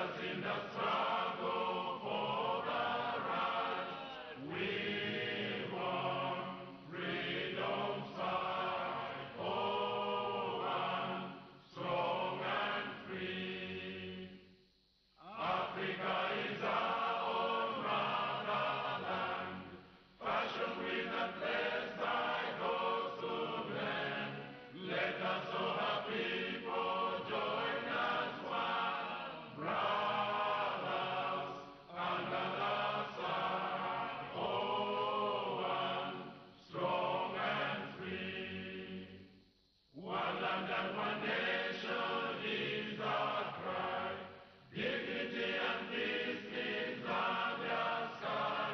us in the struggle for the right. We want freedom's fight. Oh, one, strong and free. Africa is our own motherland, fashioned with and blessed by those who blend. Let us all her people join as one, brothers under the sun. Oh, one, strong and free. One land and one nation is our cry. Dignity and peace in Zambia's sky.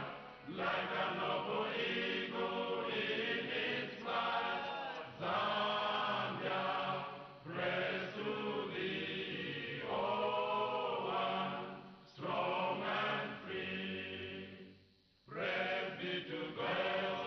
Like a noble eagle in its flight. Zambia, praise to thee, oh one, strong and free. Praise be to God,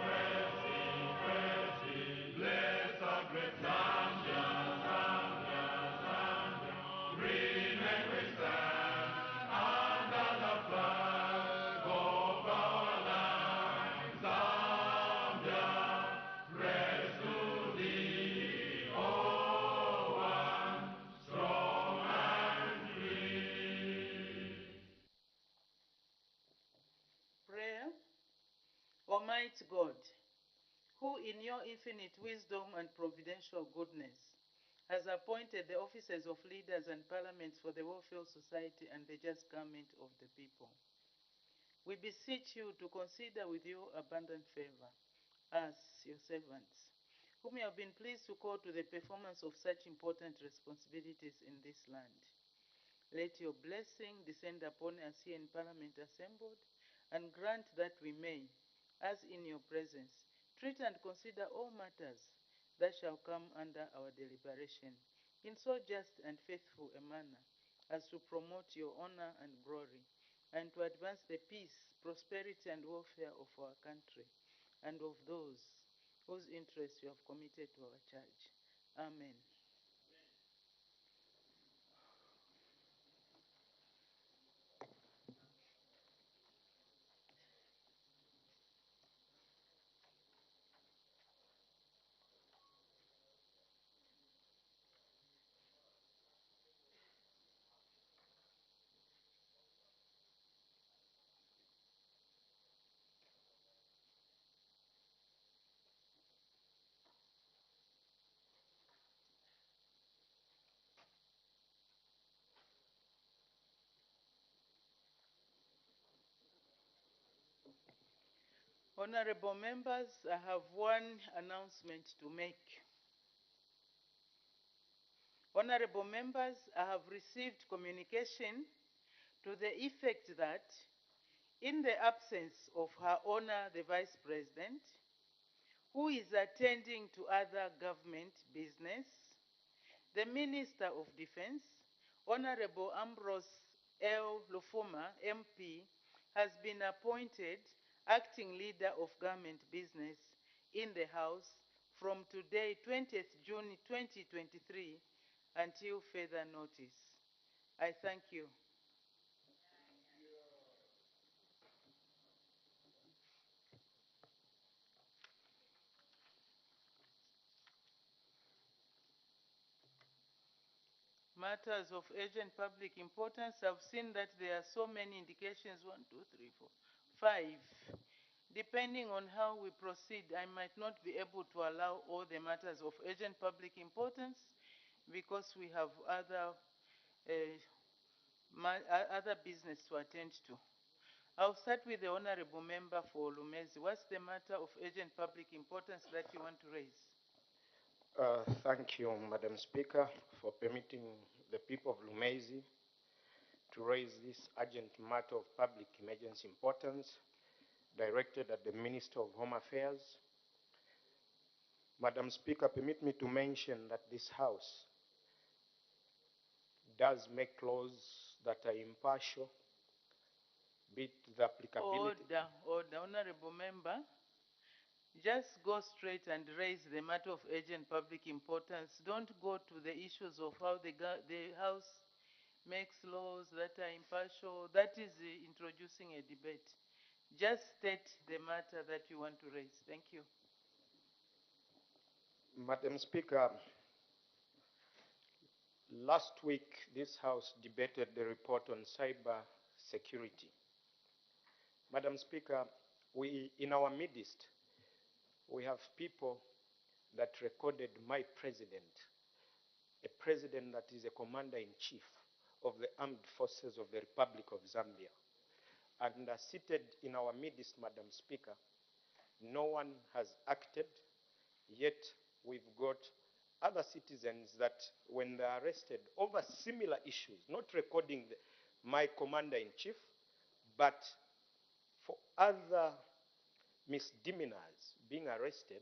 praise be, bless our great Zambia, Zambia, Zambia. Remain we stand under the flag of our land. Zambia, praise to thee, oh one, strong and free. Prayer. Almighty God, who in your infinite wisdom and providential goodness has appointed the offices of leaders and parliaments for the welfare of society and the just government of the people, we beseech you to consider with your abundant favor us, your servants, whom you have been pleased to call to the performance of such important responsibilities in this land. Let your blessing descend upon us here in Parliament assembled, and grant that we may, as in your presence, treat and consider all matters that shall come under our deliberation in so just and faithful a manner as to promote your honor and glory, and to advance the peace, prosperity, and welfare of our country and of those whose interests you have committed to our charge. Amen. Honorable members, I have one announcement to make. Honorable members, I have received communication to the effect that in the absence of Her Honor the Vice President, who is attending to other government business, the Minister of Defense, Honorable Ambrose L. Lufuma, MP, has been appointed acting leader of government business in the House from today, 20th June 2023, until further notice. I thank you. Matters of urgent public importance, I've seen that there are so many indications, 1, 2, 3, 4, 5. Depending on how we proceed, I might not be able to allow all the matters of urgent public importance because we have other business to attend to. I'll start with the Honorable Member for Lumezi. What's the matter of urgent public importance that you want to raise? Thank you, Madam Speaker, for permitting the people of Lumezi to raise this urgent matter of public emergency importance directed at the Minister of Home Affairs. Madam Speaker, permit me to mention that this House does make laws that are impartial, be it the applicability. Order, Honorable Member. Just go straight and raise the matter of urgent public importance. Don't go to the issues of how the House makes laws that are impartial. That is introducing a debate. Just state the matter that you want to raise. Thank you. Madam Speaker, last week this House debated the report on cyber security. Madam Speaker, in our midst, we have people that recorded my president, a president that is a commander-in-chief of the armed forces of the Republic of Zambia. And seated in our midst, Madam Speaker, no one has acted, yet we've got other citizens that when they're arrested over similar issues, not recording my commander-in-chief, but for other misdemeanors being arrested,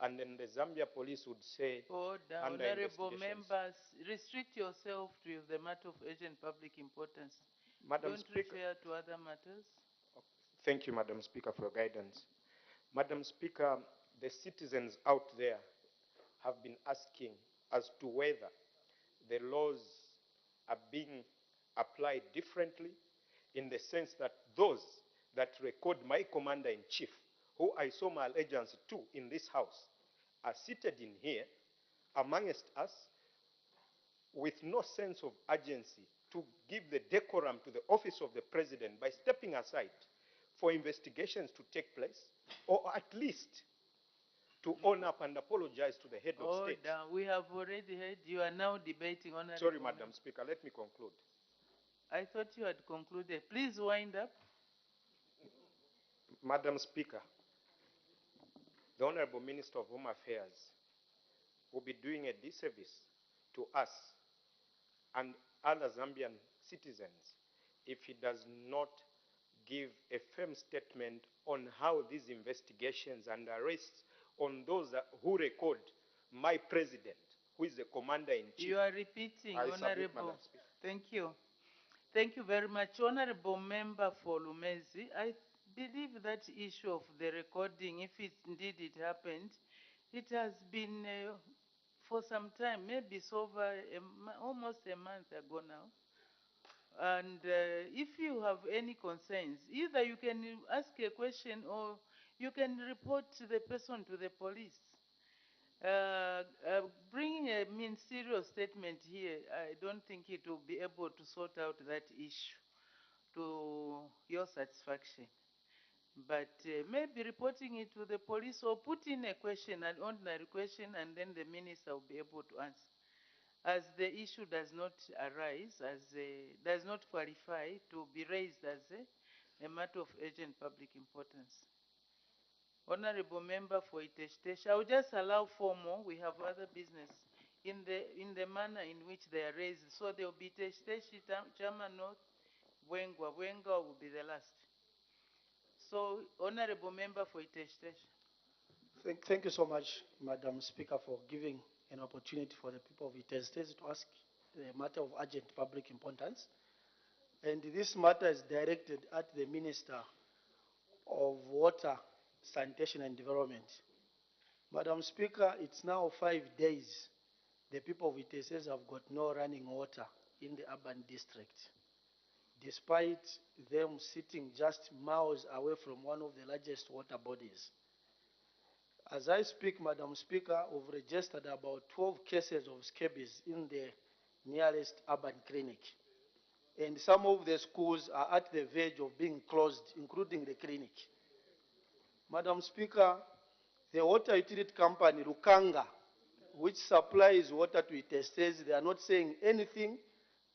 and then the Zambia police would say, Order. under Honorable investigations. members, restrict yourself to the matter of urgent public importance. Madam Don't Speaker, refer to other matters. thank you, Madam Speaker, for your guidance. Madam Speaker, the citizens out there have been asking as to whether the laws are being applied differently, in the sense that those that record my commander-in-chief, who I saw my allegiance to in this House, are seated in here amongst us with no sense of urgency to give the decorum to the office of the president by stepping aside for investigations to take place, or at least to own up and apologize to the head of state. Order. We have already heard. You are now debating on. Sorry, Madam Speaker, let me conclude. I thought you had concluded. Please wind up. Madam Speaker, the Honorable Minister of Home Affairs will be doing a disservice to us and other Zambian citizens if he does not give a firm statement on how these investigations and arrests on those who record my president, who is the commander-in-chief. You are repeating, I submit, Honorable. Madam Speaker. Thank you. Thank you very much. Honorable Member for Lumezi, I believe that issue of the recording, if indeed it happened, it has been for some time, maybe it's over almost a month ago now. And if you have any concerns, either you can ask a question or you can report the person to the police. Bringing a ministerial statement here, I don't think it will be able to sort out that issue to your satisfaction. But maybe reporting it to the police or put in a question, an ordinary question, and then the minister will be able to answer. As the issue does not arise, does not qualify to be raised as a matter of urgent public importance. Honorable Member for Iteshtesh, I will just allow 4 more. We have other business in the manner in which they are raised. So there will be Iteshtesh, Chama North, Bwengwa. Bwengwa will be the last. So, Honorable Member for Iteshtesh. Thank you so much, Madam Speaker, for giving an opportunity for the people of Iteshtesh to ask a matter of urgent public importance. And this matter is directed at the Minister of Water, Sanitation and Development. Madam Speaker, it's now 5 days the people of Iteshtesh have got no running water in the urban district, despite them sitting just miles away from one of the largest water bodies. As I speak, Madam Speaker, we've registered about 12 cases of scabies in the nearest urban clinic. And some of the schools are at the verge of being closed, including the clinic. Madam Speaker, the water utility company, Lukanga, which supplies water to Iteshtesh, they are not saying anything.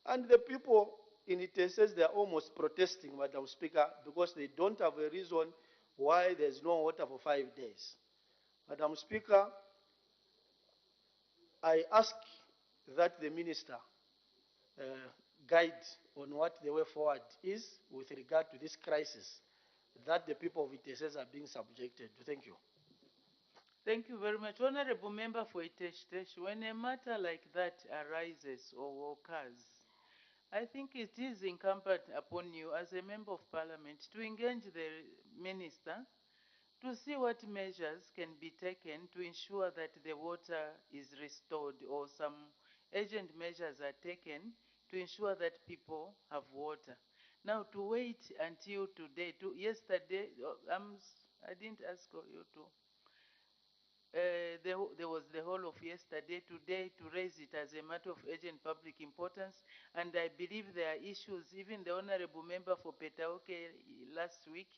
And the people in Iteshtesh, they are almost protesting, Madam Speaker, because they don't have a reason why there's no water for 5 days. Madam Speaker, I ask that the Minister guide on what the way forward is with regard to this crisis that the people of Iteshtesh are being subjected to. Thank you. Thank you very much. Honorable Member for Iteshtesh, when a matter like that arises or occurs, I think it is incumbent upon you as a Member of Parliament to engage the Minister to see what measures can be taken to ensure that the water is restored or some urgent measures are taken to ensure that people have water. Now, to wait until today, yesterday, I didn't ask you to. There was the whole of yesterday, today, to raise it as a matter of urgent public importance. And I believe there are issues. Even the honorable member for Petaoke last week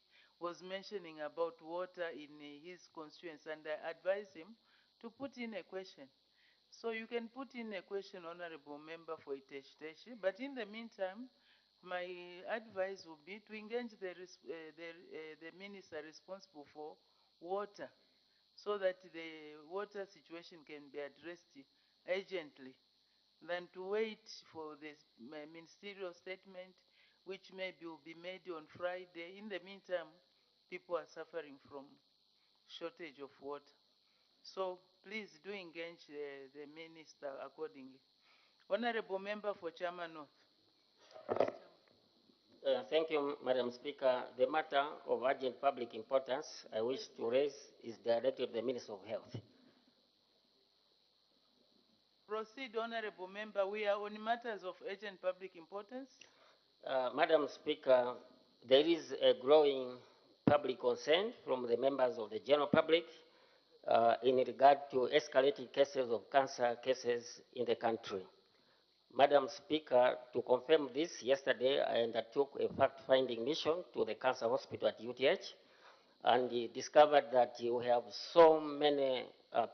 was mentioning about water in his constituents, and I advised him to put in a question. So you can put in a question, honorable member for Iteshi, but in the meantime, my advice would be to engage the minister responsible for water, so that the water situation can be addressed urgently, than to wait for this ministerial statement, which maybe will be made on Friday. In the meantime, people are suffering from shortage of water. So please do engage the minister accordingly. Honorable member for Chairman North. Thank you, Madam Speaker. The matter of urgent public importance I wish to raise is directed to the Minister of Health. Proceed, honorable member. We are on matters of urgent public importance. Madam Speaker, there is a growing public concern from the members of the general public in regard to escalating cases of cancer cases in the country. Madam Speaker, to confirm this, yesterday I undertook a fact-finding mission to the cancer hospital at UTH, and discovered that we have so many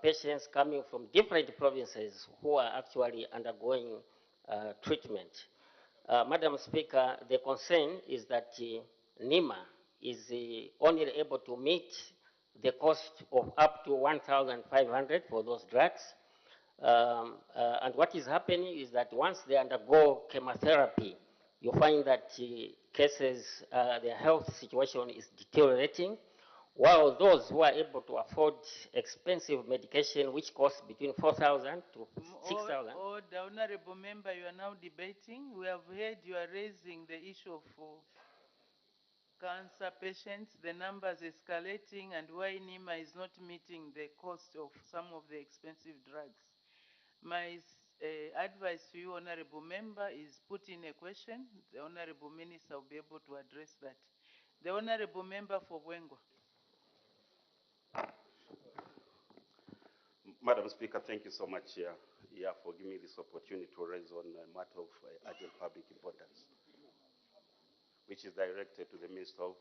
patients coming from different provinces who are actually undergoing treatment. Madam Speaker, the concern is that NIMA is only able to meet the cost of up to 1,500 for those drugs. And what is happening is that once they undergo chemotherapy, you find that cases, their health situation is deteriorating, while those who are able to afford expensive medication, which costs between 4,000 to 6,000. The honorable member, you are now debating. We have heard you are raising the issue of cancer patients, the numbers escalating, and why NIMA is not meeting the cost of some of the expensive drugs. My advice to you, honorable member, is put in a question. The honorable minister will be able to address that. The honorable member for Wengo. Madam Speaker, thank you so much for giving me this opportunity to raise on a matter of urgent public importance, which is directed to the Minister of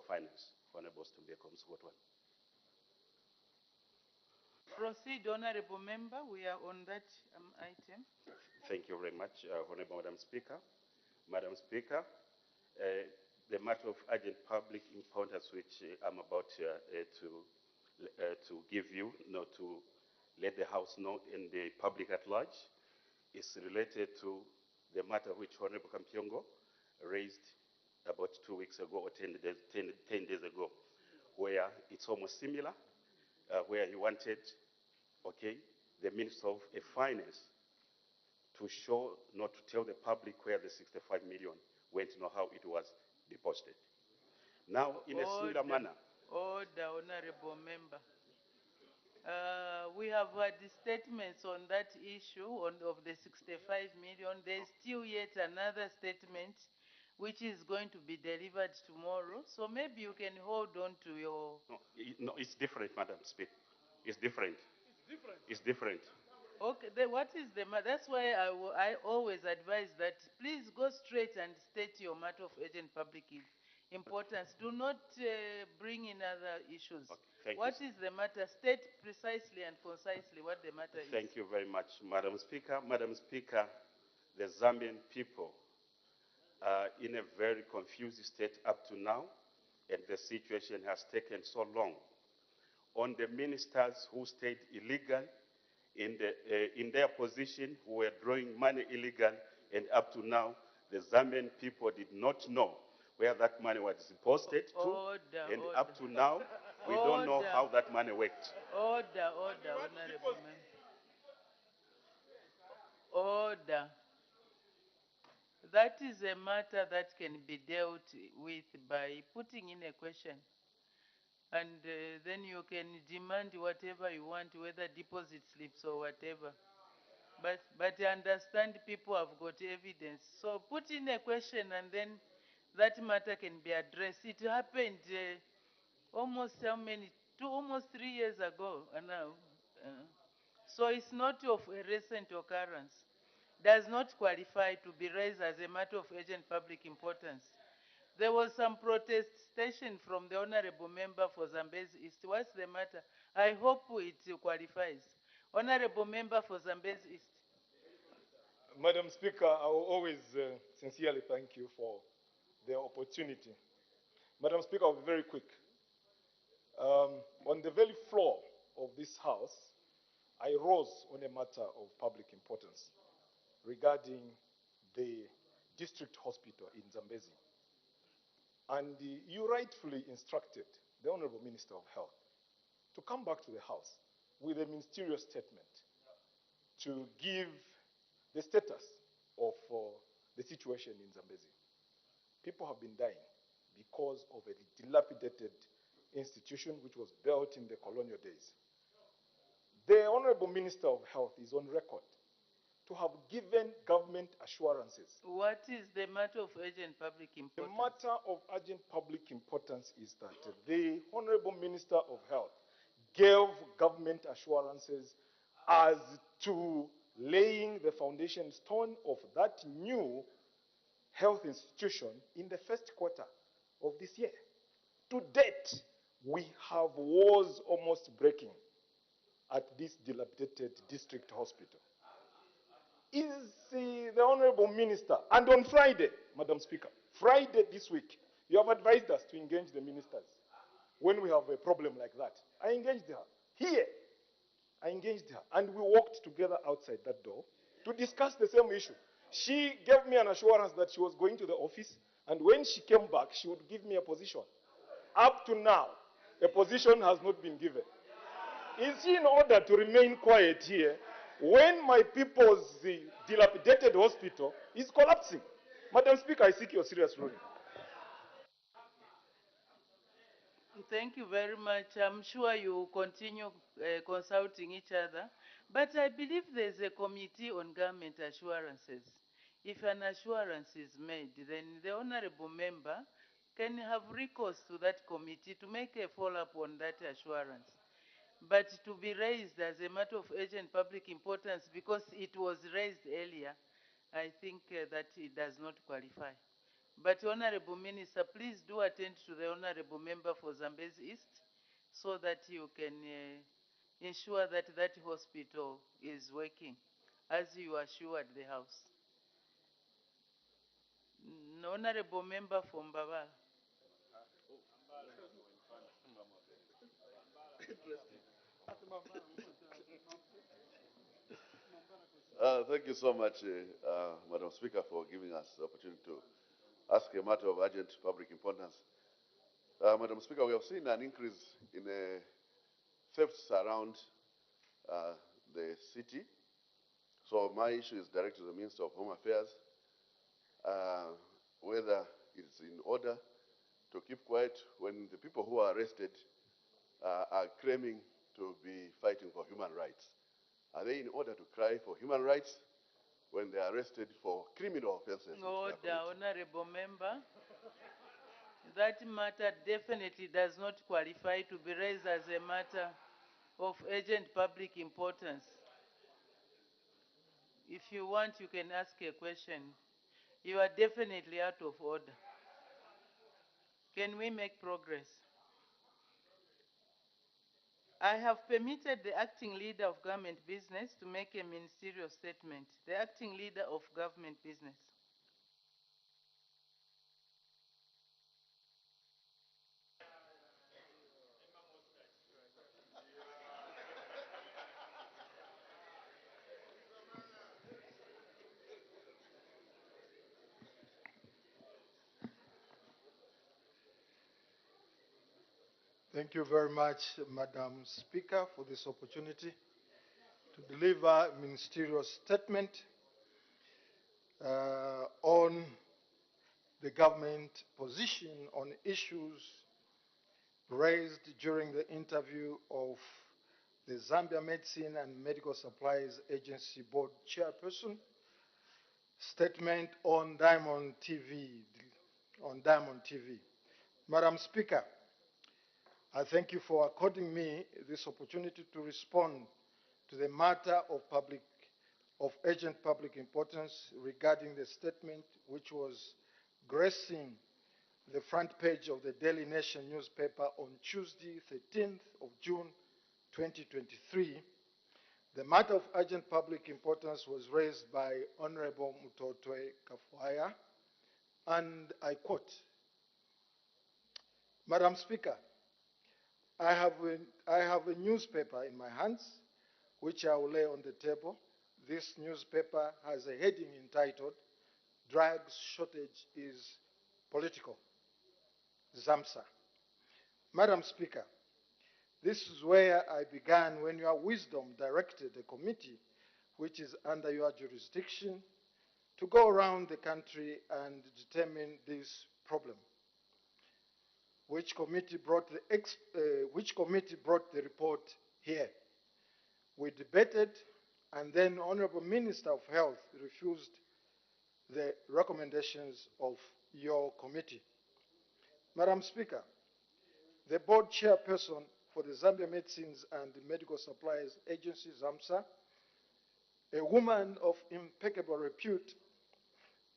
Finance, Honorable Stumbeko Msugotwan. Proceed, honorable member. We are on that item. Thank you very much, Honorable Madam Speaker. Madam Speaker, the matter of urgent public importance, which I'm about to give you, to let the House know and the public at large, is related to the matter which Honorable Kampiongo raised about 2 weeks ago or 10 days ago, where it's almost similar, where he wanted, the Minister of Finance to show, not to tell the public where the 65 million went, nor how it was deposited. Now, in a similar manner. Order, honorable member. We have had the statements on that issue of the 65 million. There's still yet another statement which is going to be delivered tomorrow. So maybe you can hold on to your... No, it's different, Madam Speaker. It's different. It's different. Okay, then what is the matter? That's why I always advise that please go straight and state your matter of urgent public importance. Do not bring in other issues. Okay, what is the matter? State precisely and concisely what the matter is. Thank you very much, Madam Speaker. Madam Speaker, the Zambian people are in a very confused state up to now, and the situation has taken so long. On the ministers who stayed illegal in their position, who were drawing money illegal, and up to now, the Zambian people did not know where that money was deposited and order. up to now, we don't know how that money worked. Order, honorable member. Order. That is a matter that can be dealt with by putting in a question. And then you can demand whatever you want, whether deposit slips or whatever. But I understand people have got evidence. So put in a question and then that matter can be addressed. It happened almost how many? Almost 3 years ago now. Uh, so it's not of a recent occurrence. Does not qualify to be raised as a matter of urgent public importance. There was some protestation from the Honorable Member for Zambezi East. What's the matter? I hope it qualifies. Honorable Member for Zambezi East. Madam Speaker, I will always sincerely thank you for the opportunity. Madam Speaker, I'll be very quick. On the very floor of this House, I rose on a matter of public importance regarding the district hospital in Zambezi. And you rightfully instructed the Honorable Minister of Health to come back to the House with a ministerial statement to give the status of the situation in Zambezi. People have been dying because of a dilapidated institution which was built in the colonial days. The Honorable Minister of Health is on record to have given government assurances. What is the matter of urgent public importance? The matter of urgent public importance is that the Honorable Minister of Health gave government assurances as to laying the foundation stone of that new health institution in the first quarter of this year. To date, we have wars almost breaking at this dilapidated district hospital. Is the Honorable Minister, and on Friday, Madam Speaker, Friday this week, you have advised us to engage the ministers when we have a problem like that. I engaged her here. I engaged her, and we walked together outside that door to discuss the same issue. She gave me an assurance that she was going to the office, and when she came back, she would give me a position. Up to now, a position has not been given. Is she in order to remain quiet here when my people's dilapidated hospital is collapsing? Madam Speaker, I seek your serious ruling. Thank you very much. I'm sure you will continue consulting each other. But I believe there's a committee on government assurances. If an assurance is made, then the honorable member can have recourse to that committee to make a follow-up on that assurance. But to be raised as a matter of urgent public importance because it was raised earlier, I think that it does not qualify. But Honorable Minister, please do attend to the Honorable Member for Zambezi East so that you can ensure that that hospital is working as you assured the House. Honorable Member for Mbabala. Thank you so much, Madam Speaker, for giving us the opportunity to ask a matter of urgent public importance. Madam Speaker, we have seen an increase in thefts around the city. So my issue is directed to the Minister of Home Affairs, whether it's in order to keep quiet when the people who are arrested are claiming to be fighting for human rights. Are they in order to cry for human rights when they are arrested for criminal offenses? Order, Honorable Member. That matter definitely does not qualify to be raised as a matter of urgent public importance. If you want, you can ask a question. You are definitely out of order. Can we make progress? I have permitted the acting leader of government business to make a ministerial statement. The acting leader of government business. Thank you very much, Madam Speaker, for this opportunity to deliver a ministerial statement on the government position on issues raised during the interview of the Zambia Medicine and Medical Supplies Agency Board Chairperson, statement on Diamond TV. Madam Speaker, I thank you for according me this opportunity to respond to the matter of urgent public importance regarding the statement which was gracing the front page of the Daily Nation newspaper on Tuesday, 13th of June, 2023. The matter of urgent public importance was raised by Honorable Mutotwe Kafuaya, and I quote, Madam Speaker, I have a newspaper in my hands, which I will lay on the table. This newspaper has a heading entitled, Drugs Shortage is Political, ZAMSA. Madam Speaker, this is where I began when your wisdom directed a committee which is under your jurisdiction to go around the country and determine this problem. Which committee brought the report here? We debated, and then Honorable Minister of Health refused the recommendations of your committee. Madam Speaker, the board chairperson for the Zambia Medicines and Medical Supplies Agency, ZAMSA, a woman of impeccable repute,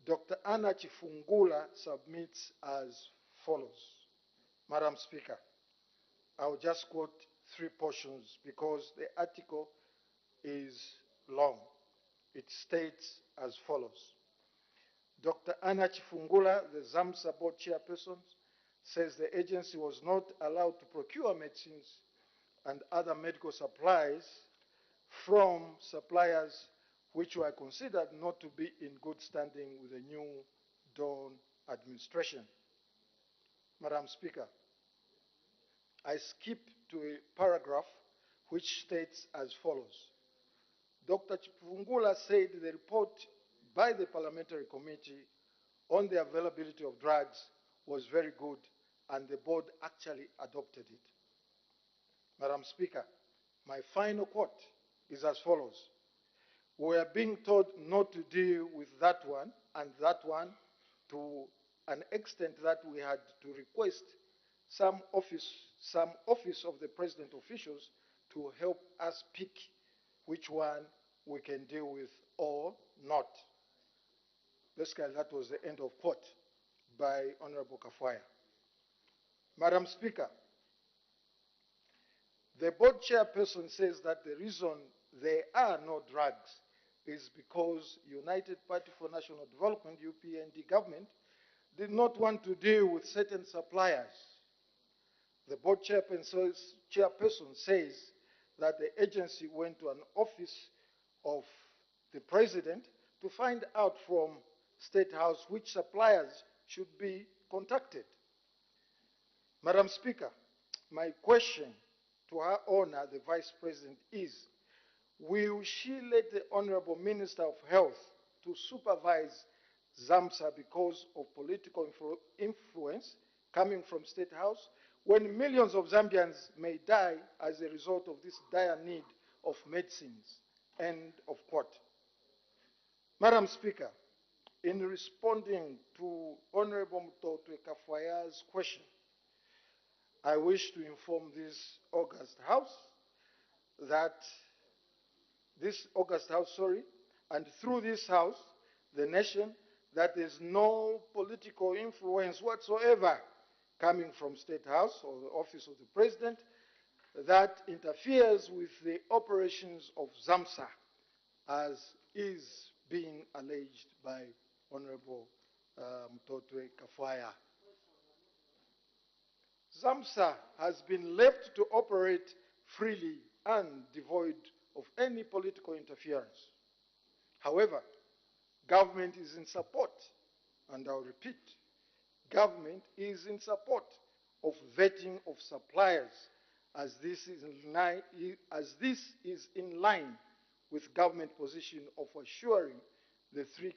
Dr. Anna Chifungula, submits as follows. Madam Speaker, I will just quote 3 portions because the article is long. It states as follows. Dr. Anna Chifungula, the ZAMSA board chairperson, says the agency was not allowed to procure medicines and other medical supplies from suppliers which were considered not to be in good standing with the new Dawn administration. Madam Speaker, I skip to a paragraph which states as follows. Dr. Chifungula said the report by the parliamentary committee on the availability of drugs was very good and the board actually adopted it. Madam Speaker, my final quote is as follows. We are being told not to deal with that one and that one to an extent that we had to request some office of the president officials to help us pick which one we can deal with or not. Basically, that was the end of quote by Honorable Kafuaya. Madam Speaker, the board chairperson says that the reason there are no drugs is because United Party for National Development, UPND government, did not want to deal with certain suppliers. The board chairperson says that the agency went to an office of the president to find out from State House which suppliers should be contacted. Madam Speaker, my question to Her Honor, the Vice President, is, will she let the Honorable Minister of Health to supervise ZAMSA because of political influence coming from State House, when millions of Zambians may die as a result of this dire need of medicines? End of quote. Madam Speaker, in responding to Honorable Mutotwe Kafuaya's question, I wish to inform this august House, and through this House, the nation, that there is no political influence whatsoever coming from State House or the office of the President that interferes with the operations of ZAMSA, as is being alleged by Honorable Mutotwe Kafuaya. ZAMSA has been left to operate freely and devoid of any political interference. However, government is in support, and I'll repeat, government is in support of vetting of suppliers, as this is in line with government position of assuring the 3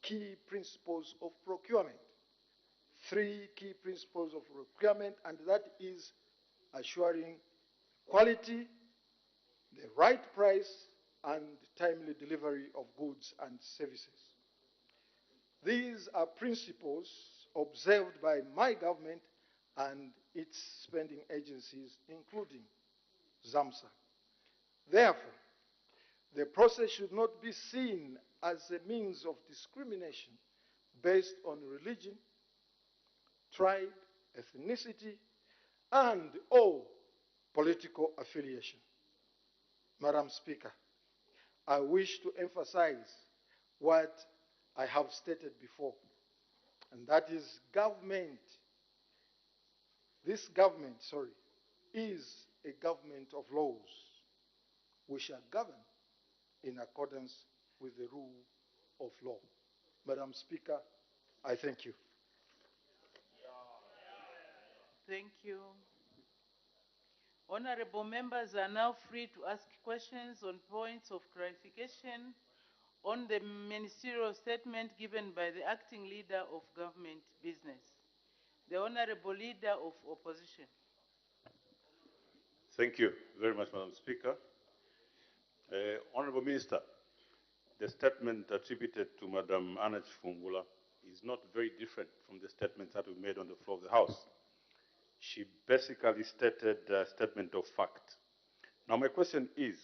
key principles of procurement. 3 key principles of procurement, and that is assuring quality, the right price, and timely delivery of goods and services. These are principles observed by my government and its spending agencies, including ZAMSA. Therefore, the process should not be seen as a means of discrimination based on religion, tribe, ethnicity, and or political affiliation. Madam Speaker, I wish to emphasize what I have stated before, and that is this government, is a government of laws. We shall govern in accordance with the rule of law. Madam Speaker, I thank you. Thank you. Honorable members are now free to ask questions on points of clarification on the ministerial statement given by the acting leader of government business, the Honorable Leader of Opposition. Thank you very much, Madam Speaker. Honorable Minister, the statement attributed to Madam Anna Chifungula is not very different from the statements that we made on the floor of the House. She basically stated a statement of fact. Now, my question is,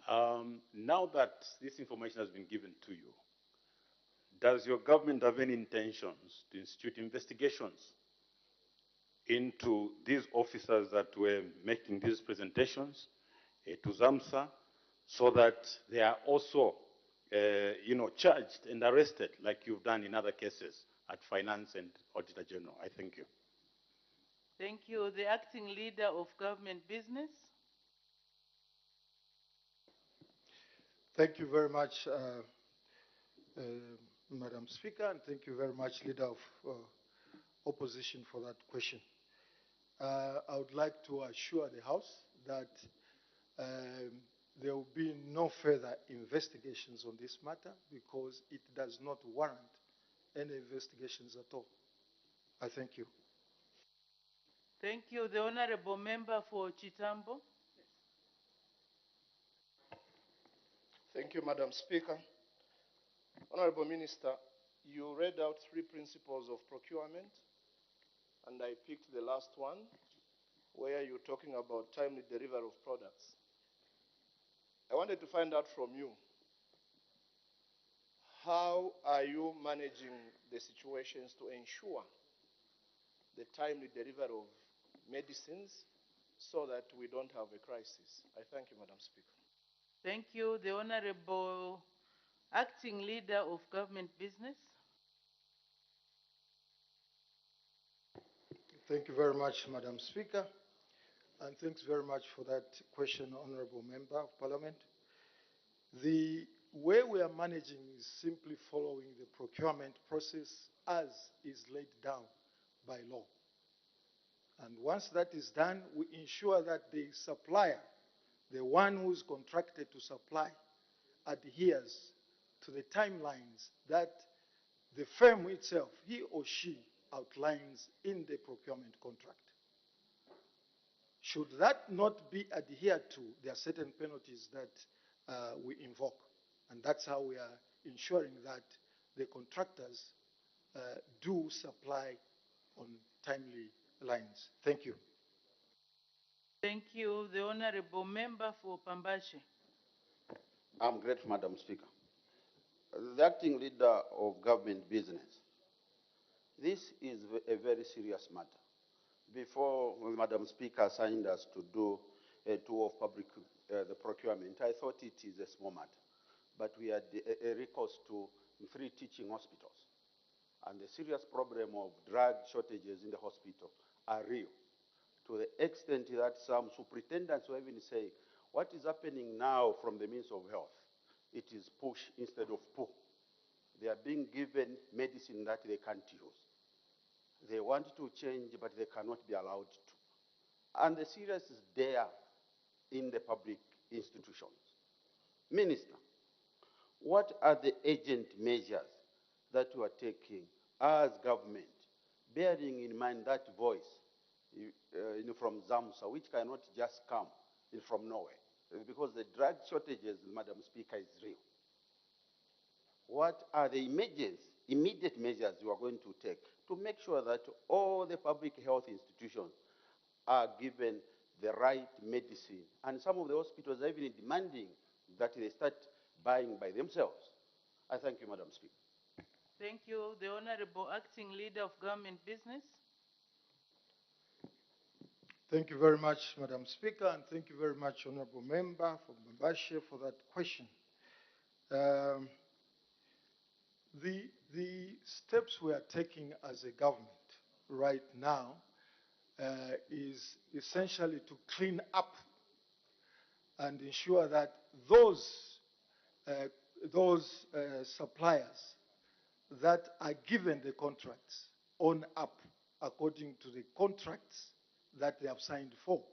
now that this information has been given to you, does your government have any intentions to institute investigations into these officers that were making these presentations to ZAMSA so that they are also charged and arrested like you've done in other cases at Finance and Auditor General? I thank you. Thank you. The acting leader of government business. Thank you very much, Madam Speaker, and thank you very much, Leader of Opposition, for that question. I would like to assure the House that there will be no further investigations on this matter because it does not warrant any investigations at all. I thank you. Thank you. The Honorable Member for Chitambo. Thank you, Madam Speaker. Honorable Minister, you read out 3 principles of procurement, and I picked the last one, where you're talking about timely delivery of products. I wanted to find out from you, how are you managing the situations to ensure the timely delivery of medicines so that we don't have a crisis? I thank you, Madam Speaker. Thank you. The Honorable Acting Leader of Government Business. Thank you very much, Madam Speaker, and thanks very much for that question, Honorable Member of Parliament. The way we are managing is simply following the procurement process as is laid down by law. And once that is done, we ensure that the supplier, the one who's contracted to supply, adheres to the timelines that the firm itself, he or she, outlines in the procurement contract. Should that not be adhered to, there are certain penalties that we invoke. And that's how we are ensuring that the contractors do supply on timely lines. Thank you. Thank you. The Honorable Member for Pambache. I'm grateful, Madam Speaker. The acting leader of government business, this is a very serious matter. Before Madam Speaker signed us to do a tour of public the procurement, I thought it is a small matter. But we had a recourse to 3 teaching hospitals. And the serious problem of drug shortages in the hospital are real, to the extent that some superintendents will even say, what is happening now from the Ministry of Health? It is push instead of pull. They are being given medicine that they can't use. They want to change, but they cannot be allowed to. And the serious is there in the public institutions. Minister, what are the urgent measures that you are taking as government, bearing in mind that voice from ZAMSA, which cannot just come from nowhere? because the drug shortages, Madam Speaker, is real. What are the immediate measures you are going to take to make sure that all the public health institutions are given the right medicine? And some of the hospitals are even demanding that they start buying by themselves. I thank you, Madam Speaker. Thank you. The Honorable Acting Leader of Government Business. Thank you very much, Madam Speaker, and thank you very much, Honorable Member from Mbashe, for that question. The steps we are taking as a government right now is essentially to clean up and ensure that those suppliers that are given the contracts own up according to the contracts that they have signed for.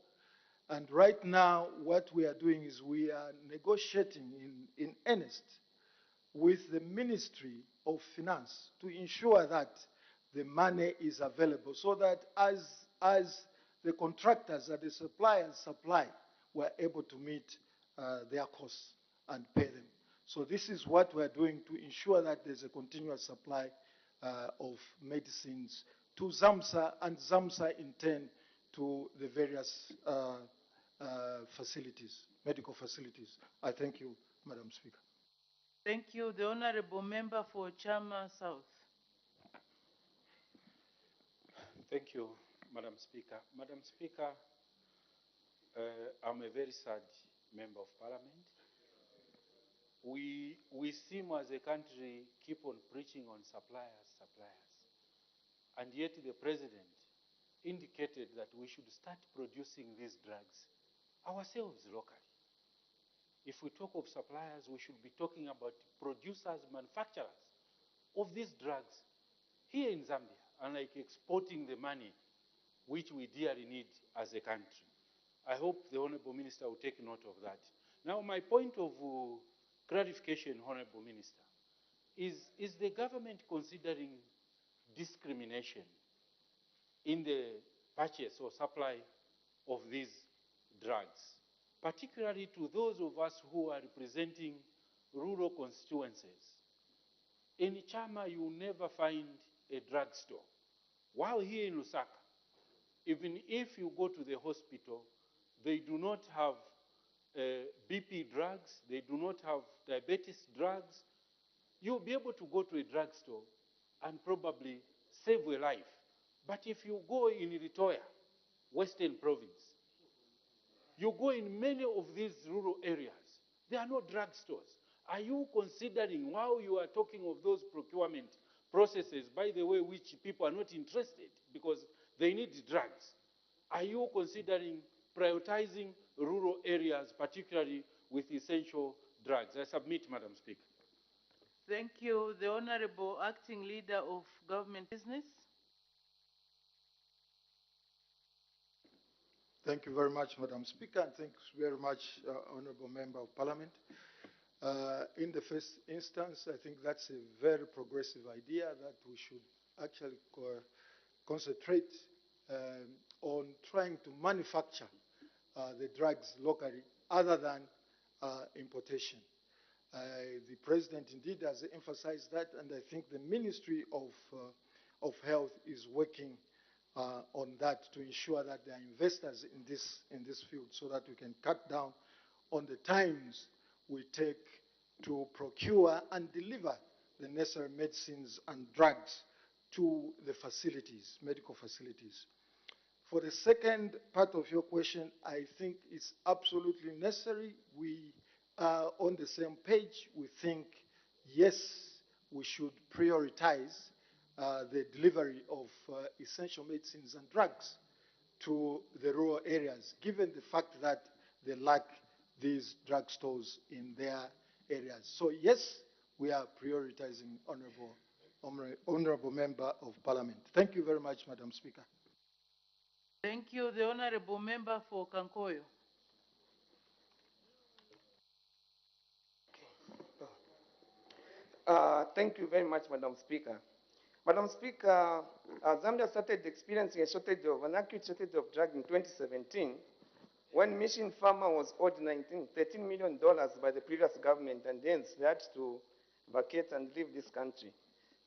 And right now, what we are doing is we are negotiating in earnest with the Ministry of Finance to ensure that the money is available so that as the contractors and the suppliers supply, we're able to meet their costs and pay them. So this is what we're doing to ensure that there's a continuous supply of medicines to ZAMSA, and ZAMSA in turn to the various facilities, medical facilities. I thank you, Madam Speaker. Thank you. The Honorable Member for Chama South. Thank you, Madam Speaker. Madam Speaker, I'm a very sad member of Parliament. We seem as a country keep on preaching on suppliers. And yet the President indicated that we should start producing these drugs ourselves locally. If we talk of suppliers, we should be talking about producers, manufacturers of these drugs here in Zambia, unlike exporting the money which we dearly need as a country. I hope the Honorable Minister will take note of that. Now, my point of clarification, Honorable Minister, is the government considering discrimination in the purchase or supply of these drugs, particularly to those of us who are representing rural constituencies? In Chama, you will never find a drugstore. While here in Lusaka, even if you go to the hospital, they do not have BP drugs, they do not have diabetes drugs. You'll be able to go to a drugstore and probably save a life. But if you go in Ritoya, Western Province, you go in many of these rural areas, there are no drugstores. Are you considering, while you are talking of those procurement processes, by the way, which people are not interested because they need drugs, are you considering prioritizing rural areas, particularly with essential drugs? I submit, Madam Speaker. Thank you. The Honorable Acting Leader of Government Business. Thank you very much, Madam Speaker, and thanks very much, Honorable Member of Parliament. In the first instance, I think that's a very progressive idea that we should actually concentrate on trying to manufacture the drugs locally other than importation. The President indeed has emphasized that, and I think the Ministry of Health is working on that to ensure that there are investors in this field so that we can cut down on the times we take to procure and deliver the necessary medicines and drugs to the facilities, medical facilities. For the second part of your question, I think it's absolutely necessary. We are on the same page. We think, yes, we should prioritize the delivery of essential medicines and drugs to the rural areas, given the fact that they lack these drugstores in their areas. So yes, we are prioritizing, Honorable Member of Parliament. Thank you very much, Madam Speaker. Thank you. The Honorable Member for Kankoyo. Thank you very much, Madam Speaker. Madam Speaker, Zambia started experiencing an acute shortage of drugs in 2017, when Mission Farmer was owed $13 million by the previous government, and hence they had to vacate and leave this country.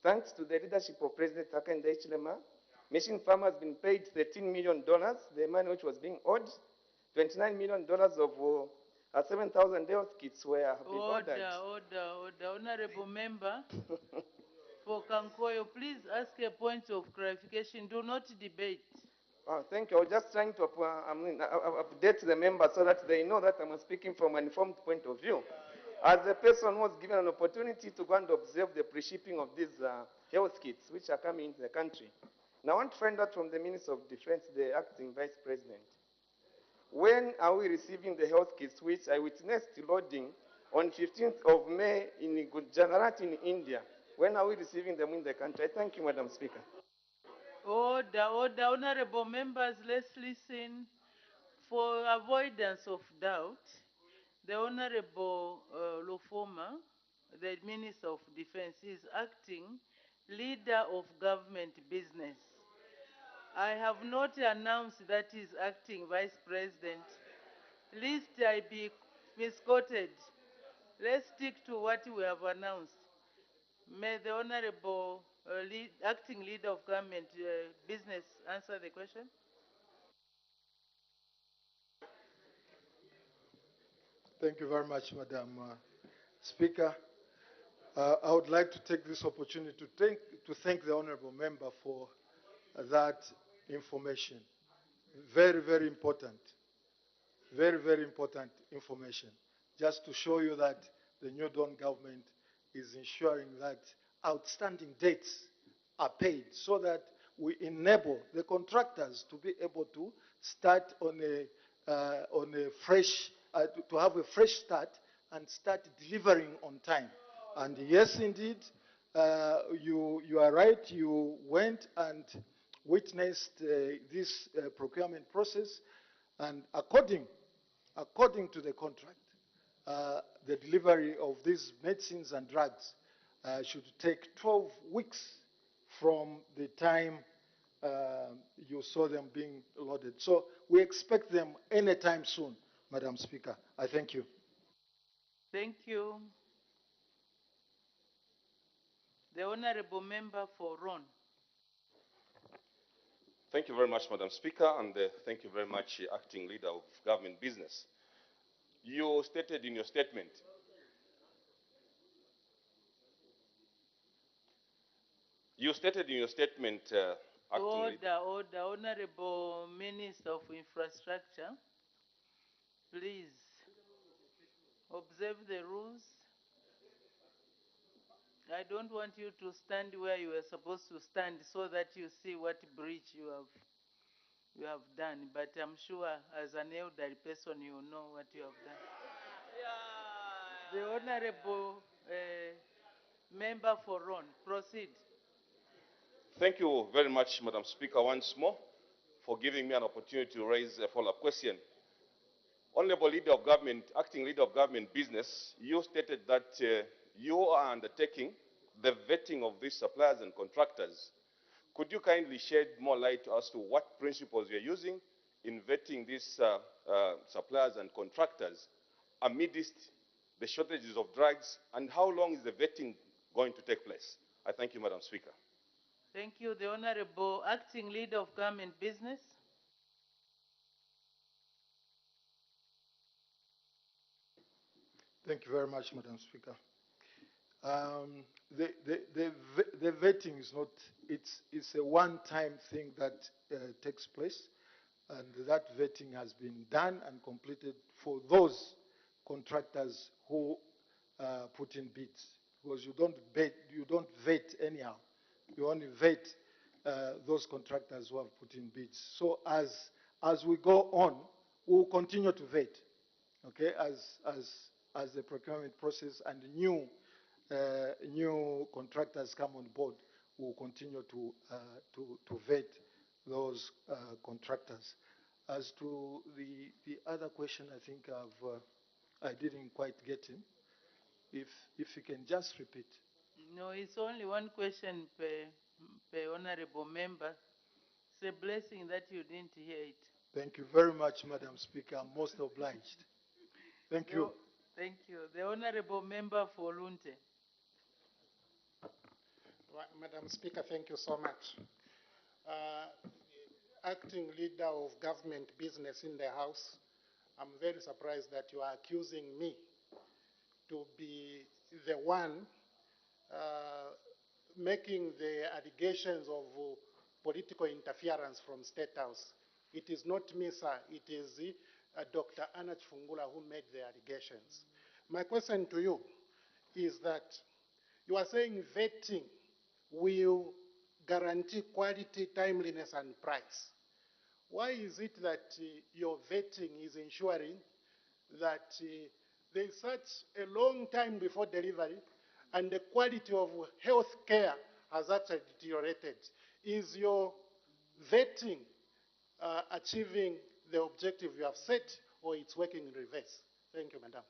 Thanks to the leadership of President Hakainde Hichilema, Mission Farmer has been paid $13 million, the money which was being owed. $29 million of 7,000 health kits were being ordered. Order. Honorable member for Kankoyo, please ask a point of clarification. Do not debate. Thank you. I was just trying to update the members so that they know that I'm speaking from an informed point of view. As a person who was given an opportunity to go and observe the pre-shipping of these health kits which are coming into the country. Now I want to find out from the Minister of Defense, the acting Vice President, when are we receiving the health kits which I witnessed loading on 15th of May in Gujarat in India? When are we receiving them in the country? Thank you, Madam Speaker. Order. Honorable members, let's listen. For avoidance of doubt, the Honorable Lufoma, the Minister of Defense, is acting leader of government business. I have not announced that he is acting Vice President. Lest I be misquoted. Let's stick to what we have announced. May the Honorable acting leader of government business answer the question. Thank you very much, Madam Speaker. I would like to take this opportunity to thank the honorable member for that information. Very, very important. Very, very important information. Just to show you that the New Dawn government is ensuring that outstanding debts are paid so that we enable the contractors to be able to start on a fresh, to have a fresh start and start delivering on time. And yes, indeed, you are right. You went and witnessed this procurement process, and according to the contract, the delivery of these medicines and drugs should take 12 weeks from the time you saw them being loaded. So we expect them anytime soon, Madam Speaker. I thank you. Thank you. The Honorable Member for Ron. Thank you very much, Madam Speaker, and thank you very much, Acting Leader of Government Business. You stated in your statement Order. Honorable Minister of Infrastructure, please observe the rules. I don't want you to stand where you are supposed to stand so that you see what breach you have done. But I'm sure as an elderly person you know what you have done. The Honorable Member for Ron, proceed. Thank you very much, Madam Speaker, once more for giving me an opportunity to raise a follow-up question. Honorable Leader of Government, Acting Leader of Government Business, you stated that you are undertaking the vetting of these suppliers and contractors. Could you kindly shed more light as to what principles you're using in vetting these suppliers and contractors amidst the shortages of drugs, and how long is the vetting going to take place? I thank you, Madam Speaker. Thank you. The Honorable Acting Leader of Government Business. Thank you very much, Madam Speaker. The vetting is not, it's a one-time thing that takes place, and that vetting has been done and completed for those contractors who put in bids, because you don't vet anyhow. You only vet those contractors who have put in bids. So as we go on, we'll continue to vet, okay, as the procurement process and new contractors come on board, we'll continue to vet those contractors. As to the other question, I think I didn't quite get him. If you can just repeat. No, it's only one question per honorable member. It's a blessing that you didn't hear it. Thank you very much, Madam Speaker. I'm most obliged. Thank you. Thank you. The Honorable Member for Lunte. Madam Speaker, thank you so much. Acting Leader of Government Business in the House, I'm very surprised that you are accusing me to be the one making the allegations of political interference from State House. It is not me, sir. It is Dr. Anna Chfungula who made the allegations. My question to you is that you are saying vetting will guarantee quality, timeliness, and price. Why is it that your vetting is ensuring that there is such a long time before delivery and the quality of health care has actually deteriorated? Is your vetting achieving the objective you have set, or it's working in reverse? Thank you, Madam.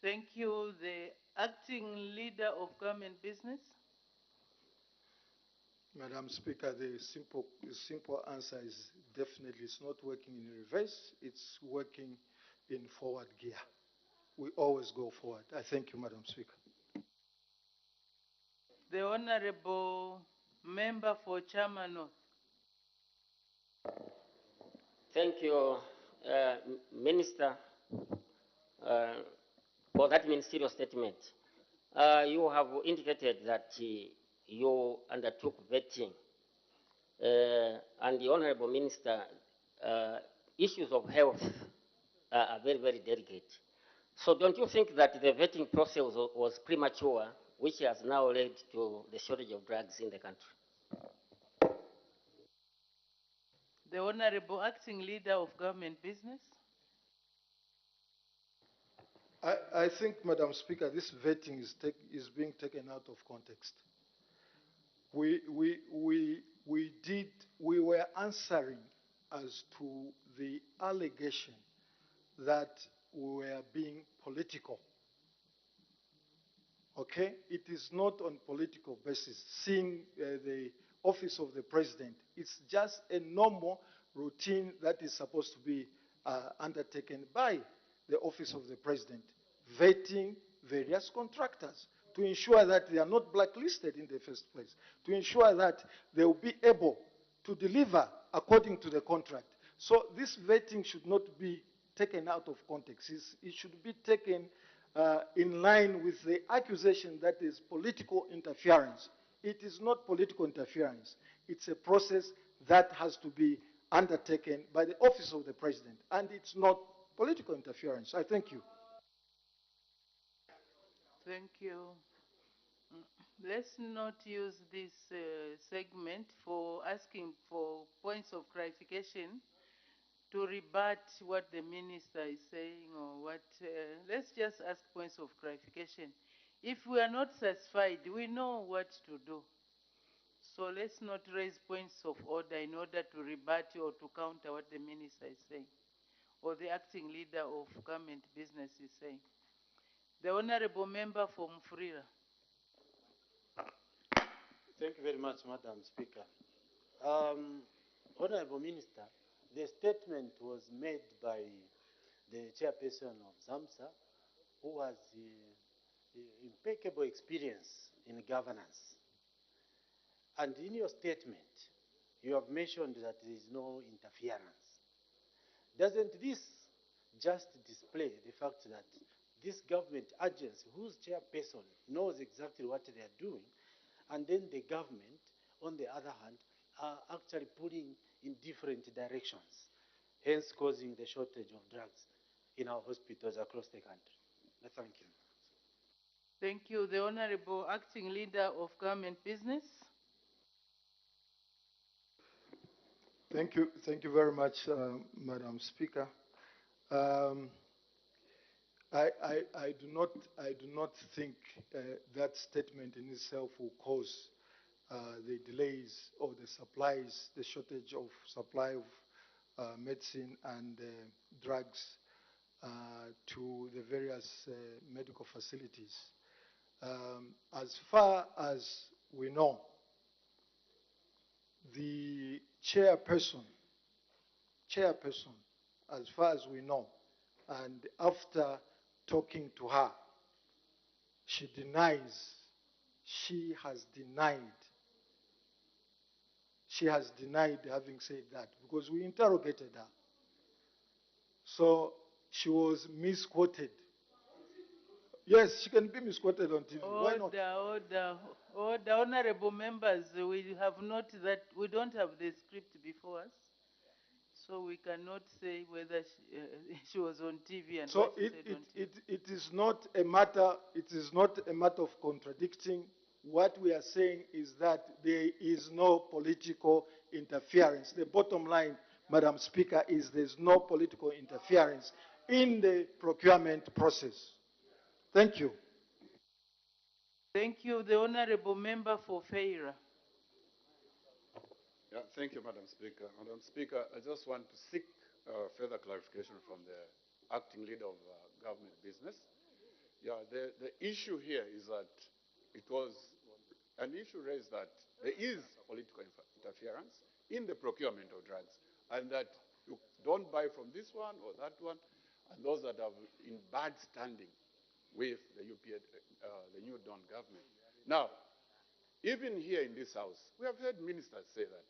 Thank you. The Acting Leader of Government Business. Madam Speaker, the simple answer is definitely it's not working in reverse, it's working in forward gear. We always go forward. I thank you, Madam Speaker. The Honorable Member for Chairman North. Thank you, Minister, for that ministerial statement. You have indicated that you undertook vetting, and the Honorable Minister, issues of health are very, very delicate. So don't you think that the vetting process was premature, which has now led to the shortage of drugs in the country? The Honorable Acting Leader of Government Business. I think, Madam Speaker, this vetting is being taken out of context. We were answering as to the allegation that we were being political. Okay? It is not on political basis. Seeing the office of the president, it's just a normal routine that is supposed to be undertaken by the office of the president, vetting various contractors to ensure that they are not blacklisted in the first place, to ensure that they will be able to deliver according to the contract. So this vetting should not be taken out of context. It should be taken in line with the accusation that is political interference. It is not political interference. It's a process that has to be undertaken by the office of the president, and it's not political interference. I thank you. Thank you. Let's not use this segment for asking for points of clarification to rebut what the minister is saying or what. Let's just ask points of clarification. If we are not satisfied, we know what to do. So let's not raise points of order in order to rebut or to counter what the minister is saying or the acting leader of government business is saying. The Honorable Member for Mfurira. Thank you very much, Madam Speaker. Honorable Minister, the statement was made by the chairperson of ZAMSA, who has impeccable experience in governance. And in your statement, you have mentioned that there is no interference. Doesn't this just display the fact that this government agency, whose chairperson knows exactly what they are doing, and then the government, on the other hand, are actually pulling in different directions, hence causing the shortage of drugs in our hospitals across the country? Thank you. Thank you. The Honorable Acting Leader of Government Business. Thank you very much, Madam Speaker. I do not think that statement in itself will cause the delays or the supplies, the shortage of supply of medicine and drugs to the various medical facilities. As far as we know, the chairperson chairperson, as far as we know. And after talking to her, she denies, she has denied having said that because we interrogated her. So she was misquoted. Yes, she can be misquoted on TV. Why not? Order, honorable members, we have not that, we don't have the script before us. So we cannot say whether she was on TV and So what she said on TV. it is not a matter, of contradicting. What we are saying is that there is no political interference. The bottom line, Madam Speaker, is there's no political interference in the procurement process. Thank you. Thank you. The honorable member for Feira. Yeah, thank you, Madam Speaker. Madam Speaker, I just want to seek further clarification from the acting leader of government business. Yeah, the issue here is that it was an issue raised that there is political interference in the procurement of drugs, and that you don't buy from this one or that one, and those that are in bad standing with the the New Dawn government. Now, even here in this house, we have heard ministers say that,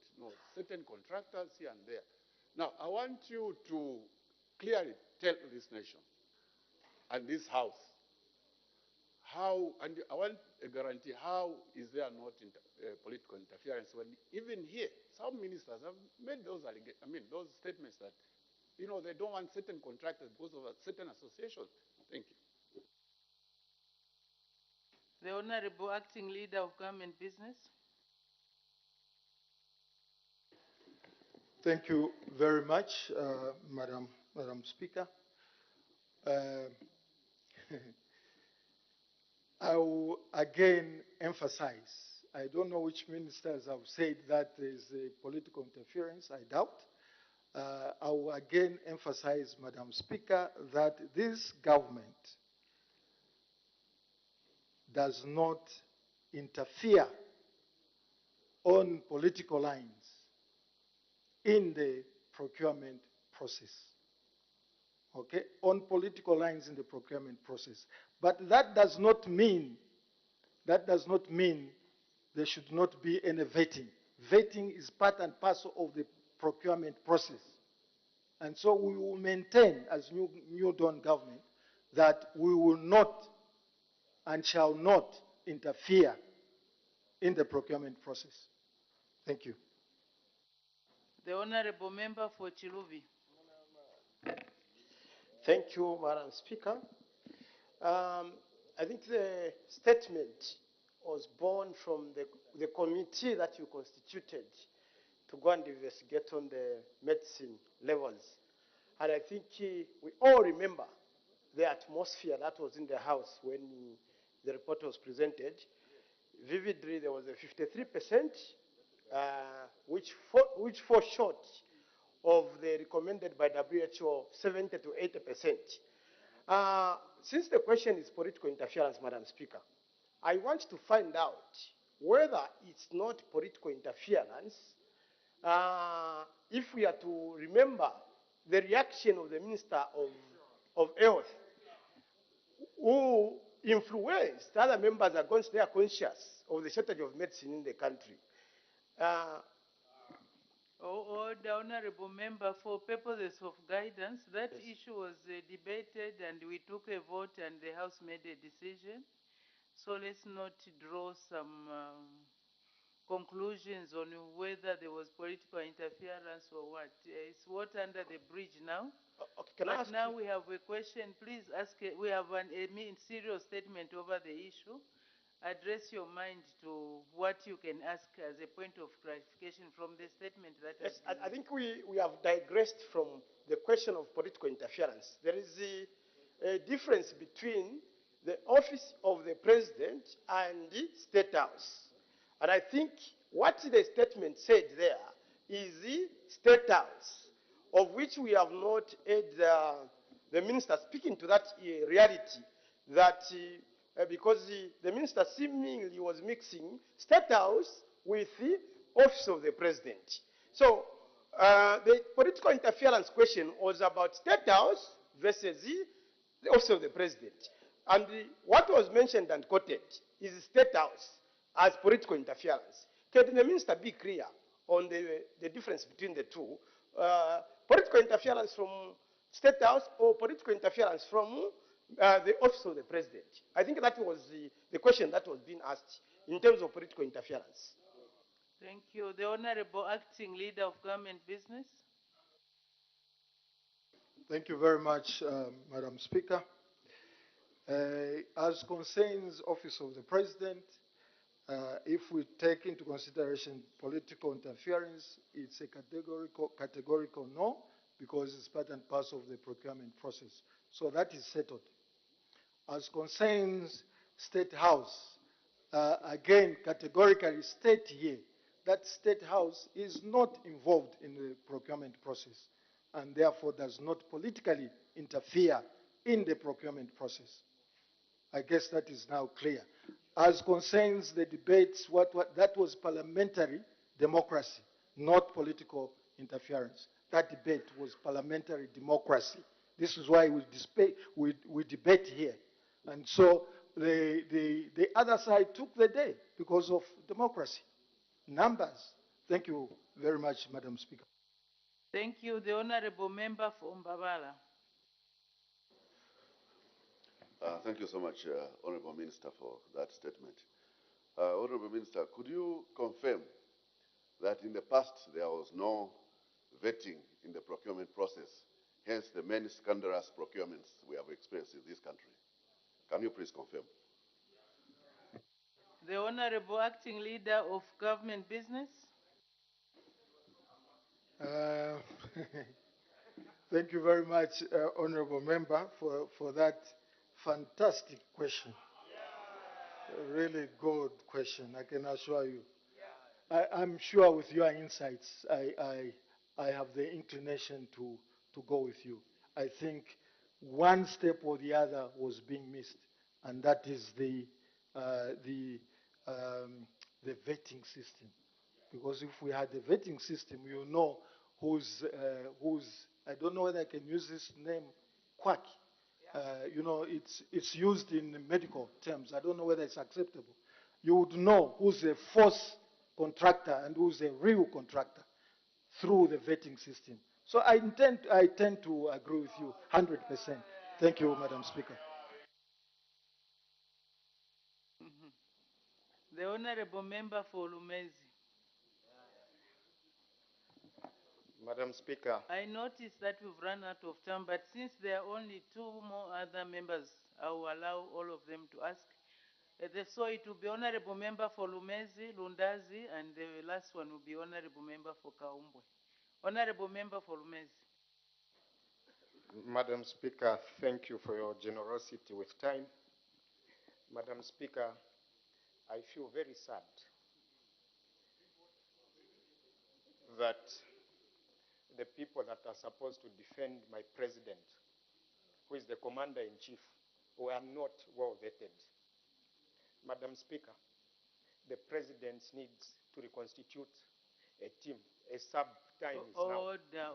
certain contractors here and there. Now, I want you to clearly tell this nation and this house how, and I want a guarantee, how is there not political interference when even here, some ministers have made those those statements that, they don't want certain contractors because of a certain association. Thank you. The Honorable Acting Leader of Government Business. Thank you very much, Madam Speaker. I will again emphasize, I don't know which ministers have said that there is a political interference, I doubt. I will again emphasize, Madam Speaker, that this government does not interfere on political lines in the procurement process. Okay, on political lines in the procurement process. But that does not mean there should not be any vetting. Vetting is part and parcel of the procurement process. And so we will maintain, as New Dawn government, that we will not and shall not interfere in the procurement process. Thank you. The Honorable Member for Chiluvi. Thank you, Madam Speaker. I think the statement was born from the committee that you constituted to go and investigate on the medicine levels. And I think we all remember the atmosphere that was in the House when the report was presented. Vividly, there was a 53%, which fall short of the recommended by WHO 70 to 80%. Since the question is political interference, Madam Speaker, I want to find out whether it's not political interference if we are to remember the reaction of the Minister of Health, who influenced other members against their conscience of the shortage of medicine in the country. The Honorable Member, for purposes of guidance, that issue was debated and we took a vote and the House made a decision. So let's not draw some conclusions on whether there was political interference or what. It's water under the bridge now. Okay, but now we have a question. Please ask. We have a serious statement over the issue. Address your mind to what you can ask as a point of clarification from the statement that has been. I think we have digressed from the question of political interference. There is a difference between the office of the president and the State House. And I think what the statement said there is the State House, of which we have not heard the minister speaking to that reality, that because the minister seemingly was mixing State House with the office of the president. So The political interference question was about State House versus the Office of the President. And what was mentioned and quoted is State House as political interference. Can the minister be clear on the difference between the two? Political interference from State House or political interference from the Office of the President? I think that was the question that was being asked in terms of political interference. Thank you. The Honorable Acting Leader of Government Business. Thank you very much, Madam Speaker. As concerns Office of the President, if we take into consideration political interference, it's a categorical no, because it's part and parcel of the procurement process. So that is settled. As concerns State House, again, categorically state here that State House is not involved in the procurement process and therefore does not politically interfere in the procurement process. I guess that is now clear. As concerns the debates, that was parliamentary democracy, not political interference. That debate was parliamentary democracy. This is why we debate here. And so the other side took the day because of democracy. Numbers. Thank you very much, Madam Speaker. Thank you. The Honorable Member for Mbabala. Thank you so much, Honorable Minister, for that statement. Honorable Minister, could you confirm that in the past there was no vetting in the procurement process, hence the many scandalous procurements we have experienced in this country? Can you please confirm? The Honorable Acting Leader of Government Business. Thank you very much, Honorable Member, for that fantastic question. A really good question, I can assure you. I'm sure with your insights, I have the inclination to go with you. I think one step or the other was being missed, and that is the vetting system. Because if we had a vetting system, you know who's I don't know whether I can use this name, quack. You know, it's used in medical terms. I don't know whether it's acceptable. You would know who's a false contractor and who's a real contractor through the vetting system. So I tend to agree with you 100%. Thank you, Madam Speaker. The Honorable Member for Lumezi. Madam Speaker. I noticed that we've run out of time, but since there are only two more other members, I will allow all of them to ask. So it will be Honorable Member for Lumezi, Lundazi, and the last one will be Honorable Member for Kaumbwe. Honorable Member for Lumezi. Madam Speaker, thank you for your generosity with time. Madam Speaker, I feel very sad that the people that are supposed to defend my president, who is the commander-in-chief, were not well vetted. Madam Speaker, the president needs to reconstitute a team. A sub-time is now.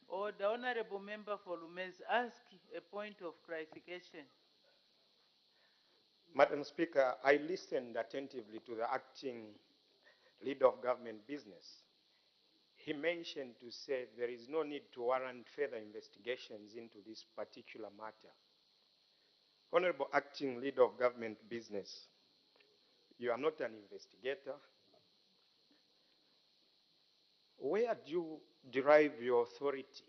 Order. Honorable Member for Lumezi, ask a point of clarification. Madam Speaker, I listened attentively to the acting leader of government business. He mentioned to say there is no need to warrant further investigations into this particular matter. Honorable Acting Leader of Government Business, you are not an investigator. Where do you derive your authority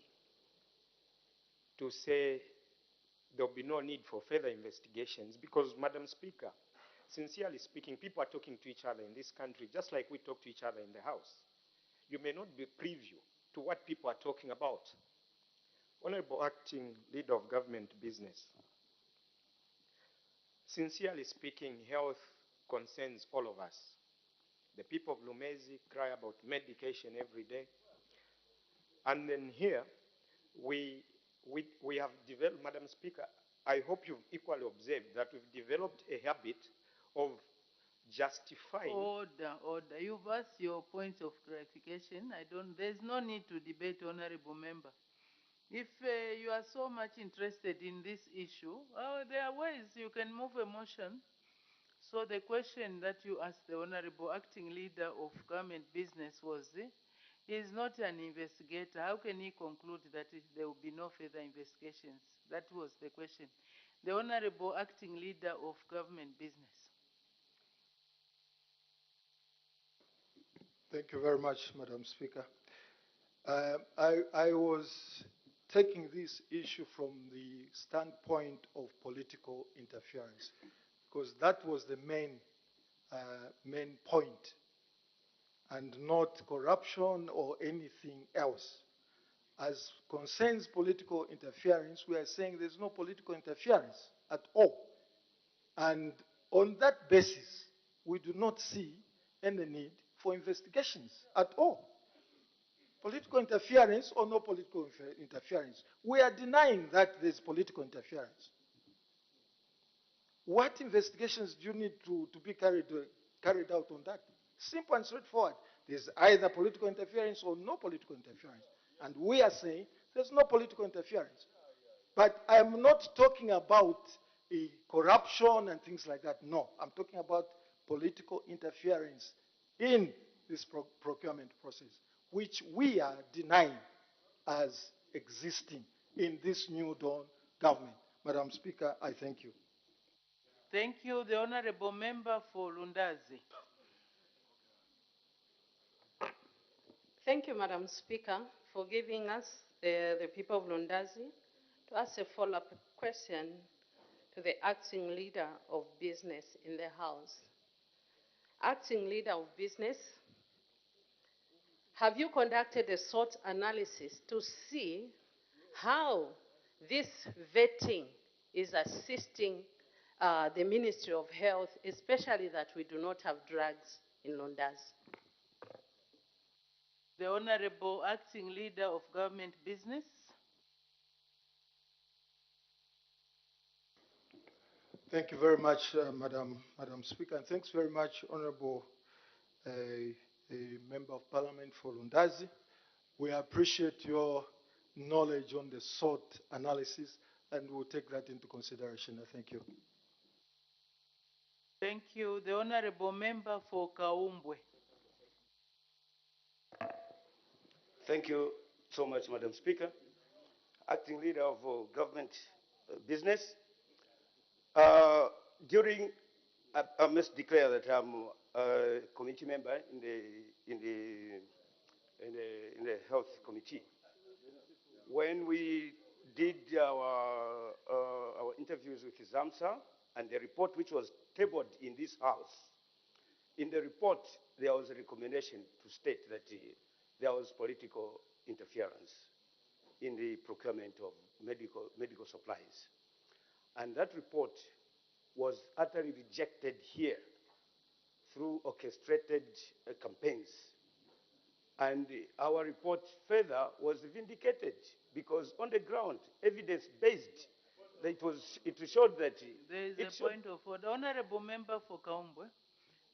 to say there will be no need for further investigations? Because, Madam Speaker, sincerely speaking, people are talking to each other in this country just like we talk to each other in the House. You may not be privy to what people are talking about. Honorable Acting Leader of Government Business, sincerely speaking, health concerns all of us. The people of Lumezi cry about medication every day. And then here, we have developed, Madam Speaker, I hope you've equally observed that we've developed a habit of justifying. Order. You've asked your point of clarification. There's no need to debate, honorable member. If you are so much interested in this issue, there are ways you can move a motion. So the question that you asked the Honorable Acting Leader of Government Business was, he is not an investigator. How can he conclude that there will be no further investigations? That was the question. The Honorable Acting Leader of Government Business. Thank you very much, Madam Speaker. I was taking this issue from the standpoint of political interference, because that was the main point, and not corruption or anything else. As concerns political interference, we are saying there's no political interference at all. And on that basis, we do not see any need for investigations at all. Political interference or no political interference. We are denying that there's political interference. What investigations do you need to be carried out on that? Simple and straightforward. There's either political interference or no political interference. And we are saying there's no political interference. But I'm not talking about corruption and things like that. No, I'm talking about political interference in this procurement process, which we are denying as existing in this new dawn government. Madam Speaker, I thank you. Thank you. The Honorable Member for Lundazi. Thank you, Madam Speaker, for giving us, the people of Lundazi, to ask a follow-up question to the acting leader of business in the House. Acting leader of business, have you conducted a SWOT analysis to see how this vetting is assisting the Ministry of Health, especially that we do not have drugs in Lundazi? The Honorable Acting Leader of Government Business. Thank you very much, Madam Speaker, and thanks very much, Honorable Member of Parliament for Lundazi. We appreciate your knowledge on the SWOT analysis, and we'll take that into consideration. Thank you. Thank you. The Honorable Member for Kaumbwe. Thank you so much, Madam Speaker. Acting Leader of Government Business. I must declare that I'm a committee member in the Health Committee. When we did our interviews with ZAMSA and the report which was tabled in this House, in the report there was a recommendation to state that there was political interference in the procurement of medical supplies. And that report was utterly rejected here through orchestrated campaigns. And our report further was vindicated because on the ground, evidence-based, it showed that... There is a point of order. Honorable Member for Kaumbwe,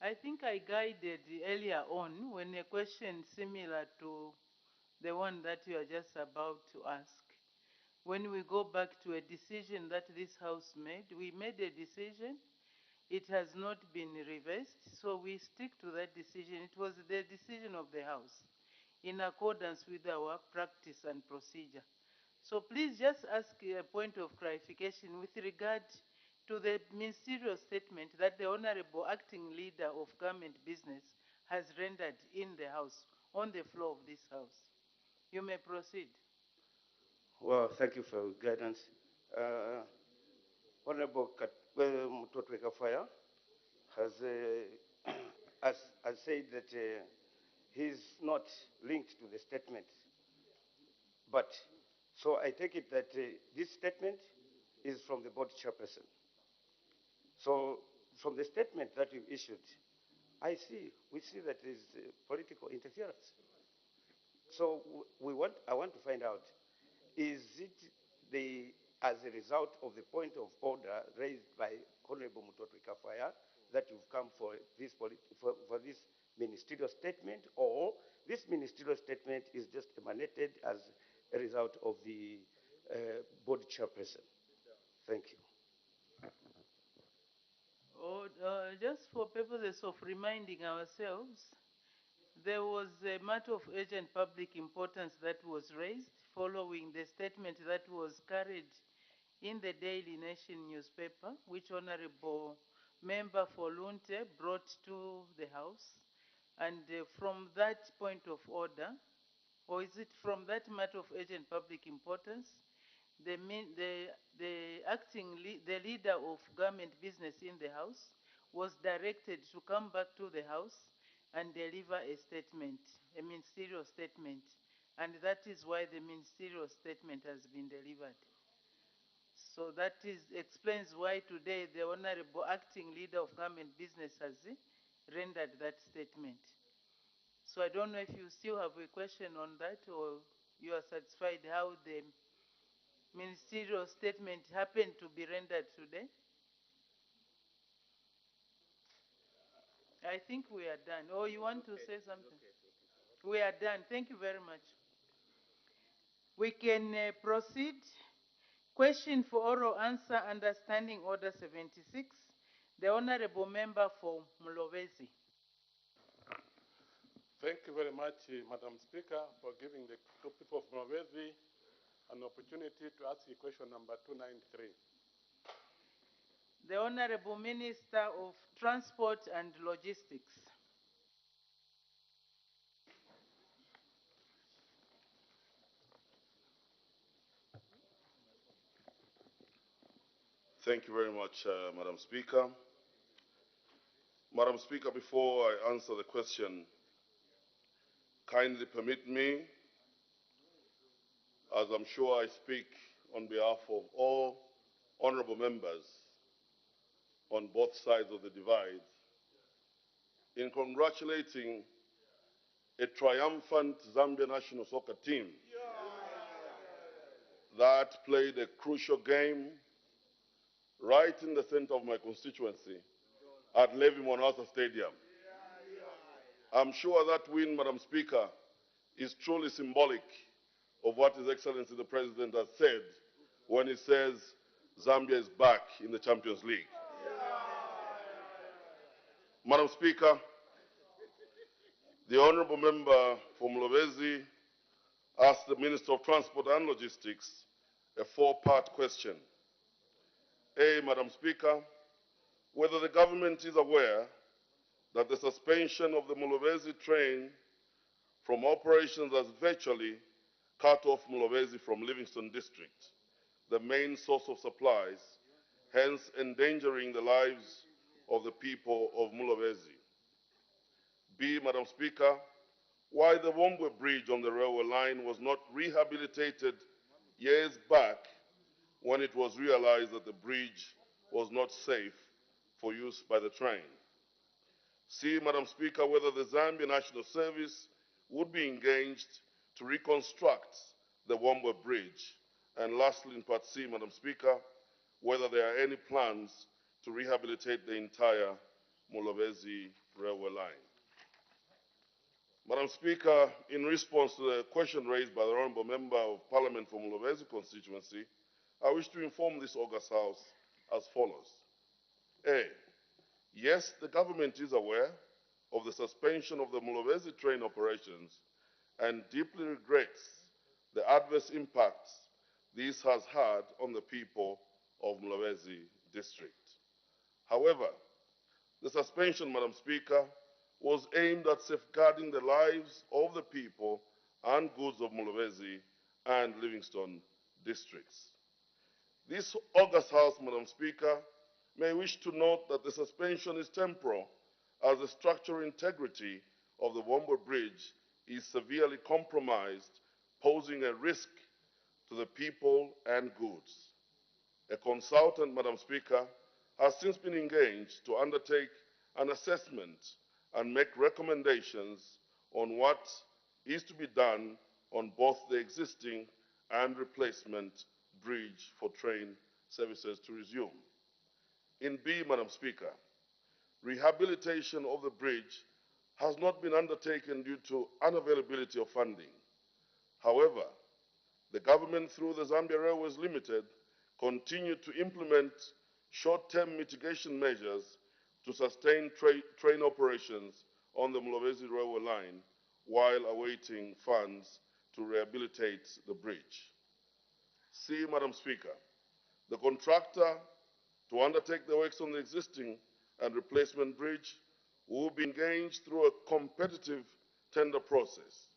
I think I guided earlier on when a question similar to the one that you are just about to ask. When we go back to a decision that this House made, we made a decision. It has not been reversed, so we stick to that decision. It was the decision of the House in accordance with our practice and procedure. So please just ask a point of clarification with regard to the ministerial statement that the Honorable Acting Leader of Government Business has rendered in the House, on the floor of this House. You may proceed. Well, thank you for your guidance. Honorable Mutotwe Kafaya has said that he's not linked to the statement. But, so I take it that this statement is from the board chairperson. So, from the statement that you issued, we see that there is political interference. So, I want to find out, is it as a result of the point of order raised by Honorable Mutotwe Kafaya that you've come for this just for purposes of reminding ourselves, there was a matter of urgent public importance that was raised following the statement that was carried in the Daily Nation newspaper, which Honorable Member for Lunte brought to the House. And from that point of order, or is it from that matter of urgent public importance, the the leader of government business in the House was directed to come back to the House and deliver a statement, a ministerial statement. And that is why the ministerial statement has been delivered. So that explains why today the Honorable Acting Leader of Government Business has rendered that statement. So I don't know if you still have a question on that, or you are satisfied how the ministerial statement happened to be rendered today. I think we are done. Or you want to say something? We are done. Thank you very much. We can proceed. Question for oral answer under Standing Order 76. The Honorable Member for Mulobezi. Thank you very much, Madam Speaker, for giving the people of Mulobezi an opportunity to ask you question number 293. The Honorable Minister of Transport and Logistics. Thank you very much, Madam Speaker. Madam Speaker, before I answer the question, kindly permit me, as I'm sure I speak on behalf of all honorable members on both sides of the divide, in congratulating a triumphant Zambia national soccer team that played a crucial game right in the center of my constituency at Levi Monasa Stadium. I'm sure that win, Madam Speaker, is truly symbolic of what His Excellency the President has said when he says Zambia is back in the Champions League. Madam Speaker, the Honorable Member for Mulobezi asked the Minister of Transport and Logistics a four-part question. A, Madam Speaker, whether the government is aware that the suspension of the Mulobezi train from operations has virtually cut off Mulobezi from Livingston District, the main source of supplies, hence endangering the lives of the people of Mulobezi. B, Madam Speaker, why the Wombwe Bridge on the railway line was not rehabilitated years back when it was realized that the bridge was not safe for use by the train. C, Madam Speaker, whether the Zambia National Service would be engaged to reconstruct the Wombwe Bridge. And lastly, in part C, Madam Speaker, whether there are any plans to rehabilitate the entire Mulobezi railway line. Madam Speaker, in response to the question raised by the Honourable Member of Parliament for Mulobezi constituency, I wish to inform this August House as follows. A, yes, the government is aware of the suspension of the Mulobezi train operations and deeply regrets the adverse impacts this has had on the people of Mulobezi district. However, the suspension, Madam Speaker, was aimed at safeguarding the lives of the people and goods of Mulobezi and Livingston districts. This August House, Madam Speaker, may wish to note that the suspension is temporal, as the structural integrity of the Wombwe Bridge is severely compromised, posing a risk to the people and goods. A consultant, Madam Speaker, has since been engaged to undertake an assessment and make recommendations on what is to be done on both the existing and replacement bridge for train services to resume. In B, Madam Speaker, rehabilitation of the bridge has not been undertaken due to unavailability of funding. However, the government, through the Zambia Railways Limited, continued to implement short-term mitigation measures to sustain train operations on the Mlobezi railway line while awaiting funds to rehabilitate the bridge. C, Madam Speaker, the contractor to undertake the works on the existing and replacement bridge will be engaged through a competitive tender process.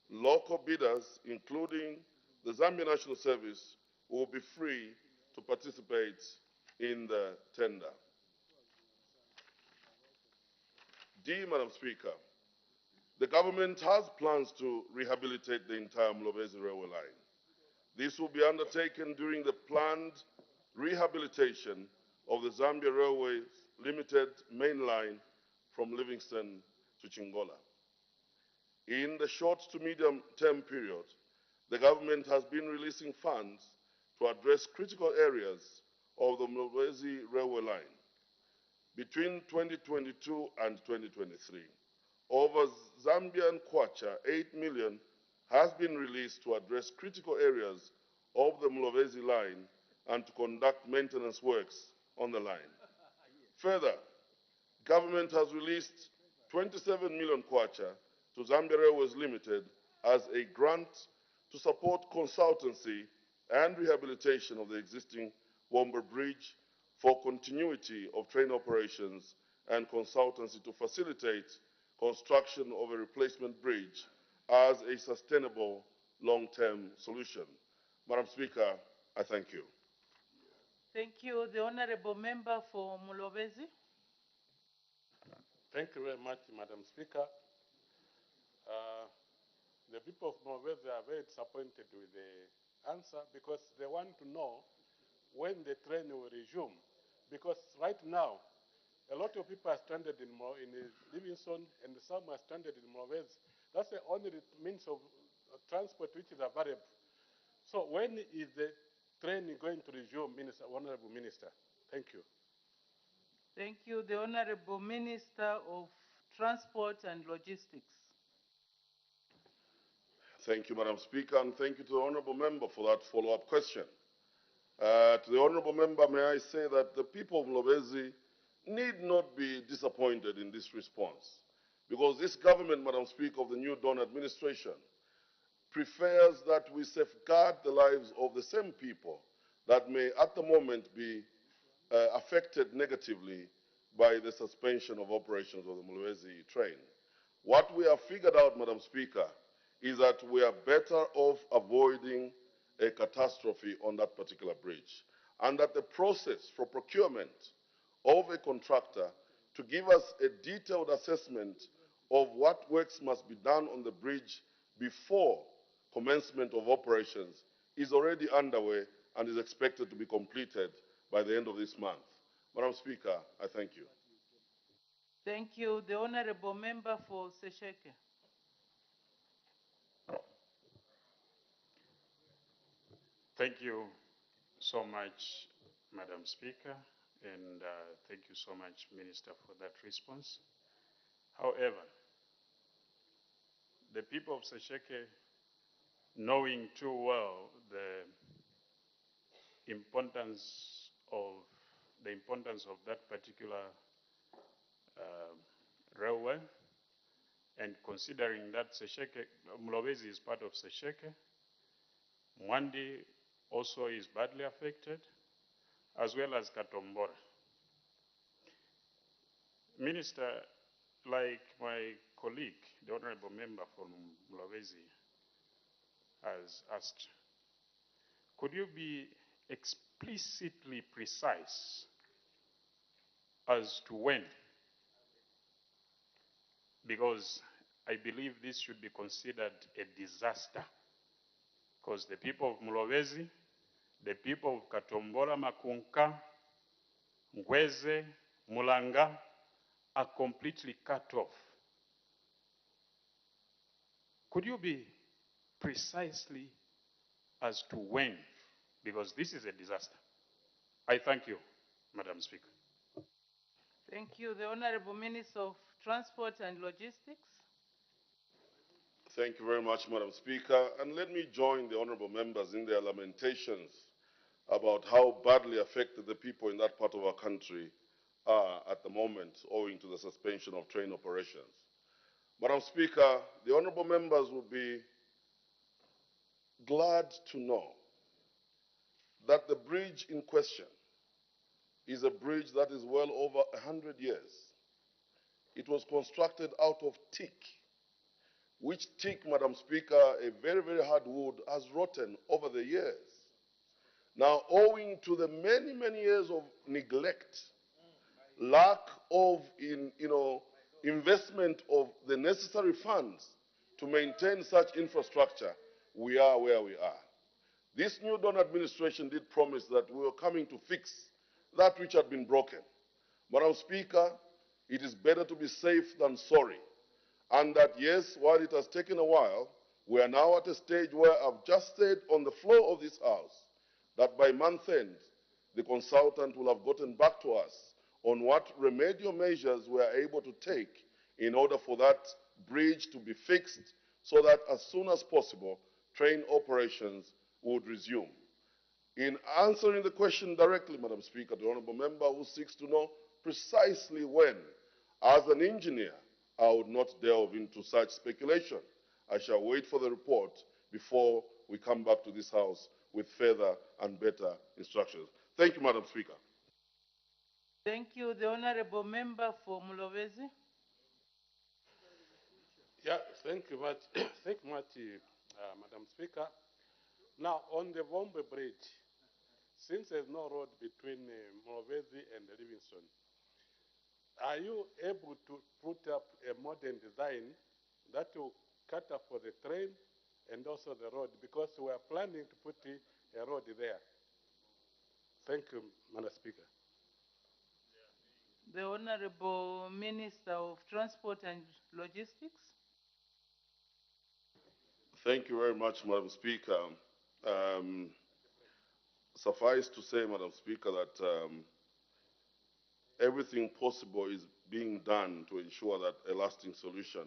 Local bidders, including the Zambia National Service, will be free to participate in the tender. D, Madam Speaker, the government has plans to rehabilitate the entire Mlobezi railway line. This will be undertaken during the planned rehabilitation of the Zambia Railways Limited main line from Livingston to Chingola. In the short to medium term period, the government has been releasing funds to address critical areas of the Mlobezi railway line. Between 2022 and 2023, over Zambian kwacha 8 million has been released to address critical areas of the Mlobezi line and to conduct maintenance works on the line. Further, government has released 27 million kwacha to Zambia Railways Limited as a grant to support consultancy and rehabilitation of the existing Womber Bridge for continuity of train operations and consultancy to facilitate construction of a replacement bridge as a sustainable long-term solution. Madam Speaker, I thank you. Thank you. The Honorable Member for Mulobezi. Thank you very much, Madam Speaker. The people of Mulobezi are very disappointed with the answer because they want to know when the train will resume. Because right now, a lot of people are stranded in Livingston and some are stranded in Mulobezi. That's the only means of transport which is available. So when is the train going to resume, Honorable Minister? Thank you. Thank you. The Honorable Minister of Transport and Logistics. Thank you, Madam Speaker, and thank you to the Honourable Member for that follow-up question. To the Honourable Member, may I say that the people of Mlobezi need not be disappointed in this response, because this government, Madam Speaker, of the New Dawn administration, prefers that we safeguard the lives of the same people that may at the moment be affected negatively by the suspension of operations of the Mlobezi train. What we have figured out, Madam Speaker, is that we are better off avoiding a catastrophe on that particular bridge, and that the process for procurement of a contractor to give us a detailed assessment of what works must be done on the bridge before commencement of operations is already underway and is expected to be completed by the end of this month. Madam Speaker, I thank you. Thank you. The Honorable Member for Sesheke. Thank you so much, Madam Speaker, and thank you so much, Minister, for that response. However, the people of Sesheke, knowing too well the importance of that particular railway, and considering that Mlobezi is part of Sesheke, Mwandi also is badly affected, as well as Katombora. Minister, like my colleague, the Honorable Member from Mlobezi, has asked, could you be explicitly precise as to when? Because I believe this should be considered a disaster. Because the people of Mlobezi, the people of Katombora, Makunka, Ngweze, Mulanga are completely cut off. Could you be precisely as to when? Because this is a disaster. I thank you, Madam Speaker. Thank you. The Honorable Minister of Transport and Logistics. Thank you very much, Madam Speaker. And let me join the honourable members in their lamentations about how badly affected the people in that part of our country at the moment owing to the suspension of train operations. Madam Speaker, the honorable members will be glad to know that the bridge in question is a bridge that is well over 100 years. It was constructed out of teak, which teak, Madam Speaker, a very, very hard wood, has rotten over the years. Now, owing to the many, many years of neglect, lack of investment of the necessary funds to maintain such infrastructure, we are where we are. This new Dawn administration did promise that we were coming to fix that which had been broken. Madam Speaker, it is better to be safe than sorry. And that, yes, while it has taken a while, we are now at a stage where I've just said on the floor of this House that by month end, the consultant will have gotten back to us on what remedial measures we are able to take in order for that bridge to be fixed so that as soon as possible, train operations would resume. In answering the question directly, Madam Speaker, the honorable member who seeks to know precisely when, as an engineer, I would not delve into such speculation. I shall wait for the report before we come back to this House with further and better instructions. Thank you, Madam Speaker. Thank you. The Honorable Member for Mulobezi. Yeah, thank you much, thank you much, Madam Speaker. Now, on the Vombe Bridge, since there's no road between Mulobezi and Livingston, are you able to put up a modern design that will cater for the train and also the road? Because we are planning to put a road there. Thank you, Madam Speaker. The Honorable Minister of Transport and Logistics. Thank you very much, Madam Speaker. Suffice to say, Madam Speaker, that everything possible is being done to ensure that a lasting solution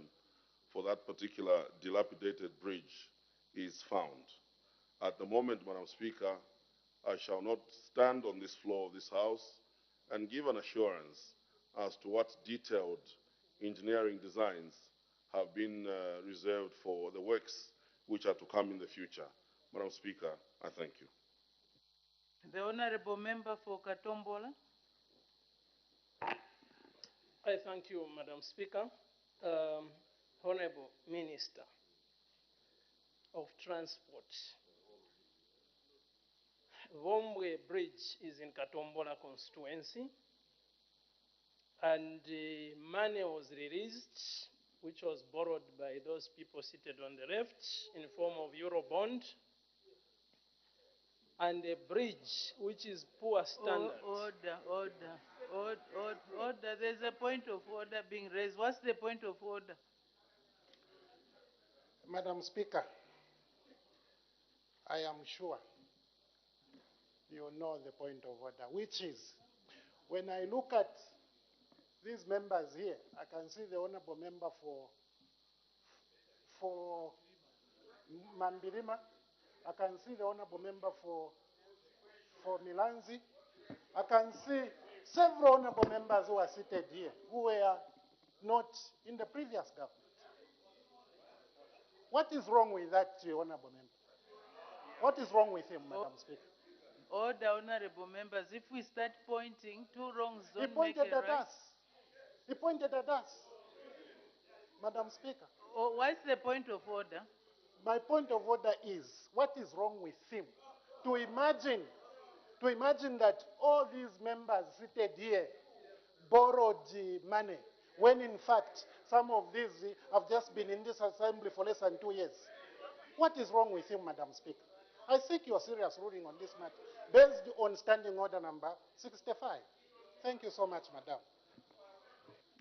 for that particular dilapidated bridge is found. At the moment, Madam Speaker, I shall not stand on this floor of this House and give an assurance as to what detailed engineering designs have been reserved for the works which are to come in the future. Madam Speaker, I thank you. The Honorable Member for Katombola. I thank you, Madam Speaker. Honorable Minister of Transport. Vomwe Bridge is in Katombola constituency, and money was released, which was borrowed by those people seated on the left in form of Eurobond, and a bridge which is poor standard. Order. There's a point of order being raised. What's the point of order? Madam Speaker, I am sure you know the point of order, which is when I look at these members here, I can see the honorable member for Mambilima. I can see the honorable member for Milanzi. I can see several honorable members who are seated here who were not in the previous government. What is wrong with that honorable member? What is wrong with him, Madam Speaker? Order, honorable members. If we start pointing, two wrongs don't He pointed make a at right. us. He pointed at us, Madam Speaker. Oh, what's the point of order? My point of order is, what is wrong with him? To imagine that all these members seated here borrowed money, when in fact some of these have just been in this assembly for less than 2 years. What is wrong with him, Madam Speaker? I seek your serious ruling on this matter, based on standing order number 65. Thank you so much, Madam.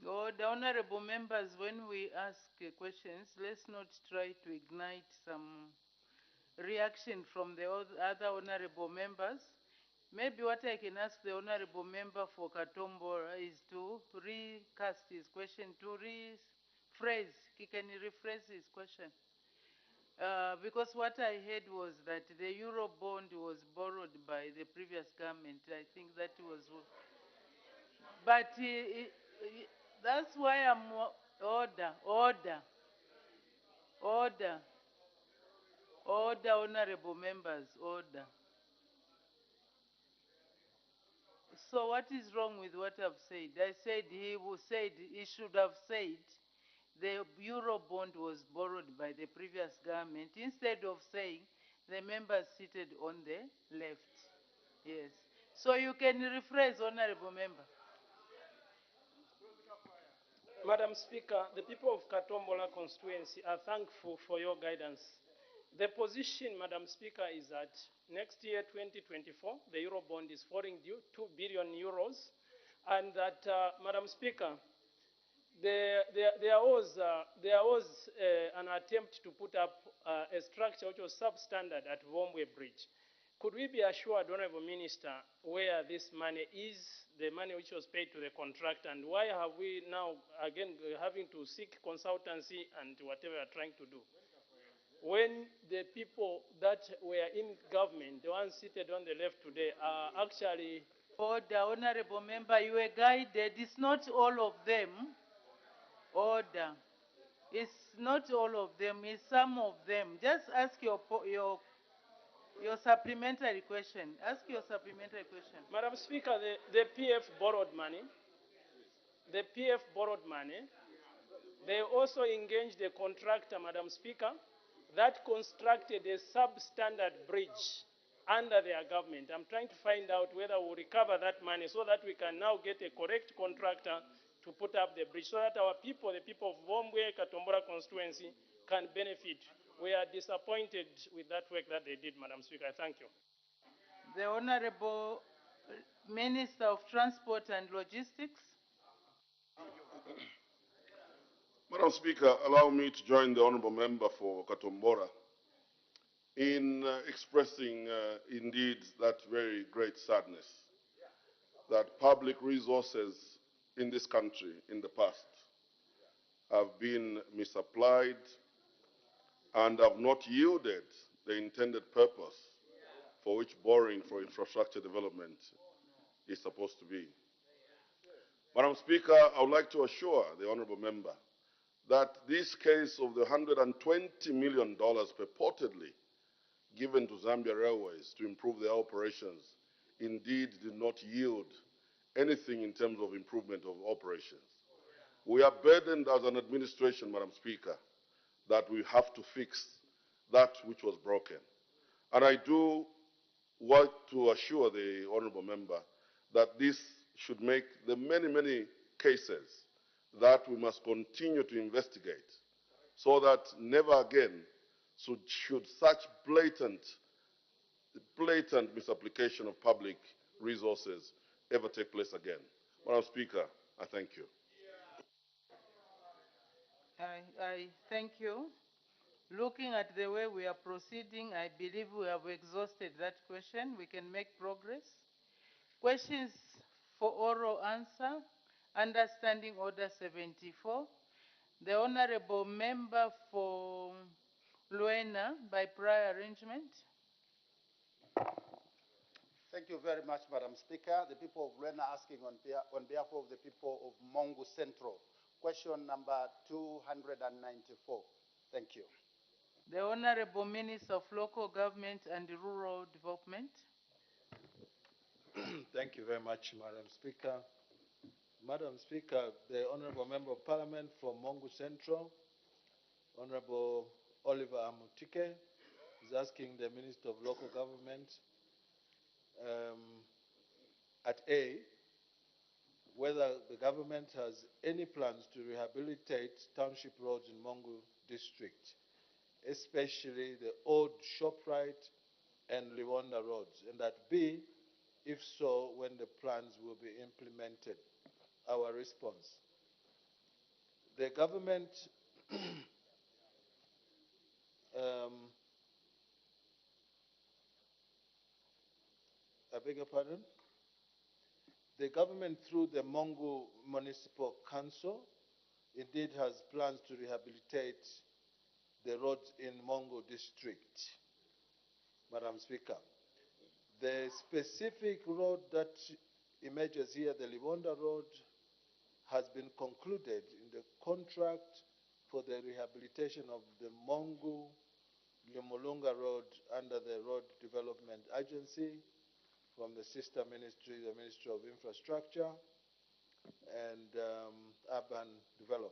The honorable members, when we ask questions, let's not try to ignite some reaction from the other honorable members. Maybe what I can ask the honorable member for Katombora is to recast his question, to rephrase. Can he rephrase his question? Because what I heard was that the Euro bond was borrowed by the previous government. I think that was But that's why I'm order, honorable members, order. So what is wrong with what I've said? I said he should have said the euro bond was borrowed by the previous government instead of saying the members seated on the left. Yes. So you can rephrase, honorable member. Madam Speaker, the people of Katombola constituency are thankful for your guidance. The position, Madam Speaker, is that next year, 2024, the euro bond is falling due 2 billion euros, and that, Madam Speaker, there was an attempt to put up a structure which was substandard at Vombwe Bridge. Could we be assured, Honorable Minister, where this money is, the money which was paid to the contractor, and why have we now, again, having to seek consultancy and whatever we are trying to do? When the people that were in government, the ones seated on the left today, are actually... Order, honorable member, you were guided. It's not all of them. Order. It's not all of them, it's some of them. Just ask your supplementary question. Ask your supplementary question. Madam Speaker, the PF borrowed money. The PF borrowed money. They also engaged a contractor, Madam Speaker, that constructed a substandard bridge under their government. I'm trying to find out whether we'll recover that money so that we can now get a correct contractor to put up the bridge so that our people, the people of Vombwe, Katombora constituency, can benefit. We are disappointed with that work that they did, Madam Speaker. Thank you. The Honorable Minister of Transport and Logistics. Madam Speaker, allow me to join the honorable member for Katombora in expressing indeed that very great sadness that public resources in this country in the past have been misapplied and have not yielded the intended purpose for which borrowing for infrastructure development is supposed to be. Madam Speaker, I would like to assure the honorable member that this case of the $120 million purportedly given to Zambia Railways to improve their operations indeed did not yield anything in terms of improvement of operations. We are burdened as an administration, Madam Speaker, that we have to fix that which was broken. And I do want to assure the honorable member that this should make the many, many cases that we must continue to investigate so that never again should such blatant misapplication of public resources ever take place again. Madam Speaker, I thank you. I thank you. Looking at the way we are proceeding, I believe we have exhausted that question. We can make progress. Questions for oral answer, understanding order 74. The honorable member for Luena by prior arrangement. Thank you very much, Madam Speaker. The people of Luena asking on behalf of the people of Mongu Central. Question number 294. Thank you. The Honorable Minister of Local Government and Rural Development. Thank you very much, Madam Speaker. Madam Speaker, the Honorable Member of Parliament from Mongu Central, Honorable Oliver Amutike, is asking the Minister of Local Government at A, whether the government has any plans to rehabilitate township roads in Mongu district, especially the old ShopRite and Liwonda roads, and at B, if so, when the plans will be implemented. Our response. The government I beg your pardon? The government through the Mongu Municipal Council indeed has plans to rehabilitate the roads in Mongu district, Madam Speaker. The specific road that emerges here, the Livonda Road has been concluded in the contract for the rehabilitation of the Mongu Lumulunga Road under the Road Development Agency from the sister ministry, the Ministry of Infrastructure and Urban Development.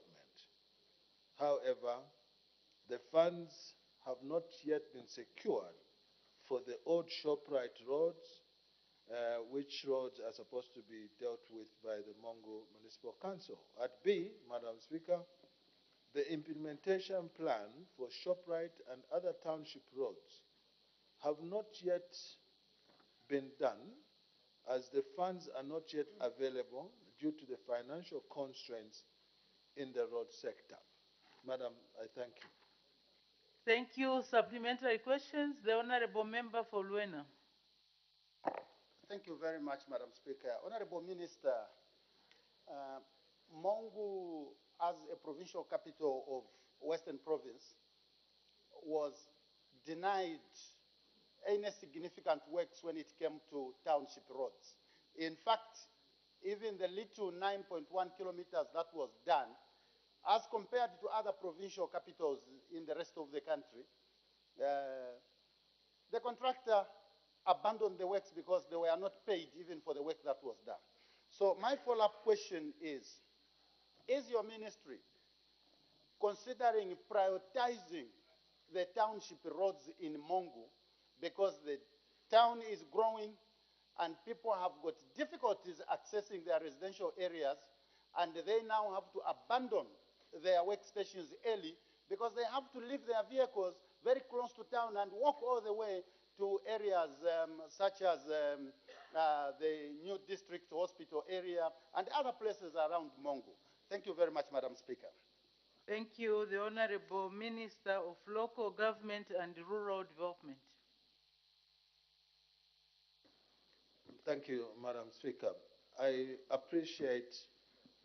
However, the funds have not yet been secured for the old ShopRite roads, which roads are supposed to be dealt with by the Mongo Municipal Council. At B, Madam Speaker, the implementation plan for ShopRite and other township roads have not yet been done as the funds are not yet available due to the financial constraints in the road sector. Madam, I thank you. Thank you. Supplementary questions. The Honorable Member for Luena. Thank you very much, Madam Speaker. Honorable Minister, Mongu, as a provincial capital of Western Province, was denied any significant works when it came to township roads. In fact, even the little 9.1 kilometers that was done, as compared to other provincial capitals in the rest of the country, the contractor abandoned the works because they were not paid even for the work that was done. So my follow-up question is your ministry considering prioritizing the township roads in Mongu because the town is growing and people have got difficulties accessing their residential areas, and they now have to abandon their workstations early because they have to leave their vehicles very close to town and walk all the way to areas such as the new district hospital area and other places around Mongo. Thank you very much, Madam Speaker. Thank you. The Honorable Minister of Local Government and Rural Development. Thank you, Madam Speaker. I appreciate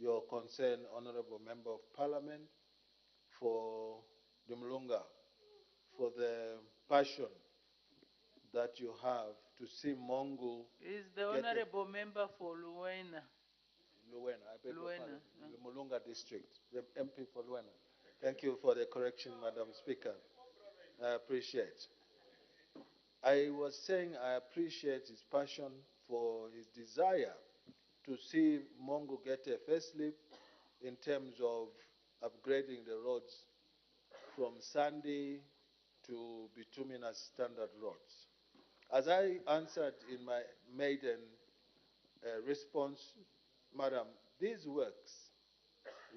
your concern, Honorable Member of Parliament, for Dumlunga, for the passion that you have to see Mongo. Is the Honorable Member for Luena. Luena, I beg your Luena, pardon, the Mulunga district, the MP for Luena. Thank you for the correction, Madam Speaker. I appreciate. I was saying I appreciate his passion for his desire to see Mongo get a facelift in terms of upgrading the roads from sandy to bituminous standard roads. As I answered in my maiden response, Madam, these works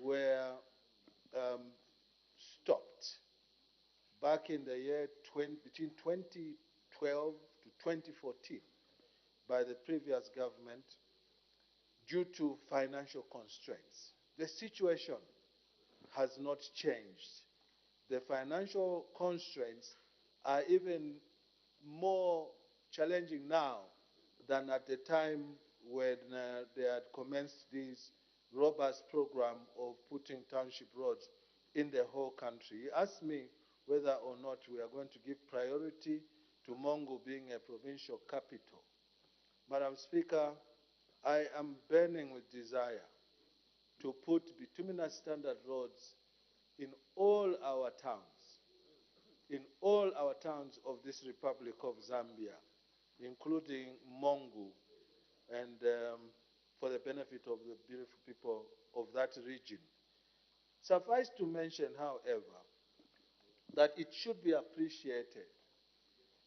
were stopped back in the year between 2012 to 2014 by the previous government due to financial constraints. The situation has not changed. The financial constraints are even more challenging now than at the time when they had commenced this robust program of putting township roads in the whole country. He asked me whether or not we are going to give priority to Mongo being a provincial capital. Madam Speaker, I am burning with desire to put bituminous standard roads in all our towns of this Republic of Zambia, including Mongu, and for the benefit of the beautiful people of that region. Suffice to mention, however, that it should be appreciated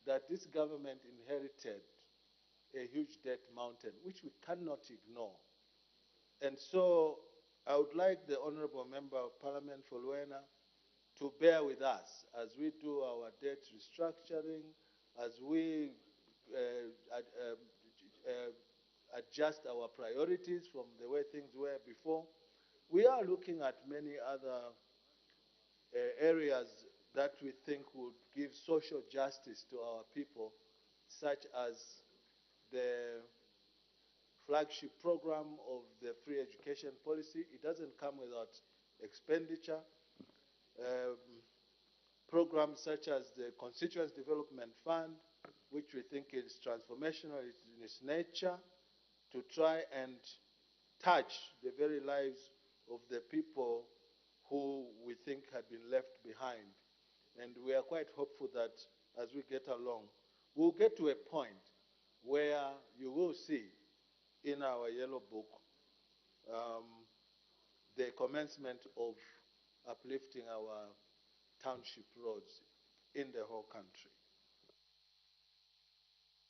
that this government inherited a huge debt mountain, which we cannot ignore. And so I would like the Honorable Member of Parliament for Luena to bear with us as we do our debt restructuring, as we adjust our priorities from the way things were before. We are looking at many other areas that we think would give social justice to our people, such as the flagship program of the free education policy. It doesn't come without expenditure. Programs such as the Constituency Development Fund, which we think is transformational in its nature to try and touch the very lives of the people who we think had been left behind. And we are quite hopeful that as we get along, we'll get to a point where you will see in our yellow book um, the commencement of uplifting our township roads in the whole country.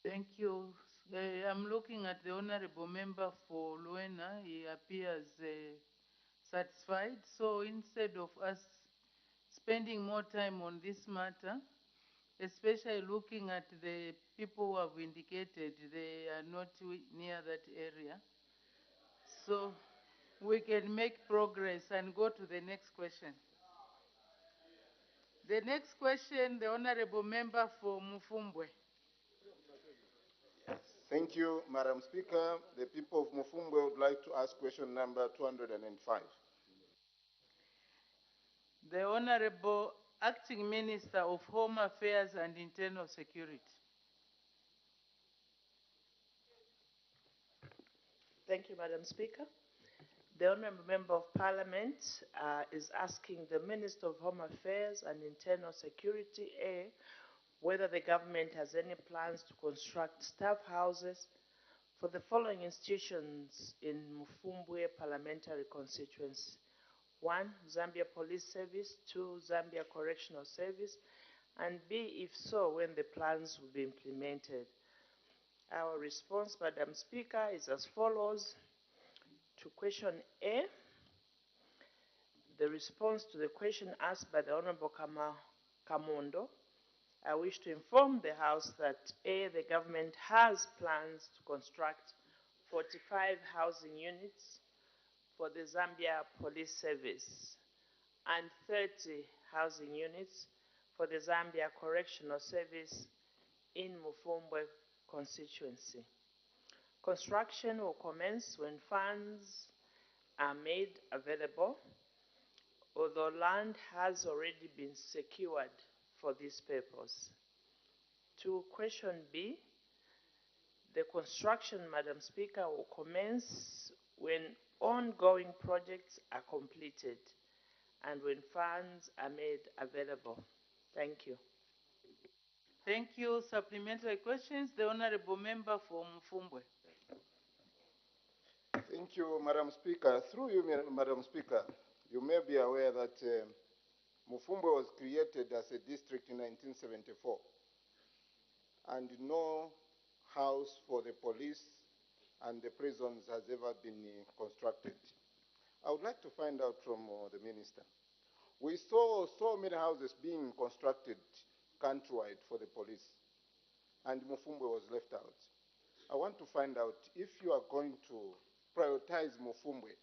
Thank you. I'm looking at the honorable member for Luena. He appears satisfied. So instead of us spending more time on this matter, especially looking at the people who have indicated they are not near that area, so we can make progress and go to the next question. The next question, the honorable member for Mufumbwe. Thank you, Madam Speaker. The people of Mufumbwe would like to ask question number 205. The Honorable Acting Minister of Home Affairs and Internal Security. Thank you, Madam Speaker. The Honourable Member of Parliament is asking the Minister of Home Affairs and Internal Security, A, whether the government has any plans to construct staff houses for the following institutions in Mufumbwe parliamentary constituency. 1, Zambia Police Service, 2, Zambia Correctional Service, and B, if so, when the plans will be implemented. Our response, Madam Speaker, is as follows. To question A, the response to the question asked by the Honorable Kamondo, I wish to inform the House that A, the government has plans to construct 45 housing units for the Zambia Police Service and 30 housing units for the Zambia Correctional Service in Mufumbwe constituency. Construction will commence when funds are made available, although land has already been secured for this purpose. To question B, the construction, Madam Speaker, will commence when ongoing projects are completed and when funds are made available. Thank you. Thank you. Supplementary questions. The Honorable Member for Mufumbwe. Thank you, Madam Speaker. Through you, Madam Speaker, you may be aware that Mufumbwe was created as a district in 1974, and no house for the police and the prisons has ever been constructed. I would like to find out from the Minister. We saw so many houses being constructed countrywide for the police, and Mufumbwe was left out. I want to find out if you are going to prioritize Mufumbwe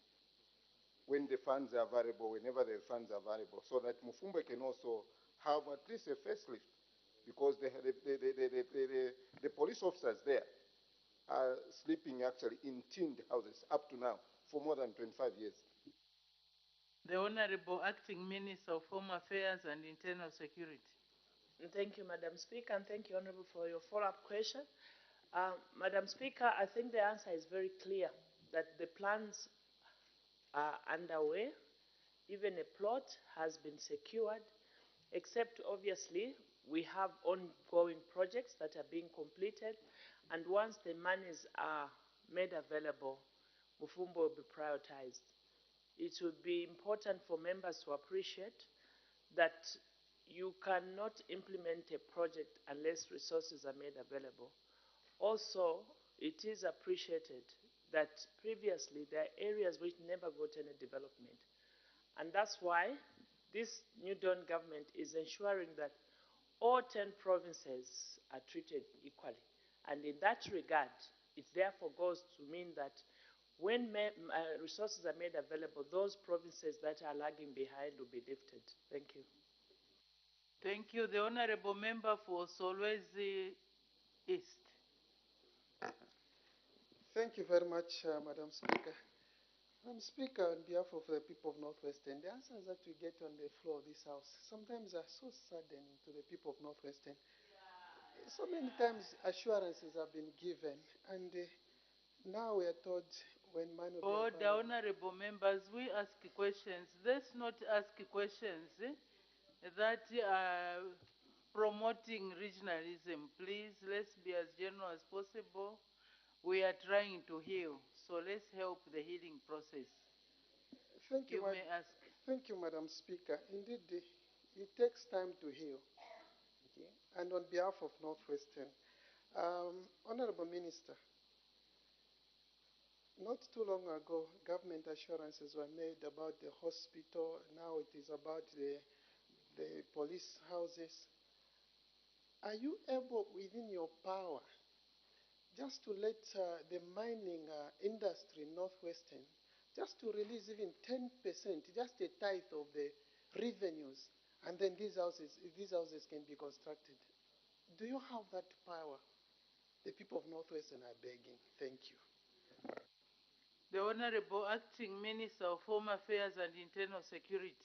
when the funds are available, whenever the funds are available, so that Mufumbwe can also have at least a facelift, because the police officers there are sleeping actually in tinned houses up to now for more than 25 years. The Honorable Acting Minister of Home Affairs and Internal Security. Thank you, Madam Speaker, and thank you, Honorable, for your follow-up question. Madam Speaker, I think the answer is very clear, that the plans are underway. Even a plot has been secured, except obviously we have ongoing projects that are being completed, and once the monies are made available, Mufumbo will be prioritized. It would be important for members to appreciate that you cannot implement a project unless resources are made available. Also, it is appreciated that previously there are areas which never got any development. And that's why this New Dawn government is ensuring that all 10 provinces are treated equally. And in that regard, it therefore goes to mean that when resources are made available, those provinces that are lagging behind will be lifted. Thank you. Thank you. The Honorable Member for Solwezi East. Thank you very much, Madam Speaker. Madam Speaker, on behalf of the people of Northwestern, the answers that we get on the floor of this House sometimes are so saddening to the people of Northwestern. So many times assurances have been given, and Now we are told when minor Order, honorable members, we ask questions. Let's not ask questions that are promoting regionalism. Please, let's be as general as possible. We are trying to heal, so let's help the healing process. Thank you, You may ask. Thank you, Madam Speaker. Indeed, it takes time to heal. Okay. And on behalf of Northwestern, Honorable Minister, not too long ago, government assurances were made about the hospital. Now it is about the police houses. Are you able, within your power, just to let the mining industry in Northwestern, just to release even 10%, just a tithe of the revenues, and then these houses can be constructed? Do you have that power? The people of Northwestern are begging. Thank you. The Honorable Acting Minister of Home Affairs and Internal Security.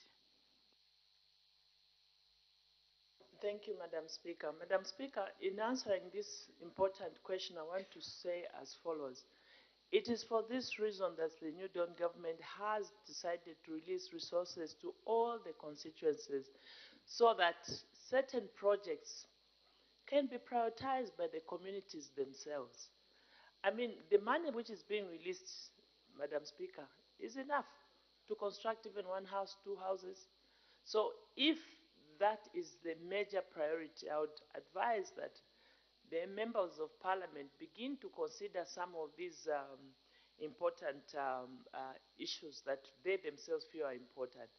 Thank you, Madam Speaker. Madam Speaker, in answering this important question, I want to say as follows. It is for this reason that the New Dawn government has decided to release resources to all the constituencies so that certain projects can be prioritized by the communities themselves. I mean, the money which is being released, Madam Speaker, is enough to construct even one house, two houses. So if that is the major priority, I would advise that the members of parliament begin to consider some of these important issues that they themselves feel are important.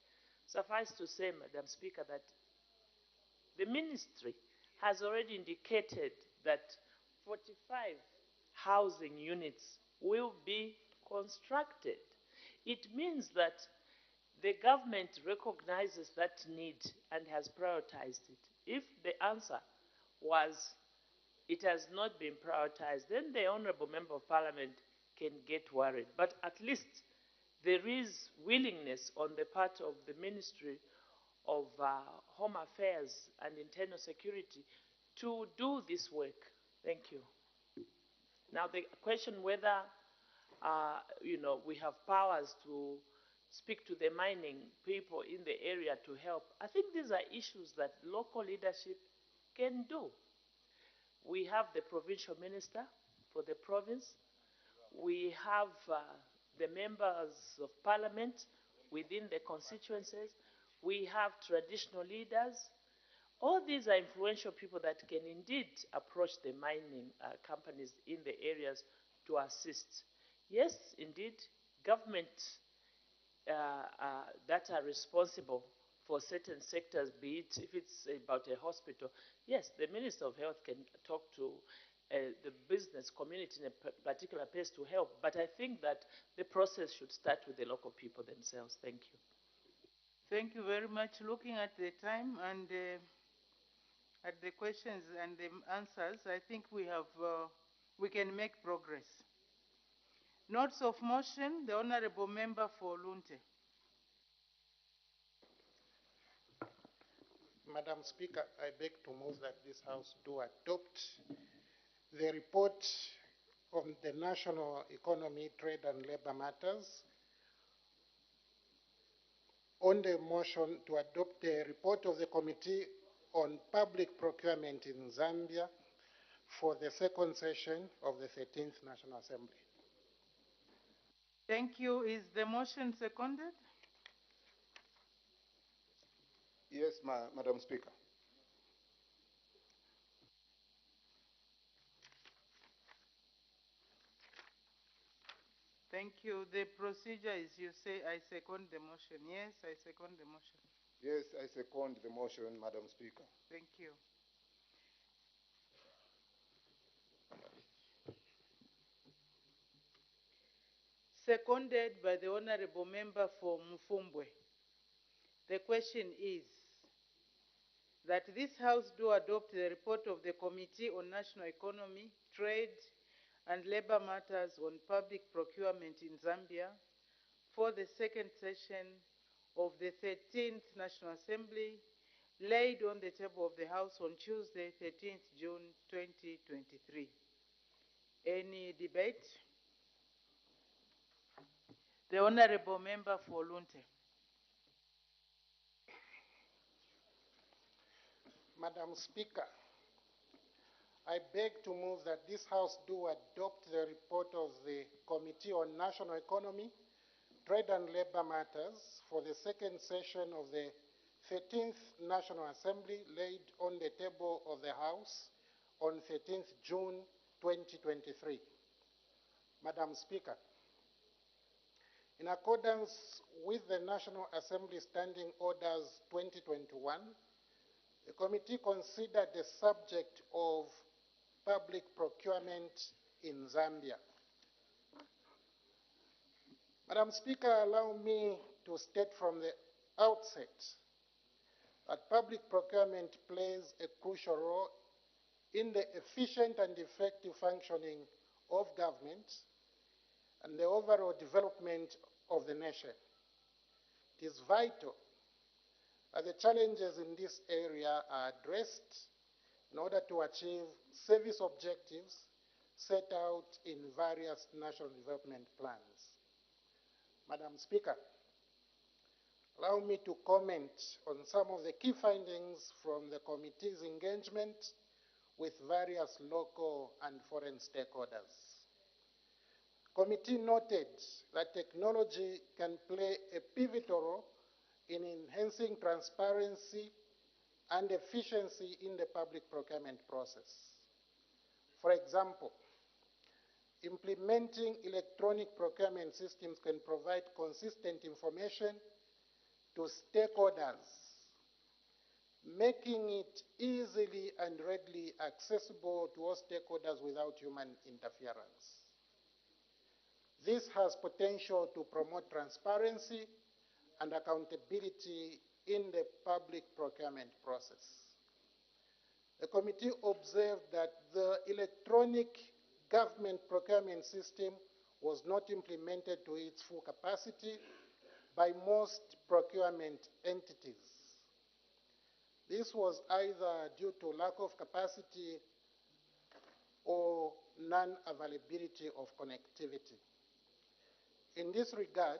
Suffice to say, Madam Speaker, that the ministry has already indicated that 45 housing units will be constructed. It means that the government recognizes that need and has prioritized it. If the answer was it has not been prioritized, then the Honorable Member of Parliament can get worried. But at least there is willingness on the part of the Ministry of Home Affairs and Internal Security to do this work. Thank you. Now the question whether we have powers to speak to the mining people in the area to help, I think these are issues that local leadership can do. We have the provincial minister for the province. We have the members of parliament within the constituencies. We have traditional leaders. All these are influential people that can indeed approach the mining companies in the areas to assist. Yes, indeed, government that are responsible for certain sectors, be it if it's about a hospital, yes, the Minister of Health can talk to the business community in a particular place to help, but I think that the process should start with the local people themselves. Thank you. Thank you very much. Looking at the time and at the questions and the answers, I think we can make progress. Notes of motion, the Honorable Member for Lunte. Madam Speaker, I beg to move that this House do adopt the report on the national economy, trade and labor matters. On the motion to adopt the report of the Committee on Public Procurement in Zambia for the second session of the 13th National Assembly. Thank you. Is the motion seconded? Yes, Madam Speaker. Thank you. The procedure is you say, I second the motion. Yes, I second the motion. Yes, I second the motion, Madam Speaker. Thank you. Seconded by the Honorable Member for Mfumbwe. The question is that this House do adopt the report of the Committee on National Economy, Trade and Labor Matters on Public Procurement in Zambia for the second session of the 13th National Assembly, laid on the table of the House on Tuesday, 13th June 2023. Any debate? The Honorable Member for Lunte. Madam Speaker, I beg to move that this House do adopt the report of the Committee on National Economy, Trade and Labor Matters for the second session of the 13th National Assembly laid on the table of the House on 13th June 2023. Madam Speaker, in accordance with the National Assembly Standing Orders 2021, the committee considered the subject of public procurement in Zambia. Madam Speaker, allow me to state from the outset that public procurement plays a crucial role in the efficient and effective functioning of government and the overall development of the nation. It is vital that the challenges in this area are addressed in order to achieve service objectives set out in various national development plans. Madam Speaker, allow me to comment on some of the key findings from the committee's engagement with various local and foreign stakeholders. Committee noted that technology can play a pivotal role in enhancing transparency and efficiency in the public procurement process. For example, implementing electronic procurement systems can provide consistent information to stakeholders, making it easily and readily accessible to all stakeholders without human interference. This has potential to promote transparency and accountability in the public procurement process. The committee observed that the electronic government procurement system was not implemented to its full capacity by most procurement entities. This was either due to lack of capacity or non-availability of connectivity. In this regard,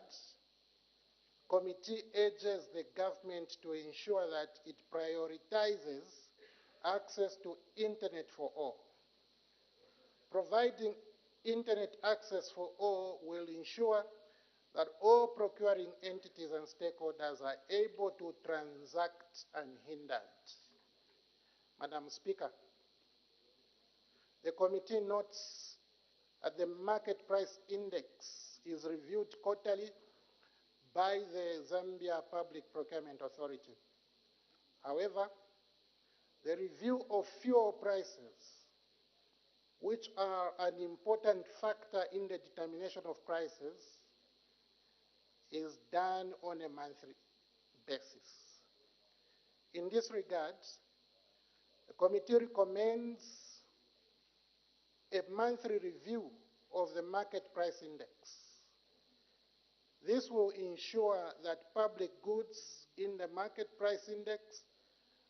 committee urges the government to ensure that it prioritizes access to internet for all. Providing internet access for all will ensure that all procuring entities and stakeholders are able to transact unhindered. Madam Speaker, the committee notes that the market price index is reviewed quarterly by the Zambia Public Procurement Authority. However, the review of fuel prices, which are an important factor in the determination of prices, is done on a monthly basis. In this regard, the committee recommends a monthly review of the market price index. This will ensure that public goods in the market price index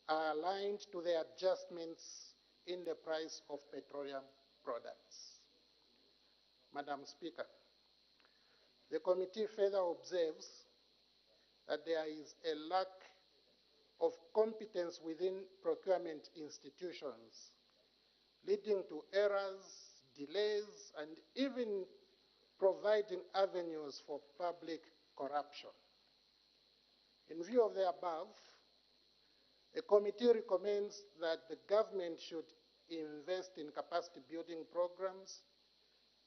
are aligned to the adjustments in the price of petroleum products. Madam Speaker, the committee further observes that there is a lack of competence within procurement institutions, leading to errors, delays, and even providing avenues for public corruption. In view of the above, the committee recommends that the government should invest in capacity building programs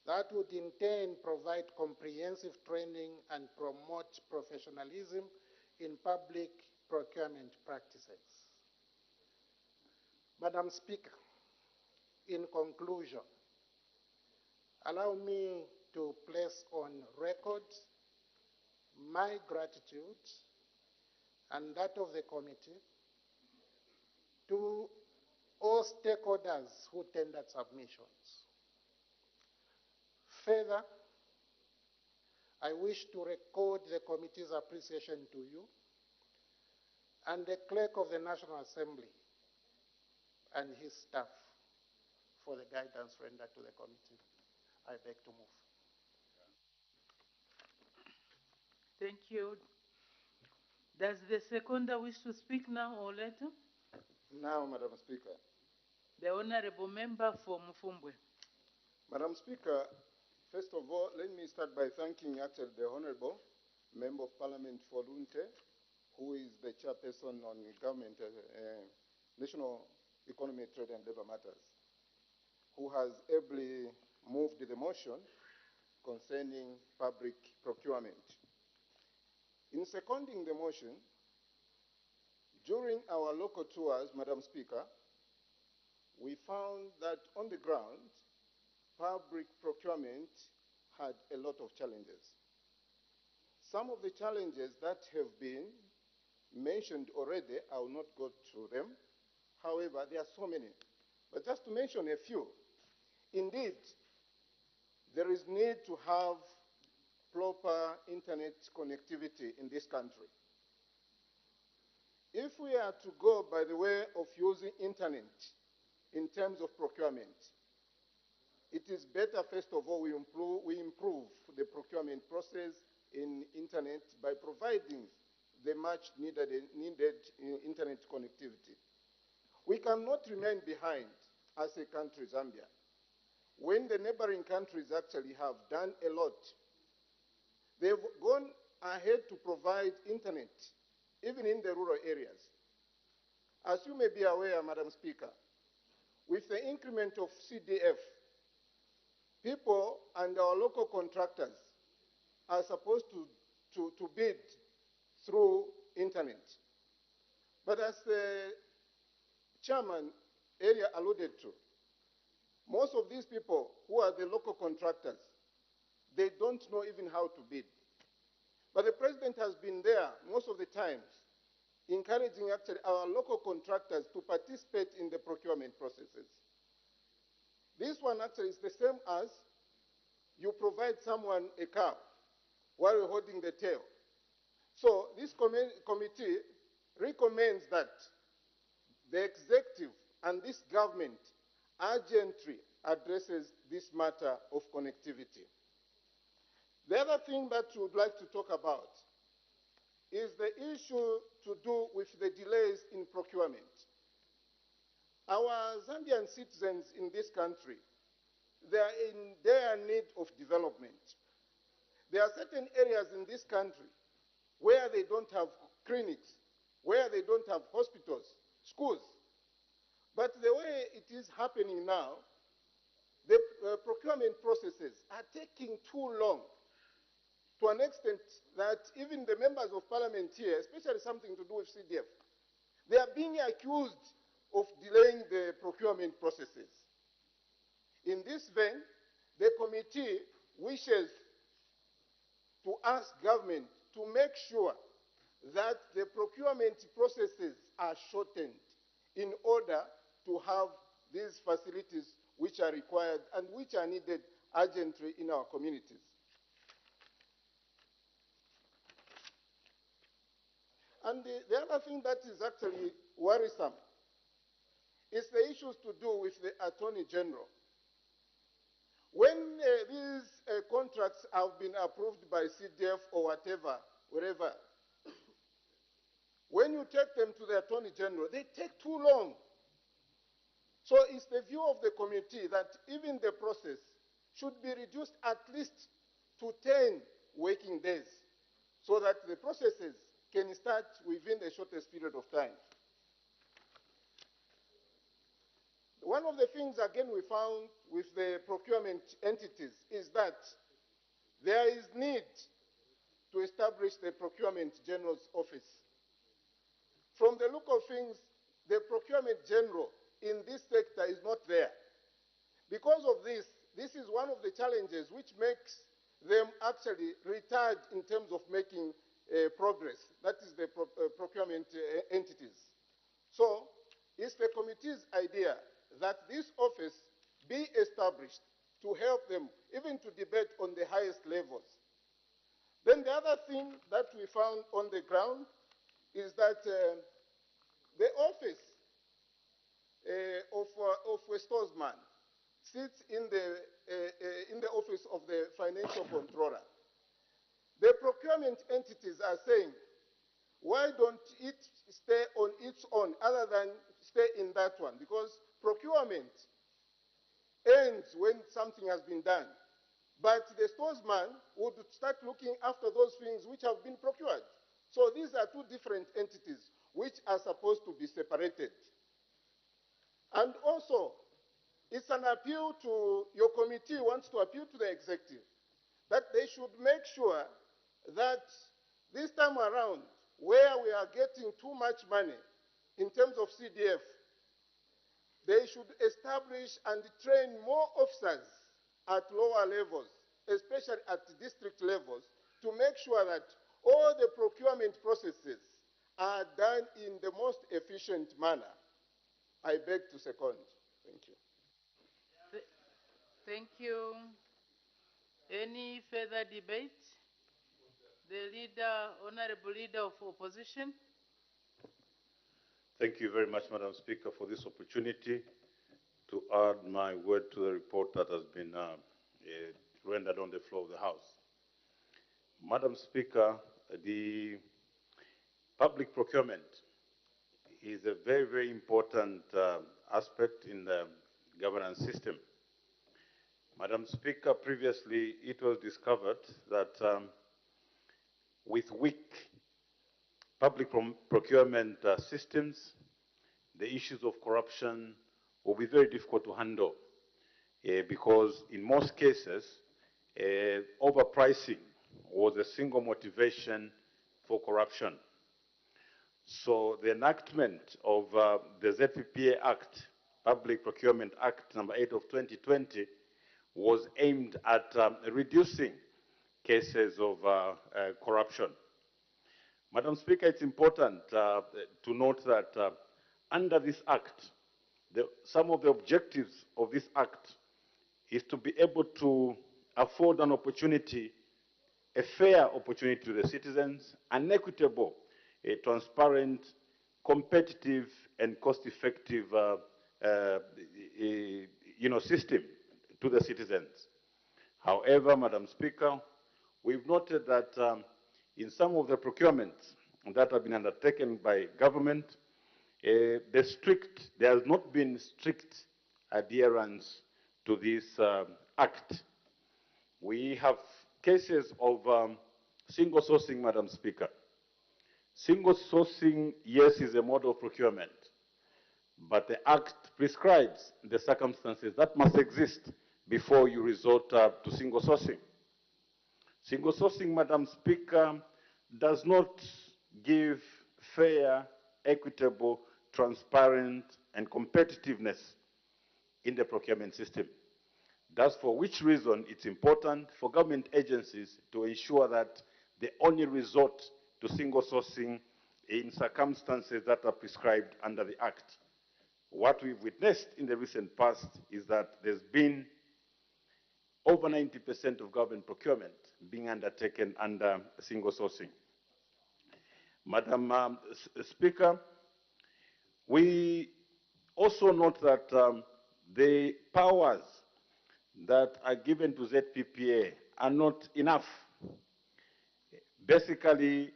that would in turn provide comprehensive training and promote professionalism in public procurement practices. Madam Speaker, in conclusion, allow me to place on record my gratitude and that of the committee to all stakeholders who tendered submissions. Further, I wish to record the committee's appreciation to you and the clerk of the National Assembly and his staff for the guidance rendered to the committee. I beg to move. Thank you. Does the seconder wish to speak now or later? Now, Madam Speaker. The honorable member for Mufumbwe. Madam Speaker, first of all, let me start by thanking actually the Honorable Member of Parliament for Lunte, who is the chairperson on government, National Economy, Trade and Labor Matters, who has ably moved the motion concerning public procurement. In seconding the motion, during our local tours, Madam Speaker, we found that on the ground, public procurement had a lot of challenges. Some of the challenges that have been mentioned already, I will not go through them. However, there are so many. But just to mention a few, indeed, there is need to have proper internet connectivity in this country. If we are to go by the way of using internet in terms of procurement, it is better, first of all, we improve the procurement process in internet by providing the much needed internet connectivity. We cannot remain behind as a country, Zambia, when the neighboring countries actually have done a lot. They've gone ahead to provide internet, even in the rural areas. As you may be aware, Madam Speaker, with the increment of CDF, people and our local contractors are supposed to bid through internet. But as the chairman earlier alluded to, most of these people who are the local contractors, they don't know even how to bid. But the president has been there most of the times, encouraging actually our local contractors to participate in the procurement processes. This one actually is the same as you provide someone a car while you're holding the tail. So this committee recommends that the executive and this government urgently addresses this matter of connectivity. The other thing that we would like to talk about is the issue to do with the delays in procurement. Our Zambian citizens in this country, they are in dire need of development. There are certain areas in this country where they don't have clinics, where they don't have hospitals, schools. But the way it is happening now, the procurement processes are taking too long, to an extent that even the members of parliament here, especially something to do with CDF, they are being accused of delaying the procurement processes. In this vein, the committee wishes to ask government to make sure that the procurement processes are shortened in order to have these facilities which are required and which are needed urgently in our communities. And the other thing that is actually worrisome is the issues to do with the Attorney General. When these contracts have been approved by CDF or whatever, wherever, when you take them to the Attorney General, they take too long. So it's the view of the committee that even the process should be reduced at least to 10 working days so that the processes can start within the shortest period of time. One of the things, again, we found with the procurement entities is that there is need to establish the Procurement General's office. From the look of things, the Procurement General in this sector is not there. Because of this, this is one of the challenges which makes them actually retard in terms of making progress. That is the procurement entities. So it's the committee's idea that this office be established to help them even to debate on the highest levels. Then the other thing that we found on the ground is that the office of a storesman sits in the office of the financial controller. The procurement entities are saying, why don't it stay on its own other than stay in that one? Because procurement ends when something has been done. But the storesman would start looking after those things which have been procured. So these are two different entities which are supposed to be separated. And also, it's an appeal to, your committee wants to appeal to the executive that they should make sure that this time around, where we are getting too much money in terms of CDF, they should establish and train more officers at lower levels, especially at district levels, to make sure that all the procurement processes are done in the most efficient manner. I beg to second. Thank you. Thank you. Any further debate? The leader, honorable leader of opposition. Thank you very much, Madam Speaker, for this opportunity to add my word to the report that has been rendered on the floor of the House. Madam Speaker, the public procurement is a very, very important aspect in the governance system. Madam Speaker, previously it was discovered that with weak public procurement systems, the issues of corruption will be very difficult to handle because in most cases, overpricing was a single motivation for corruption. So the enactment of the ZPPA Act, Public Procurement Act number 8 of 2020, was aimed at reducing cases of corruption. Madam Speaker, it's important to note that under this Act, some of the objectives of this Act is to be able to afford an opportunity, a fair opportunity to the citizens, an equitable, a transparent, competitive, and cost-effective system to the citizens. However, Madam Speaker, we've noted that in some of the procurements that have been undertaken by government, there has not been strict adherence to this act. We have cases of single sourcing, Madam Speaker. Single sourcing, yes, is a mode of procurement, but the act prescribes the circumstances that must exist before you resort to single sourcing. Single sourcing, Madam Speaker, does not give fair, equitable, transparent, and competitiveness in the procurement system. That's for which reason it's important for government agencies to ensure that they only resort to single sourcing in circumstances that are prescribed under the Act. What we've witnessed in the recent past is that there's been over 90% of government procurement being undertaken under single sourcing. Madam Speaker, we also note that the powers that are given to ZPPA are not enough. Basically,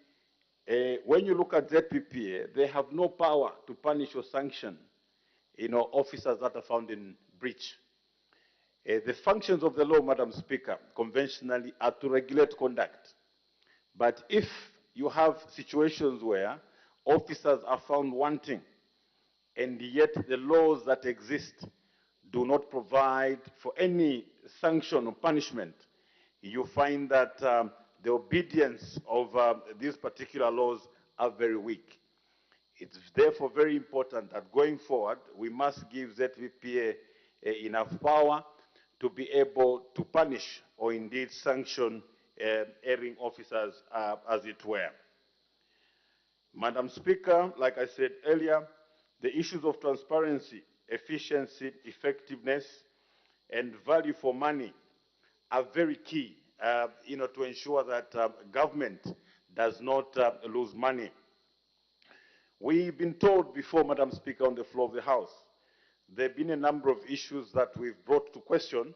when you look at ZPPA, they have no power to punish or sanction officers that are found in breach. The functions of the law, Madam Speaker, conventionally are to regulate conduct. But if you have situations where officers are found wanting, and yet the laws that exist do not provide for any sanction or punishment, you find that the obedience of these particular laws are very weak. It's therefore very important that going forward, we must give ZVPA enough power to be able to punish or indeed sanction erring officers as it were. Madam Speaker, like I said earlier, the issues of transparency, efficiency, effectiveness, and value for money are very key to ensure that government does not lose money. We've been told before, Madam Speaker, on the floor of the House, there have been a number of issues that we've brought to question.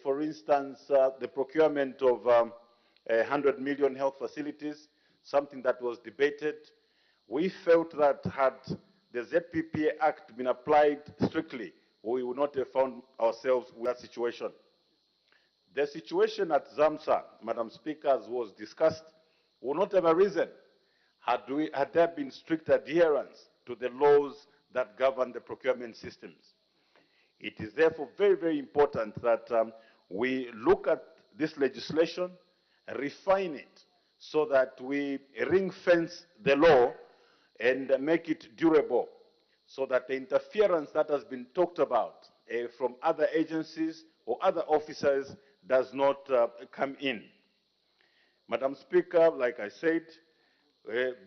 For instance, the procurement of 100 million health facilities, something that was debated. We felt that had the ZPPA Act been applied strictly, we would not have found ourselves with that situation. The situation at ZAMSA, Madam Speaker, as was discussed, would not have arisen had there been strict adherence to the laws that govern the procurement systems. It is therefore very, very important that we look at this legislation, refine it, so that we ring-fence the law and make it durable, so that the interference that has been talked about from other agencies or other officers does not come in. Madam Speaker, like I said,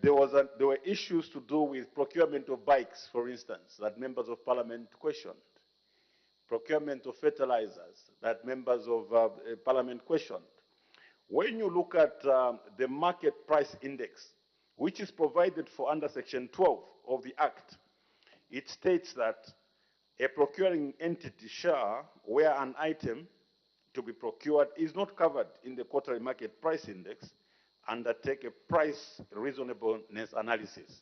there were issues to do with procurement of bikes, for instance, that members of parliament questioned. Procurement of fertilizers that members of parliament questioned. When you look at the market price index, which is provided for under section 12 of the Act, it states that a procuring entity shall, where an item to be procured is not covered in the quarterly market price index, undertake a price reasonableness analysis.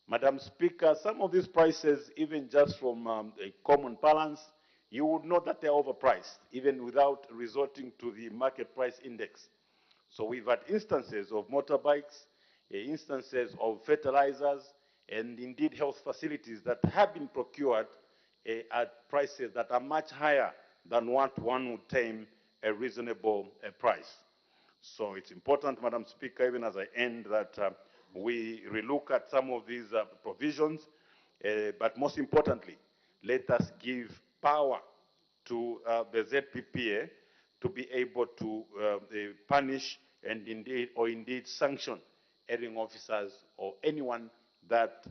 Madam Speaker, some of these prices, even just from a common balance, you would know that they're overpriced, even without resorting to the market price index. So we've had instances of motorbikes, instances of fertilizers, and indeed health facilities that have been procured at prices that are much higher than what one would term a reasonable price. So it's important, Madam Speaker, even as I end, that we relook at some of these provisions, but most importantly, let us give power to the ZPPA to be able to punish and indeed sanction erring officers or anyone that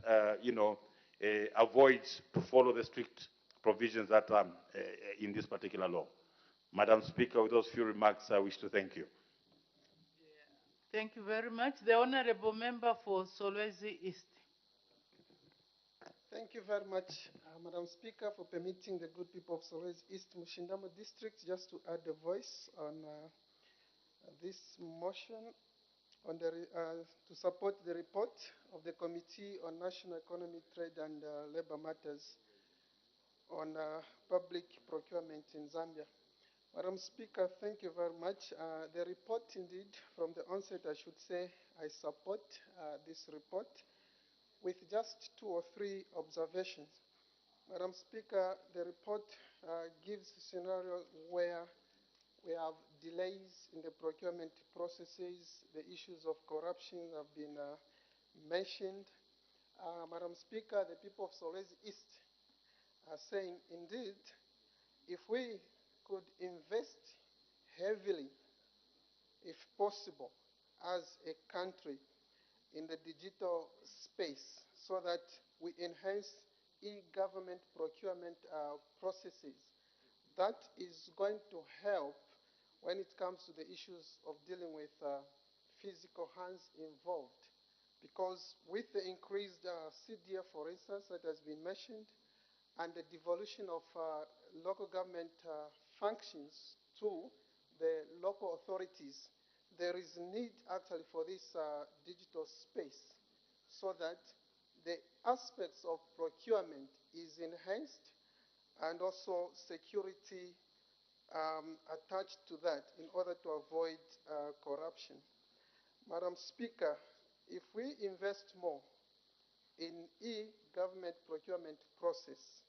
avoids to follow the strict provisions that are in this particular law. Madam Speaker, with those few remarks, I wish to thank you. Thank you very much. The Honorable Member for Solwezi East. Thank you very much, Madam Speaker, for permitting the good people of Solwezi East Mushindamo District just to add a voice on this motion on to support the report of the Committee on National Economy, Trade and Labor Matters on public procurement in Zambia. Madam Speaker, thank you very much. The report, indeed, from the onset, I should say, I support this report with just 2 or 3 observations. Madam Speaker, the report gives a scenario where we have delays in the procurement processes. The issues of corruption have been mentioned. Madam Speaker, the people of Solwezi East are saying, indeed, if we could invest heavily, if possible, as a country in the digital space so that we enhance e-government procurement processes, that is going to help when it comes to the issues of dealing with physical hands involved. Because with the increased CDF, for instance, that has been mentioned, and the devolution of local government functions to the local authorities, there is need actually for this digital space so that the aspects of procurement is enhanced and also security attached to that in order to avoid corruption. Madam Speaker, if we invest more in e-government procurement process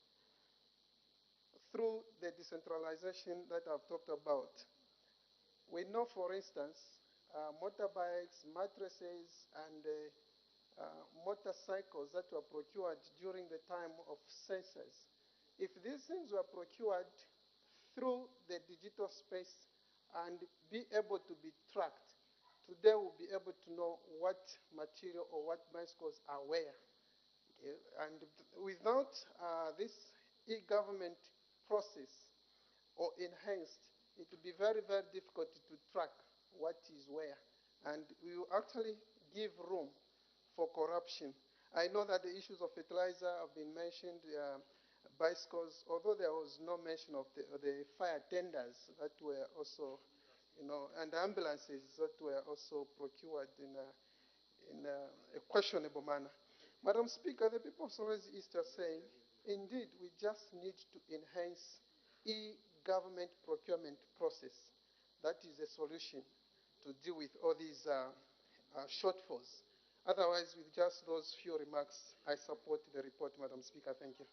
through the decentralization that I've talked about, we know, for instance, motorbikes, mattresses, and motorcycles that were procured during the time of census. If these things were procured through the digital space and be able to be tracked, today we'll be able to know what material or what bicycles are where. Okay? And without this e-government process or enhanced, it will be very, very difficult to track what is where. And we will actually give room for corruption. I know that the issues of fertilizer have been mentioned, bicycles, although there was no mention of the fire tenders that were also and ambulances that were also procured in a questionable manner. Madam Speaker, the people of Solwezi East are saying, indeed, we just need to enhance e-government procurement process. That is a solution to deal with all these shortfalls. Otherwise, with just those few remarks, I support the report, Madam Speaker. Thank you.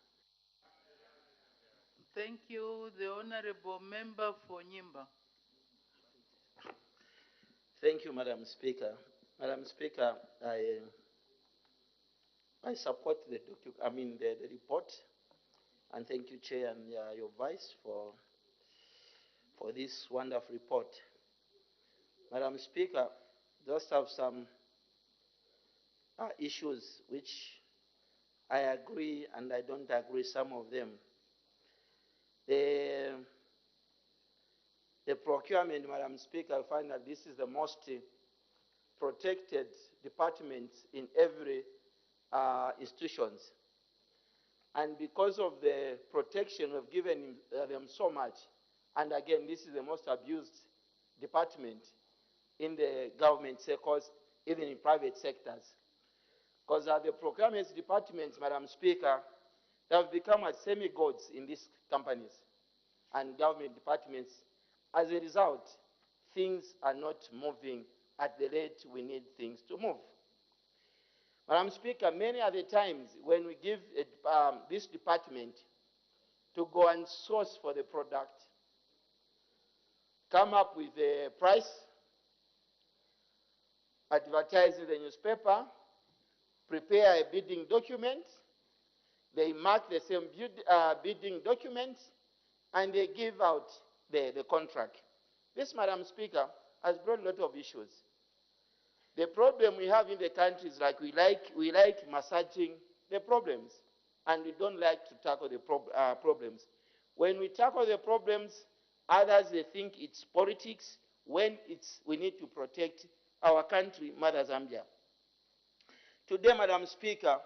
Thank you. The Honorable Member for Nyimba. Thank you, Madam Speaker. Madam Speaker, I support the report, and thank you, Chair, and your Vice for this wonderful report. Madam Speaker, just have some issues which I agree and I don't agree some of them. The procurement, Madam Speaker, I find that this is the most protected department in every institutions. And because of the protection we've given them so much, and again, this is the most abused department in the government sectors, even in private sectors. Because the procurement departments, Madam Speaker, they have become as semi-gods in these companies and government departments. As a result, things are not moving at the rate we need things to move. Madam Speaker, many are the times when we give this department to go and source for the product, come up with a price, advertise in the newspaper, prepare a bidding document, they mark the same bidding documents, and they give out the contract. This, Madam Speaker, has brought a lot of issues. The problem we have in the country is like we like massaging the problems, and we don't like to tackle the problems. When we tackle the problems, others they think it's politics, when we need to protect our country, Mother Zambia. Today, Madam Speaker,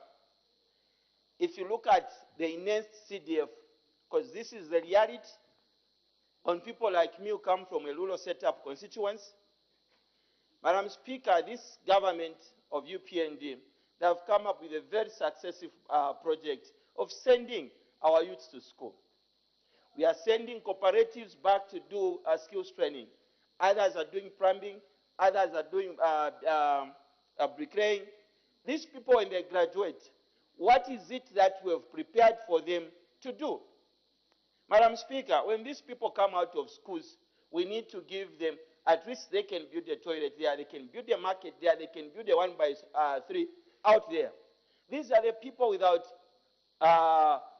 if you look at the enhanced CDF, because this is the reality, on people like me who come from a rural setup constituency, Madam Speaker, this government of UPND, they have come up with a very successful project of sending our youths to school. We are sending cooperatives back to do skills training. Others are doing plumbing, others are doing bricklaying. These people, when they graduate, what is it that we have prepared for them to do? Madam Speaker, when these people come out of schools, we need to give them, at least they can build a toilet there, they can build a market there, they can build a 1x3 out there. These are the people without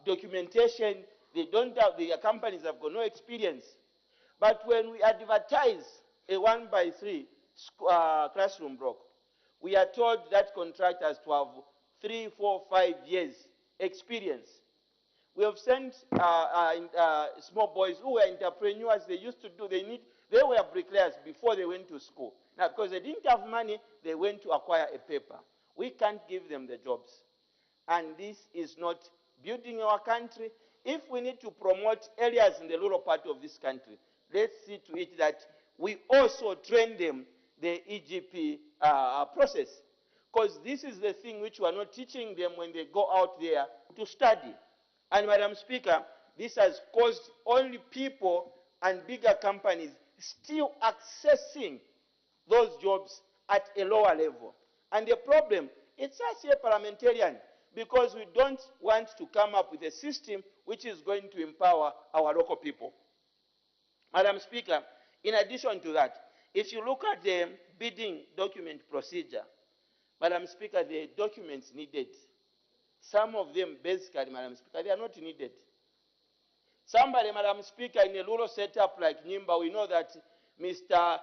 documentation. They don't have, the companies have got no experience. But when we advertise a 1x3 classroom block, we are told that contract has to have 3, 4, 5 years experience. We have sent small boys who were entrepreneurs. They used to do, they were bricklayers before they went to school. Now, because they didn't have money, they went to acquire a paper. We can't give them the jobs. And this is not building our country. If we need to promote areas in the rural part of this country, let's see to it that we also train them the EGP process. Because this is the thing which we are not teaching them when they go out there to study. And Madam Speaker, this has caused only people and bigger companies still accessing those jobs at a lower level. And the problem, it's us here parliamentarian, because we don't want to come up with a system which is going to empower our local people. Madam Speaker, in addition to that, if you look at the bidding document procedure, Madam Speaker, the documents needed, some of them basically, Madam Speaker, they are not needed. Somebody, Madam Speaker, in a rural setup like Nyimba, we know that Mr.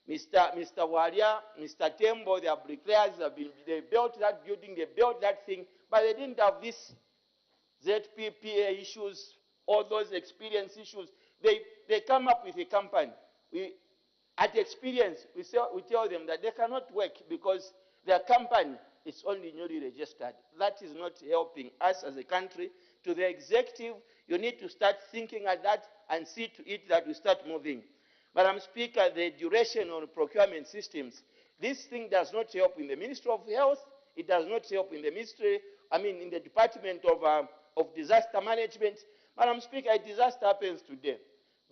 Walia, Mr. Tembo, they are bricklayers, they built that building, they built that thing, but they didn't have this ZPPA issues, all those experience issues. They come up with a company. At experience, we tell them that they cannot work because their company is only newly registered. That is not helping us as a country. To the executive, you need to start thinking at that and see to it that we start moving. Madam Speaker, the duration on procurement systems, this thing does not help in the Ministry of Health, it does not help in the in the Department of Disaster Management. Madam Speaker, a disaster happens today.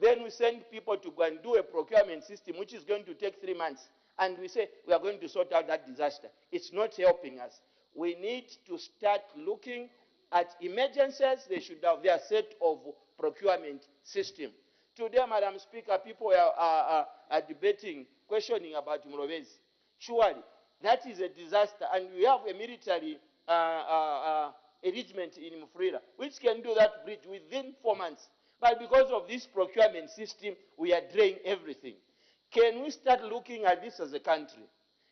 Then we send people to go and do a procurement system which is going to take 3 months. And we say we are going to sort out that disaster. It's not helping us. We need to start looking at emergencies. They should have their set of procurement system. Today, Madam Speaker, people are debating, questioning about Murovezi. Surely, that is a disaster. And we have a military arrangement in Mufrira, which can do that bridge within 4 months. But because of this procurement system, we are draining everything. Can we start looking at this as a country?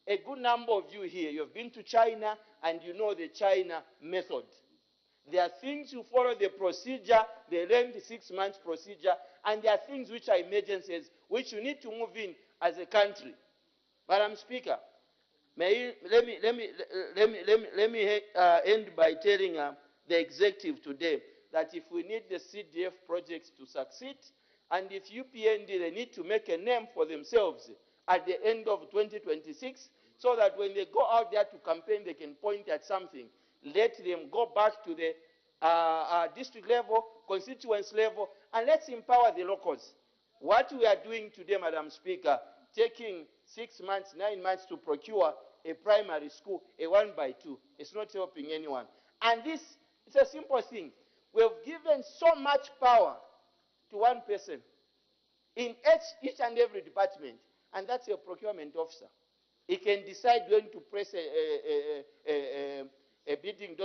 A good number of you here, you have been to China and you know the China method. There are things you follow the procedure, they learn the 6 months procedure, and there are things which are emergencies which you need to move in as a country. Madam Speaker, let me end by telling the executive today that if we need the CDF projects to succeed, and if UPND, they need to make a name for themselves at the end of 2026, so that when they go out there to campaign, they can point at something. Let them go back to the district level, constituency level, and let's empower the locals. What we are doing today, Madam Speaker, taking 6 months, 9 months to procure a primary school, a 1x2, it's not helping anyone. And this, it's a simple thing. We have given so much power to one person in each and every department, and that's a procurement officer. He can decide when to press a bidding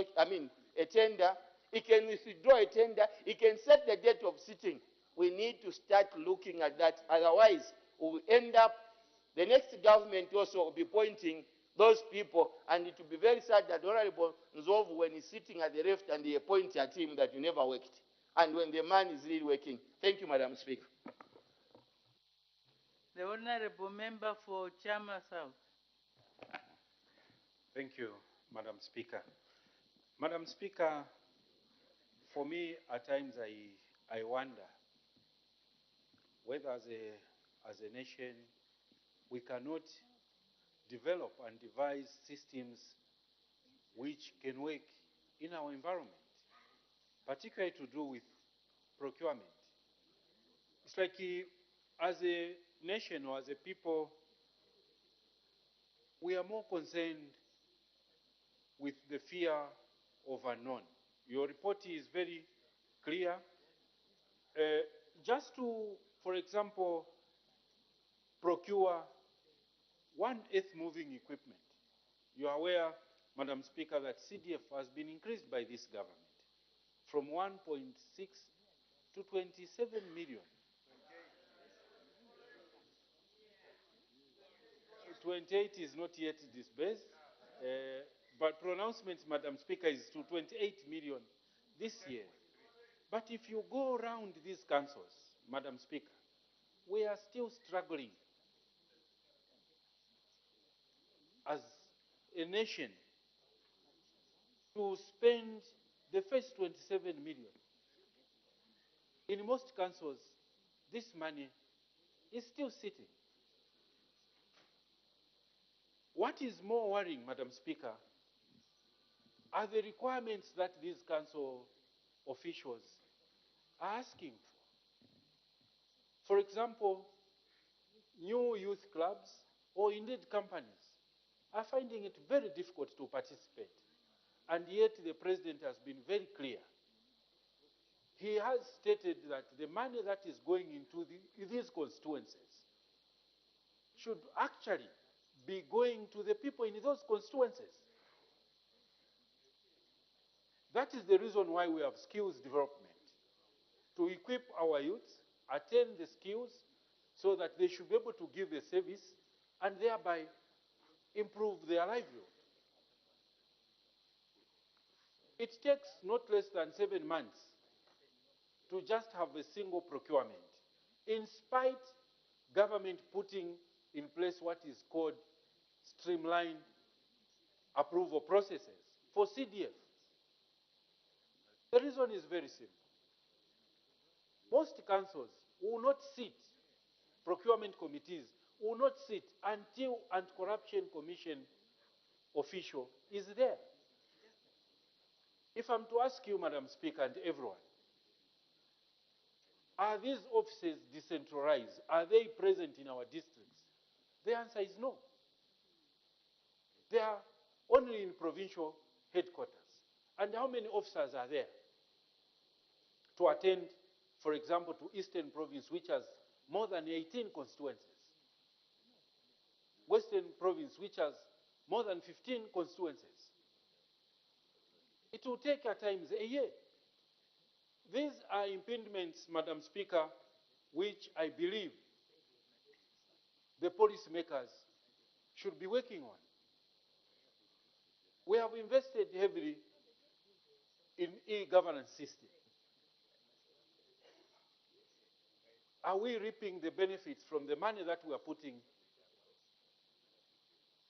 a tender. He can withdraw a tender. He can set the date of sitting. We need to start looking at that. Otherwise, we will end up, the next government also will be pointing those people, and it will be very sad that Honorable Nzovu, when he's sitting at the left and they point at him that you never worked, and when the man is really working. Thank you, Madam Speaker. The Honorable Member for Chama South. Thank you, Madam Speaker. Madam Speaker, for me, at times I wonder whether as a nation we cannot develop and devise systems which can work in our environment, particularly to do with procurement. It's like as a nation or as a people, we are more concerned with the fear of unknown. Your report is very clear. Just to, for example, procure one earth-moving equipment. You are aware, Madam Speaker, that CDF has been increased by this government from 1.6 to 27 million. 28 is not yet disbursed, but pronouncement, Madam Speaker, is to 28 million this year. But if you go around these councils, Madam Speaker, we are still struggling as a nation to spend the first 27 million. In most councils, this money is still sitting. What is more worrying, Madam Speaker, are the requirements that these council officials are asking for. For example, new youth clubs or indeed companies are finding it very difficult to participate. And yet the President has been very clear. He has stated that the money that is going into these constituencies should actually be going to the people in those constituencies. That is the reason why we have skills development, to equip our youth, attain the skills, so that they should be able to give a service and thereby improve their livelihood. It takes not less than 7 months to just have a single procurement, in spite government putting in place what is called streamlined approval processes for CDF. The reason is very simple. Most councils will not sit procurement committees will not sit until Anti-Corruption Commission official is there. If I'm to ask you, Madam Speaker, and everyone, are these offices decentralized? Are they present in our districts? The answer is no. They are only in provincial headquarters. And how many officers are there to attend, for example, to Eastern Province, which has more than 18 constituencies? Western Province, which has more than 15 constituencies. It will take at times a year. These are impediments, Madam Speaker, which I believe the policymakers should be working on. We have invested heavily in e-governance system. Are we reaping the benefits from the money that we are putting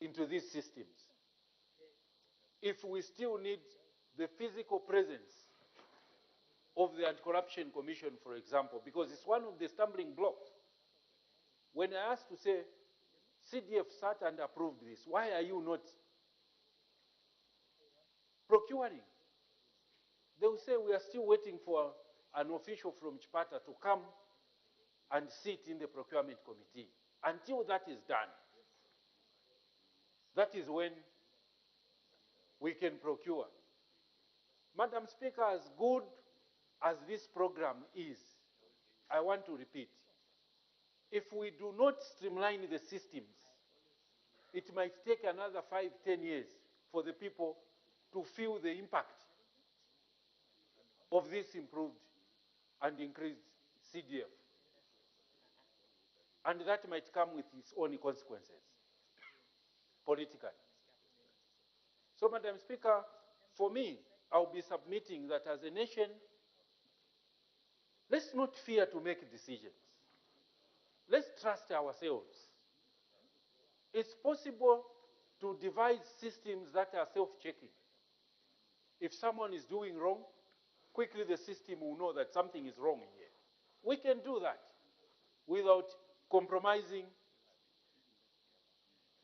into these systems? If we still need the physical presence of the Anti-Corruption Commission, for example, because it's one of the stumbling blocks. When I asked to say, CDF sat and approved this, why are you not procuring? They will say, we are still waiting for an official from Chipata to come and sit in the procurement committee. Until that is done, that is when we can procure. Madam Speaker, as good as this program is, I want to repeat, if we do not streamline the systems, it might take another 5–10 years for the people to feel the impact of this improved and increased CDF. And that might come with its own consequences, politically. So, Madam Speaker, for me, I'll be submitting that as a nation, let's not fear to make decisions. Let's trust ourselves. It's possible to devise systems that are self-checking. If someone is doing wrong, quickly the system will know that something is wrong here. We can do that without compromising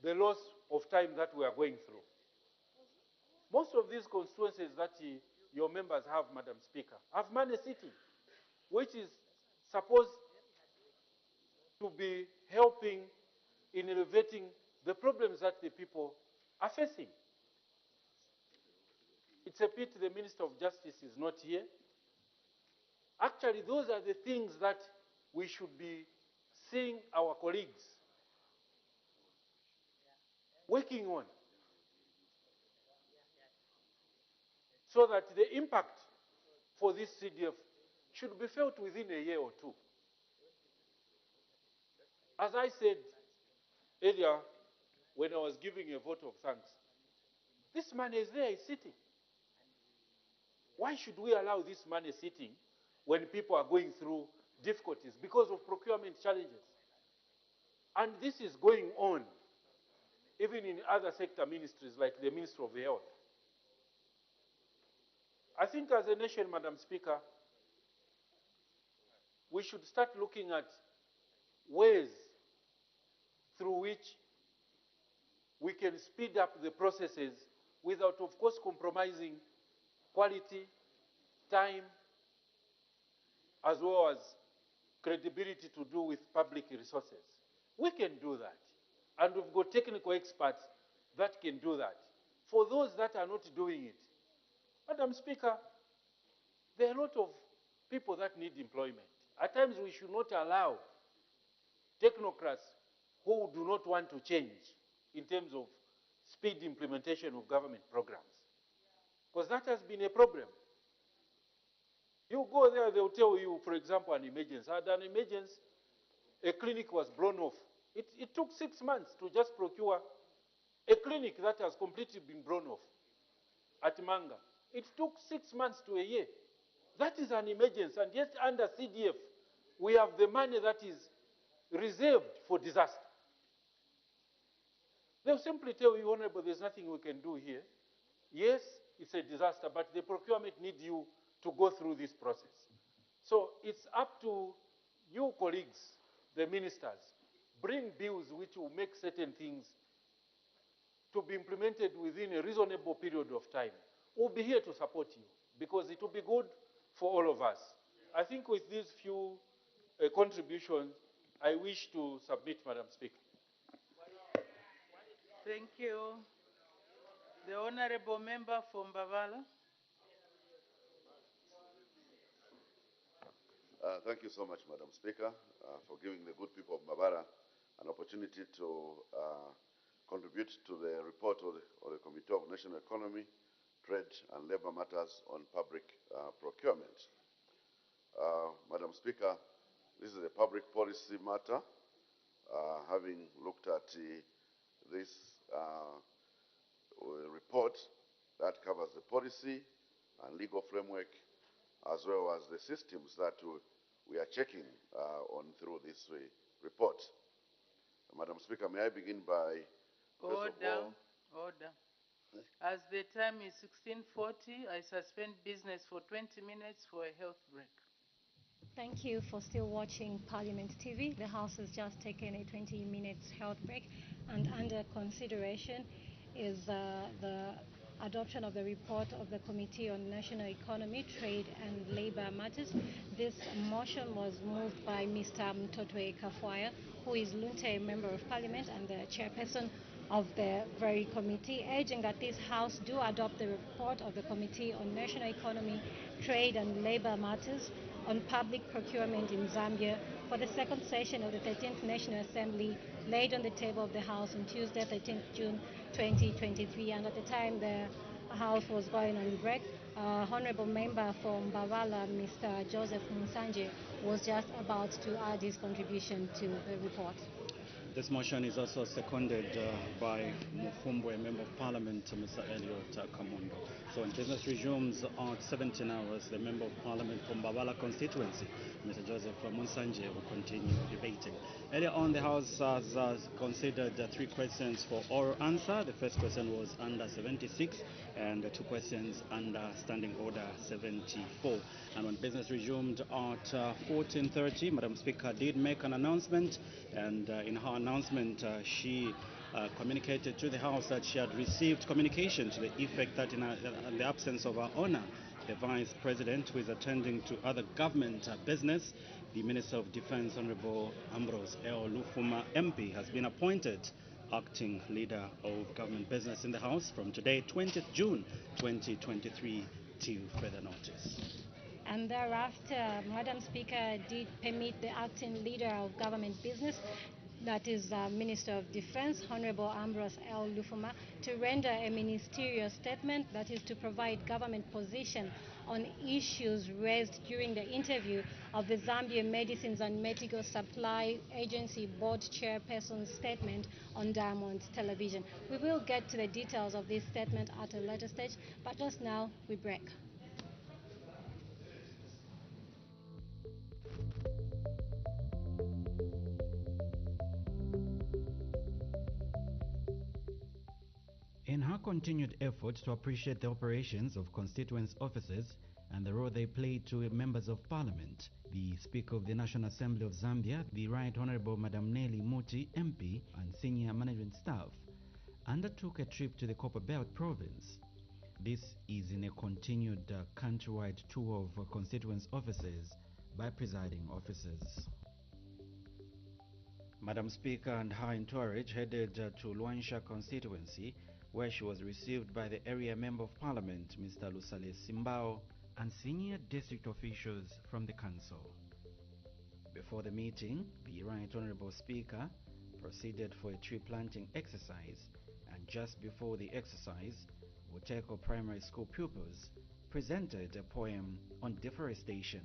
the loss of time that we are going through. Most of these constituencies that your members have, Madam Speaker, have money sitting, which is supposed to be helping in elevating the problems that the people are facing. It's a pity the Minister of Justice is not here. Actually, those are the things that we should be seeing our colleagues working on, so that the impact for this CDF should be felt within a year or two. As I said earlier when I was giving a vote of thanks, this money is there, it's sitting. Why should we allow this money sitting when people are going through difficulties because of procurement challenges? And this is going on even in other sector ministries like the Ministry of Health. I think as a nation, Madam Speaker, we should start looking at ways through which we can speed up the processes without, of course, compromising quality, time, as well as credibility to do with public resources. We can do that. And we've got technical experts that can do that. For those that are not doing it, Madam Speaker, there are a lot of people that need employment. At times we should not allow technocrats who do not want to change in terms of speed implementation of government programs. Because that has been a problem. You go there, they'll tell you, for example, an emergency. At an emergency, a clinic was blown off. It took 6 months to just procure a clinic that has completely been blown off at Manga. It took 6 months to a year. That is an emergency, and yet under CDF, we have the money that is reserved for disaster. They'll simply tell you, Honorable, there's nothing we can do here. Yes, it's a disaster, but the procurement needs you to go through this process. So it's up to you colleagues the ministers, bring bills which will make certain things to be implemented within a reasonable period of time. We'll be here to support you because it will be good for all of us. I think with these few contributions, I wish to submit, Madam Speaker. Thank you. The Honorable Member from Bavala. Thank you so much, Madam Speaker, for giving the good people of Mabara an opportunity to contribute to the report of the Committee of National Economy, Trade and Labor Matters on Public Procurement. Madam Speaker, this is a public policy matter. Having looked at this report that covers the policy and legal framework, as well as the systems that we are checking on through this report. Madam Speaker, may I begin by Order. As the time is 16:40, I suspend business for 20 minutes for a health break. Thank you for still watching Parliament TV. The House has just taken a 20-minute health break, and under consideration is the adoption of the report of the Committee on National Economy, Trade and Labor Matters. This motion was moved by Mr. Mtotwe Kafwaya, who is Lunte Member of Parliament and the chairperson of the very committee, urging that this House do adopt the report of the Committee on National Economy, Trade and Labor Matters on public procurement in Zambia for the second session of the 13th National Assembly, laid on the table of the House on Tuesday, 13th June 2023. And at the time the House was going on break, Honorable Member from Bavala, Mr. Joseph Musanje, was just about to add his contribution to the report. This motion is also seconded by Mufumbwe, Member of Parliament, Mr. Elliot Kamondo. So when business resumes at 17 hours, the Member of Parliament from Bavala constituency, Mr. Joseph Munsanje, will continue debating. Earlier on, the House has considered 3 questions for oral answer. The first question was under 76, and 2 questions under Standing Order 74. And when business resumed at 14:30, Madam Speaker did make an announcement, and in her announcement, she communicated to the House that she had received communication to the effect that in the absence of her Honour, the Vice President, who is attending to other government business, the Minister of Defence, Honourable Ambrose L. Lufuma, MP, has been appointed acting leader of government business in the House from today, 20th June 2023, till further notice. And thereafter, Madam Speaker did permit the acting leader of government business, that is Minister of Defense, Honorable Ambrose L. Lufuma, to render a ministerial statement, that is to provide government position on issues raised during the interview of the Zambia Medicines and Medical Supply Agency Board Chairperson's statement on Diamond Television. We will get to the details of this statement at a later stage, but just now we break. In her continued efforts to appreciate the operations of constituent officers and the role they play to members of parliament, the Speaker of the National Assembly of Zambia, the Right Honorable Madam Nelly Muti, MP, and senior management staff undertook a trip to the Copperbelt province. This is in a continued countrywide tour of constituent officers by presiding officers. Madam Speaker and her entourage headed to Luansha constituency, where she was received by the area Member of Parliament, Mr. Lusale Simbao, and senior district officials from the council. Before the meeting, the Right Honourable Speaker proceeded for a tree planting exercise, and just before the exercise, Wuteko Primary School pupils presented a poem on deforestation.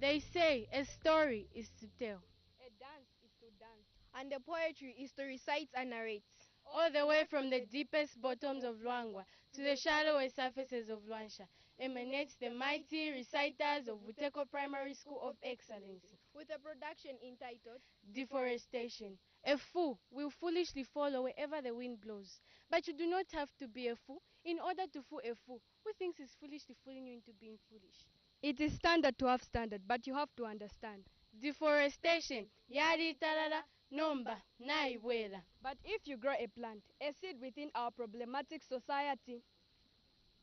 They say a story is to tell, a dance is to dance, and the poetry is to recite and narrate. All the way from the deepest bottoms of Luangwa to the shallowest surfaces of Luansha emanates the mighty reciters of Wuteko Primary School of Excellency, with a production entitled Deforestation. A fool will foolishly follow wherever the wind blows, but you do not have to be a fool in order to fool a fool who thinks he's foolishly fooling you into being foolish. It is standard to have standard, but you have to understand deforestation, yalitalala, nomba, naibwela. But if you grow a plant, a seed within our problematic society,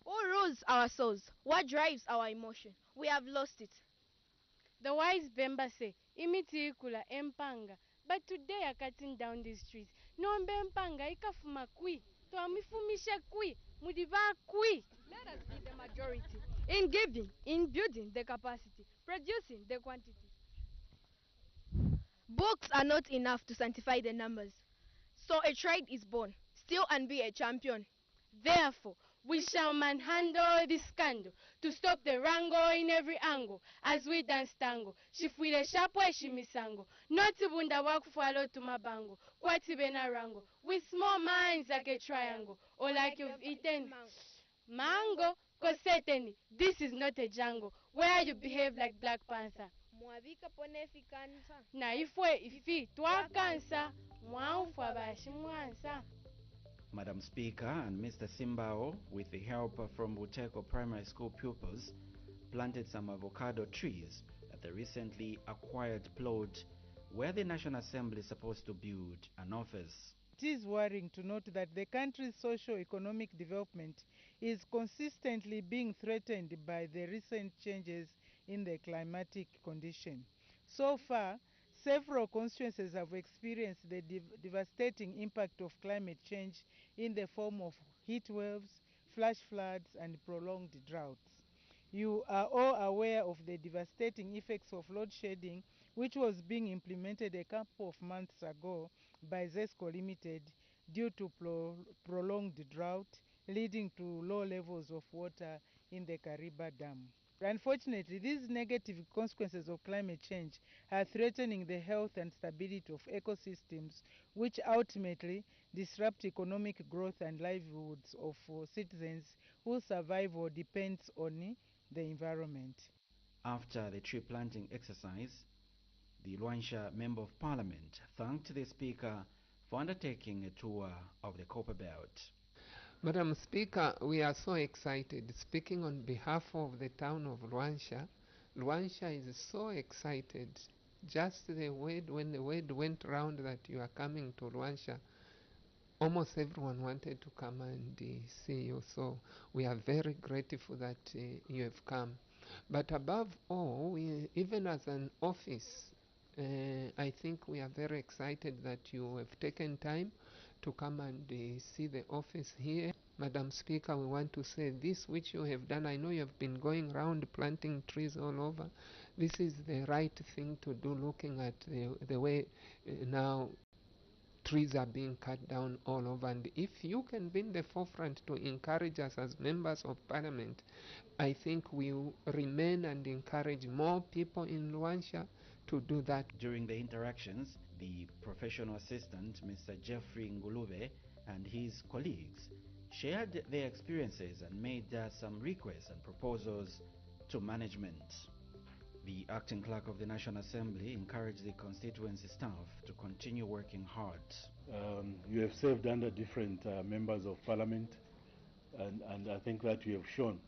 who rules our souls? What drives our emotion? We have lost it. The wise Bemba say, imiti ikula empanga, but today are cutting down these trees. Nombe empanga ikafuma kui, tuamifumisha kui, mudiva kui. Let us be the majority in giving, in building the capacity, producing the quantity. Books are not enough to sanctify the numbers. So a tribe is born, still and be a champion. Therefore, we shall manhandle this scandal to stop the wrangle in every angle as we dance tango. Shifwile shapwe shimisango. Not bunda wakufalo to mabango. Kwati bena rango. With small minds like a triangle. Or like you've eaten mango. Cause certainly, this is not a jungle where you behave like Black Panther. Na ifwe ifi twakansa. Mwaufwa bashimwansa. Madam Speaker and Mr. Simbao, with the help from Buteko Primary School pupils, planted some avocado trees at the recently acquired plot where the National Assembly is supposed to build an office. It is worrying to note that the country's socio-economic development is consistently being threatened by the recent changes in the climatic condition. So far, several constituencies have experienced the devastating impact of climate change in the form of heat waves, flash floods, and prolonged droughts. You are all aware of the devastating effects of load shedding, which was being implemented a couple of months ago by ZESCO Limited due to prolonged drought, leading to low levels of water in the Kariba Dam. Unfortunately, these negative consequences of climate change are threatening the health and stability of ecosystems, which ultimately disrupt economic growth and livelihoods of citizens whose survival depends on the environment. After the tree planting exercise, the Luansha Member of Parliament thanked the Speaker for undertaking a tour of the Copper Belt. Madam Speaker, we are so excited. Speaking on behalf of the town of Luansha, Luansha is so excited. Just the word, when the word went round that you are coming to Luansha, almost everyone wanted to come and see you. So we are very grateful that you have come. But above all, even as an office, I think we are very excited that you have taken time to come and see the office here. Madam Speaker, we want to say this which you have done. I know you have been going around planting trees all over. This is the right thing to do, looking at the way now trees are being cut down all over. And if you can be in the forefront to encourage us as members of Parliament, I think we will remain and encourage more people in Luansha to do that. During the interactions, the professional assistant, Mr. Jeffrey Ngulube, and his colleagues shared their experiences and made some requests and proposals to management. The acting clerk of the National Assembly encouraged the constituency staff to continue working hard. You have served under different members of parliament, and I think that you have shown.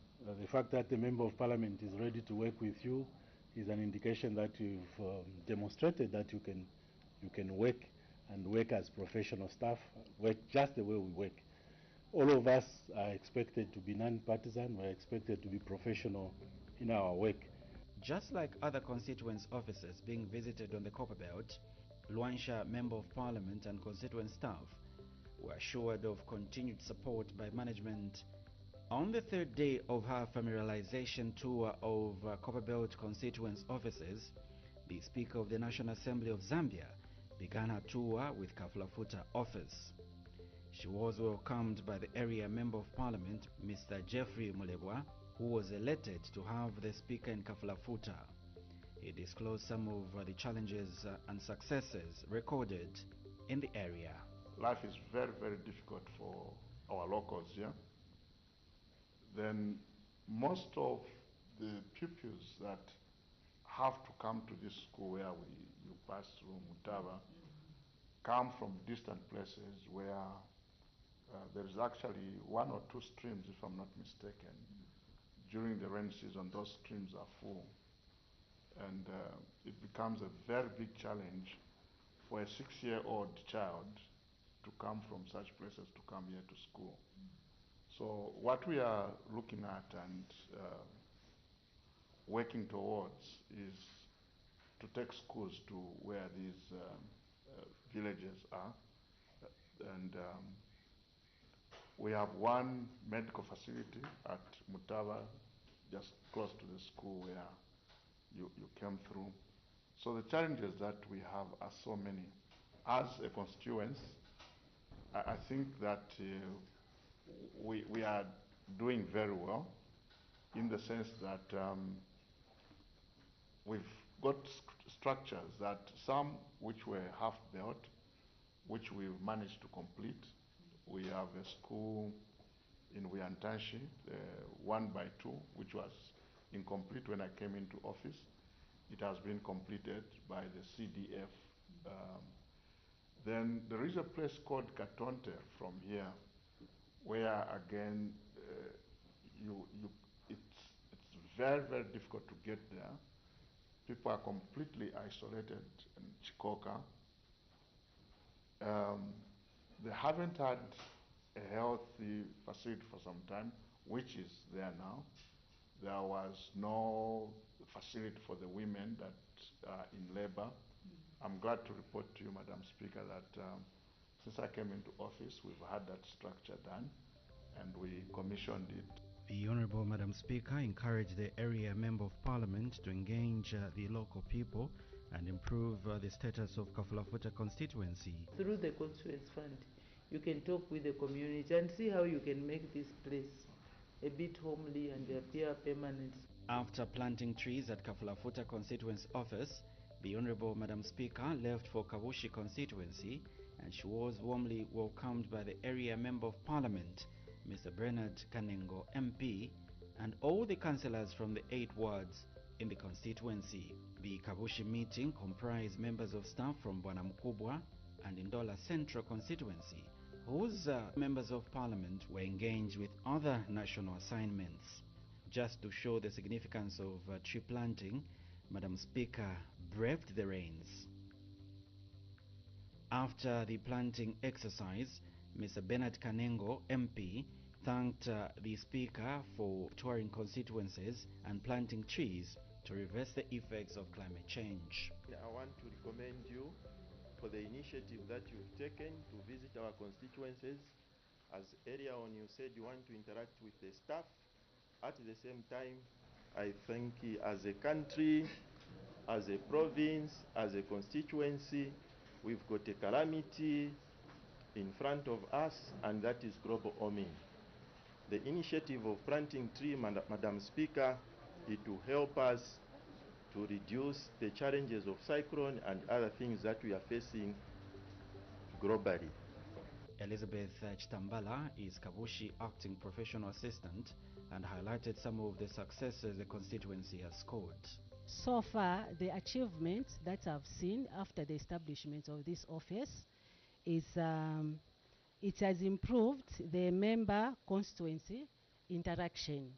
The fact that the member of parliament is ready to work with you is an indication that you've demonstrated that you can work and work as professional staff, work just the way we work. All of us are expected to be non-partisan, we're expected to be professional in our work. Just like other constituents' offices being visited on the Copper Belt, Luansha Member of Parliament and constituent staff were assured of continued support by management. On the third day of her familiarization tour of Copperbelt constituents' offices, the Speaker of the National Assembly of Zambia began her tour with Kafulafuta office. She was welcomed by the area Member of Parliament, Mr. Jeffrey Mulebwa, who was elected to have the Speaker in Kafulafuta. He disclosed some of the challenges and successes recorded in the area. Life is very, very difficult for our locals here. Then most of the pupils that have to come to this school where you pass through Mutaba come from distant places where there is actually one or two streams, if I'm not mistaken. During the rainy season, those streams are full. And it becomes a very big challenge for a 6-year-old child to come from such places to come here to school. So what we are looking at and working towards is to take schools to where these villages are. And we have one medical facility at Mutava, just close to the school where you came through. So the challenges that we have are so many. As a constituency, I think that we are doing very well in the sense that we've got structures that some which were half built, which we've managed to complete. We have a school in Wiantanshi, 1x2, which was incomplete when I came into office. It has been completed by the CDF. Then there is a place called Katonte from here, where again, it's very, very difficult to get there. People are completely isolated in Chikoka. They haven't had a healthy facility for some time, which is there now. There was no facility for the women that are in labor. I'm glad to report to you, Madam Speaker, that since I came into office, we've had that structure done, and we commissioned it. The Honorable Madam Speaker encouraged the area Member of Parliament to engage the local people and improve the status of Kafulafuta constituency. Through the constituency fund, you can talk with the community and see how you can make this place a bit homely and appear permanent. After planting trees at Kafulafuta constituency office, the Honorable Madam Speaker left for Kabushi constituency, and she was warmly welcomed by the area Member of Parliament, Mr. Bernard Kanengo MP, and all the councillors from the 8 wards in the constituency. The Kabushi meeting comprised members of staff from Bwana Mkubwa and Ndola Central constituency, whose members of parliament were engaged with other national assignments. Just to show the significance of tree planting, Madam Speaker braved the rains. After the planting exercise, Mr. Bernard Kanengo, MP, thanked the Speaker for touring constituencies and planting trees to reverse the effects of climate change. I want to recommend you for the initiative that you've taken to visit our constituencies. As earlier on you said you want to interact with the staff. At the same time, I think as a country, as a province, as a constituency, we've got a calamity in front of us, and that is global warming. The initiative of planting trees, Madam Speaker, it will help us to reduce the challenges of cyclone and other things that we are facing globally. Elizabeth Chitambala is Kabushi Acting Professional Assistant and highlighted some of the successes the constituency has scored. So far, the achievements that I've seen after the establishment of this office is it has improved the member constituency interaction.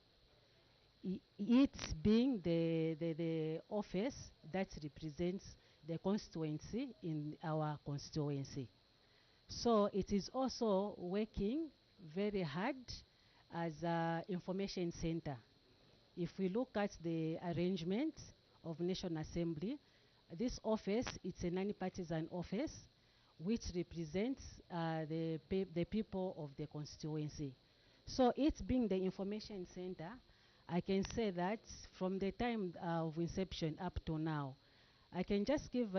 It being the office that represents the constituency in our constituency. So it is also working very hard as an information center. If we look at the arrangement of National Assembly, this office, it's a non-partisan office which represents the people of the constituency. So it being the information center, I can say that from the time of inception up to now, I can just give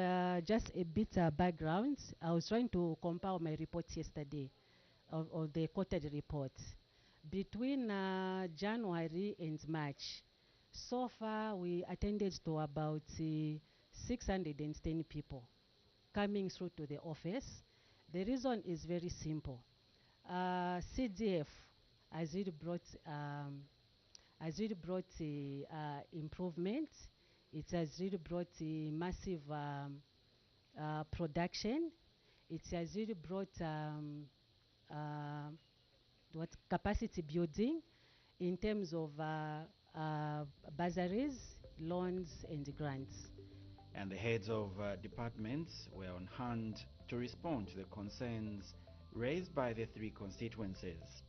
just a bit background. I was trying to compile my report yesterday of the quarterly report. Between January and March, so far we attended to about 610 people coming through to the office. The reason is very simple. CDF has really brought improvement. It has really brought massive production. It has really brought capacity building in terms of bursaries, loans and grants. And the heads of departments were on hand to respond to the concerns raised by the three constituencies.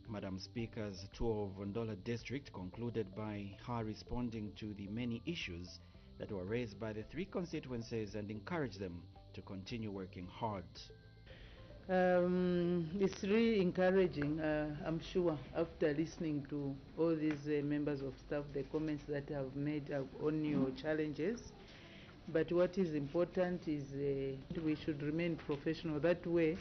Madam Speaker's tour of Ndola district concluded by her responding to the many issues that were raised by the three constituencies and encouraged them to continue working hard. It's really encouraging, I'm sure, after listening to all these members of staff, the comments that have made on your challenges. But what is important is we should remain professional. That way,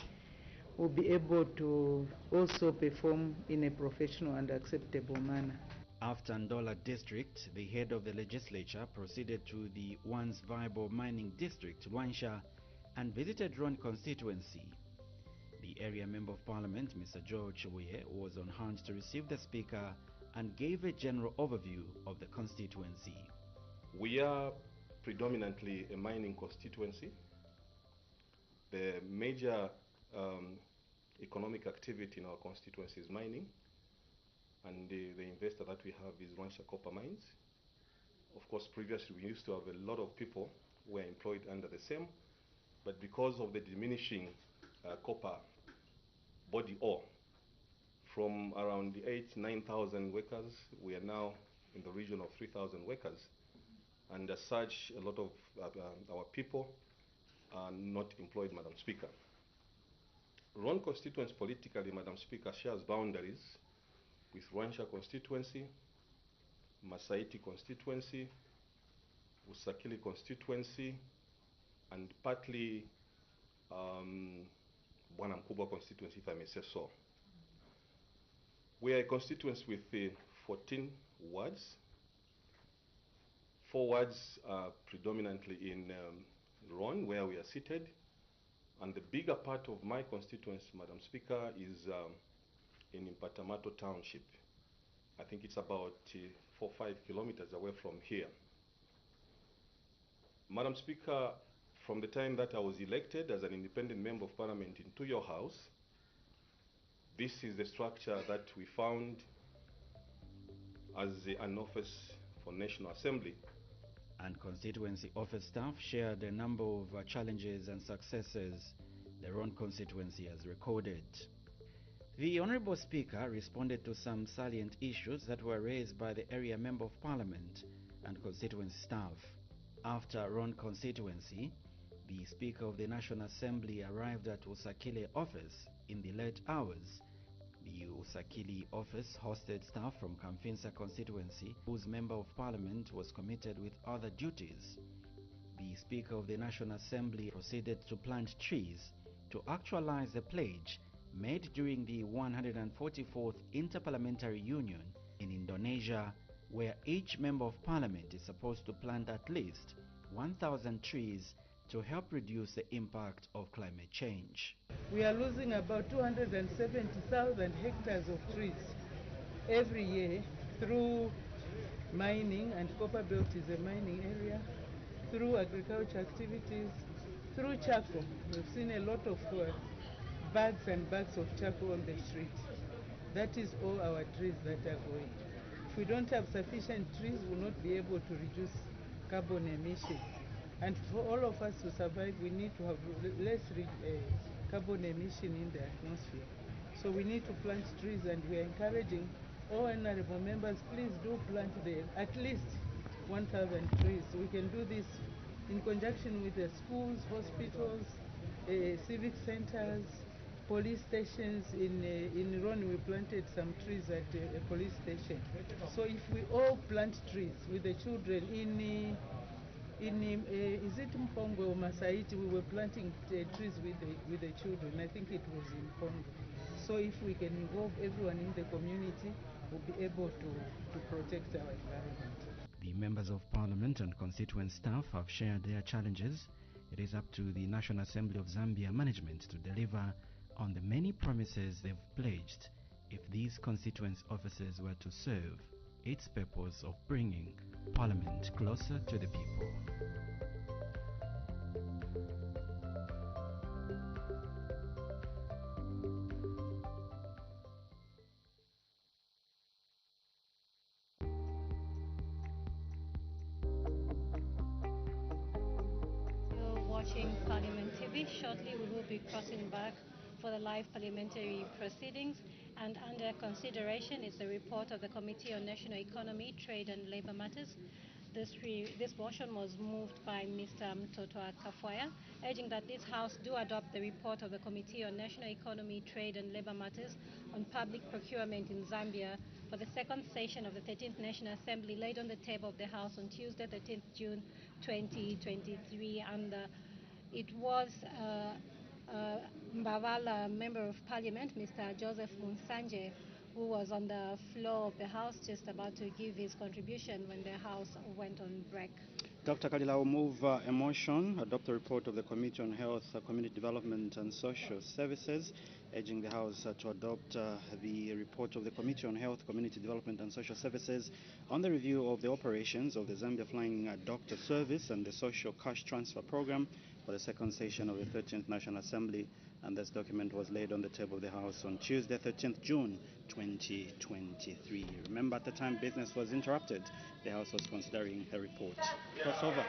we'll be able to also perform in a professional and acceptable manner. After Ndola district, the head of the legislature proceeded to the once viable mining district, Luansha, and visited Ron constituency. The area member of parliament, Mr. George Chibuye, was on hand to receive the speaker and gave a general overview of the constituency. We are predominantly a mining constituency. The major economic activity in our constituency is mining, and the investor that we have is Luansha Copper Mines. Of course, previously we used to have a lot of people who were employed under the same, but because of the diminishing copper body ore, from around 8,000–9,000 workers, we are now in the region of 3,000 workers. And as such, a lot of our people are not employed, Madam Speaker. Ron constituency politically, Madam Speaker, shares boundaries with Luansha constituency, Masaiti constituency, Usakili constituency, and partly Bwana Mkubwa constituency, if I may say so. We are a constituency with 14 wards. 4 wards are predominantly in Ron, where we are seated. And the bigger part of my constituency, Madam Speaker, is in Impatamato Township. I think it's about 4 or 5 kilometers away from here. Madam Speaker, from the time that I was elected as an independent member of parliament into your house, this is the structure that we found as an office for National Assembly. And constituency office staff shared a number of challenges and successes the Ron constituency has recorded. The Honourable Speaker responded to some salient issues that were raised by the area member of parliament and constituency staff. After Ron constituency, the Speaker of the National Assembly arrived at Usakile office in the late hours. The Usakili office hosted staff from Kamfinsa constituency, whose member of parliament was committed with other duties. The Speaker of the National Assembly proceeded to plant trees to actualize the pledge made during the 144th Interparliamentary Union in Indonesia, where each member of parliament is supposed to plant at least 1,000 trees to help reduce the impact of climate change. We are losing about 270,000 hectares of trees every year through mining, and Copper Belt is a mining area, through agriculture activities, through charcoal. We've seen a lot of bags and bags of charcoal on the street. That is all our trees that are going. If we don't have sufficient trees, we'll not be able to reduce carbon emissions. And for all of us to survive, we need to have less carbon emission in the atmosphere. So we need to plant trees, and we are encouraging all honorable members, please do plant at least 1,000 trees. We can do this in conjunction with the schools, hospitals, civic centers, police stations. In Ron, we planted some trees at a police station. So if we all plant trees with the children is it Mpongo or Masaiti, we were planting trees with the children. I think it was in Mpongo. So if we can involve everyone in the community, we'll be able to protect our environment. The members of parliament and constituent staff have shared their challenges. It is up to the National Assembly of Zambia management to deliver on the many promises they've pledged if these constituent offices were to serve its purpose of bringing parliament closer to the people. TV. Shortly, we will be crossing back for the live parliamentary proceedings. And under consideration is the report of the Committee on National Economy, Trade and Labour Matters. This motion was moved by Mr. Mtoto Kafwaya, urging that this House do adopt the report of the Committee on National Economy, Trade and Labour Matters on public procurement in Zambia for the second session of the 13th National Assembly, laid on the table of the House on Tuesday, 13th June 2023. And it was Mbavala Member of Parliament, Mr. Joseph Munsanje, who was on the floor of the House just about to give his contribution when the House went on break. Dr. Kalila will move a motion, adopt the report of the Committee on Health, Community Development and Social Services, urging the House to adopt the report of the Committee on Health, Community Development and Social Services on the review of the operations of the Zambia Flying Doctor Service and the Social Cash Transfer Program for the second session of the 13th National Assembly, and this document was laid on the table of the House on Tuesday, 13th June 2023. Remember, at the time business was interrupted, the House was considering a report. Crossover.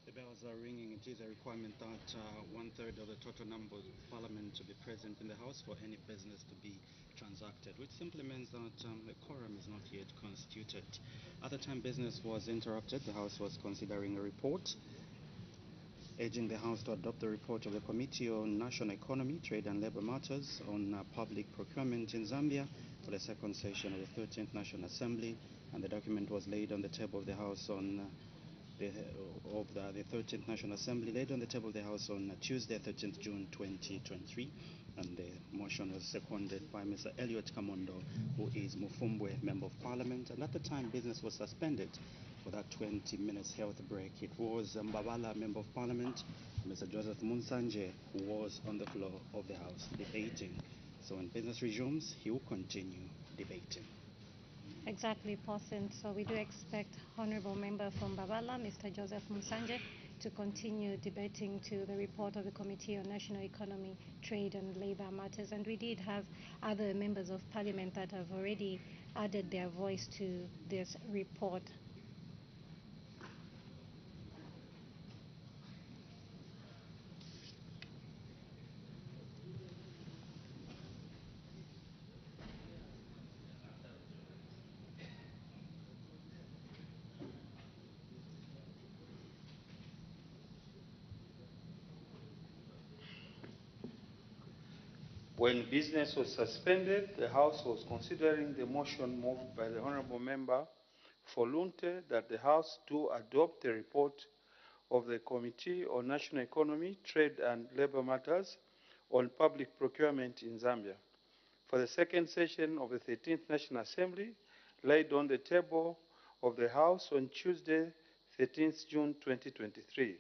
The bells are ringing. It is a requirement that one-third of the total number of Parliament to be present in the House for any business to be transacted, which simply means that a quorum is not yet constituted. At the time business was interrupted, the House was considering a report, urging the House to adopt the report of the Committee on National Economy, Trade and Labour Matters on public procurement in Zambia for the second session of the 13th National Assembly, and the document was laid on the table of the House on the 13th National Assembly, laid on the table of the House on Tuesday, 13th June 2023, and the motion was seconded by Mr. Elliot Kamondo, who is Mufumbwe Member of Parliament, and at the time business was suspended for that 20 minutes health break. It was Mbavala Member of Parliament, Mr. Joseph Munsanje, who was on the floor of the House debating. So when business resumes, he will continue debating. Exactly, Paulson. So we do expect Honorable Member from Babala, Mr. Joseph Musanje, to continue debating to the report of the Committee on National Economy, Trade and Labour Matters. And we did have other members of Parliament that have already added their voice to this report. When business was suspended, the House was considering the motion moved by the Honourable Member for Lunte that the House do adopt the report of the Committee on National Economy, Trade and Labour Matters on public procurement in Zambia for the second session of the 13th National Assembly, laid on the table of the House on Tuesday, 13th June 2023.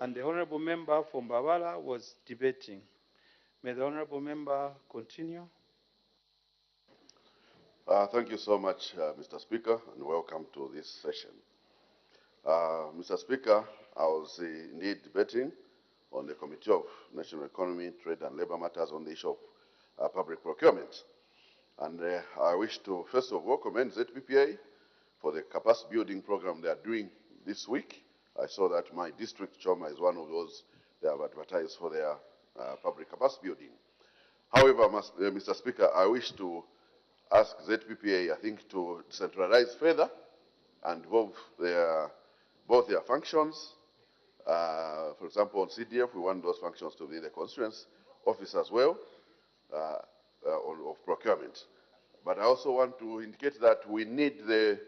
And the Honourable Member from Mbabala was debating. May the Honourable Member continue. Thank you so much, Mr. Speaker, and welcome to this session. Mr. Speaker, I was indeed debating on the Committee of National Economy, Trade and Labour Matters on the issue of public procurement. And I wish to first of all commend ZPPA for the capacity building program they are doing this week. I saw that my district, Choma, is one of those they have advertised for their public capacity building. However, Mr. Speaker, I wish to ask ZPPA, I think, to centralize further and involve both their functions. For example, on CDF, we want those functions to be the constituency office as well of procurement. But I also want to indicate that we need the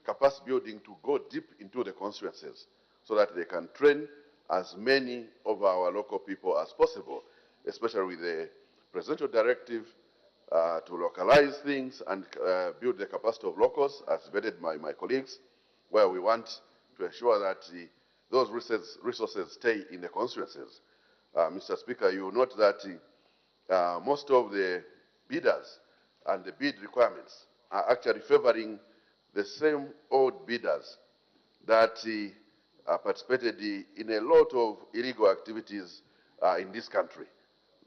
capacity building to go deep into the constituencies so that they can train as many of our local people as possible, especially with the presidential directive to localize things and build the capacity of locals, as vetted by my colleagues, where we want to ensure that those resources stay in the constituencies. Mr. Speaker, you will note that most of the bidders and the bid requirements are actually favoring the same old bidders that participated in a lot of illegal activities in this country,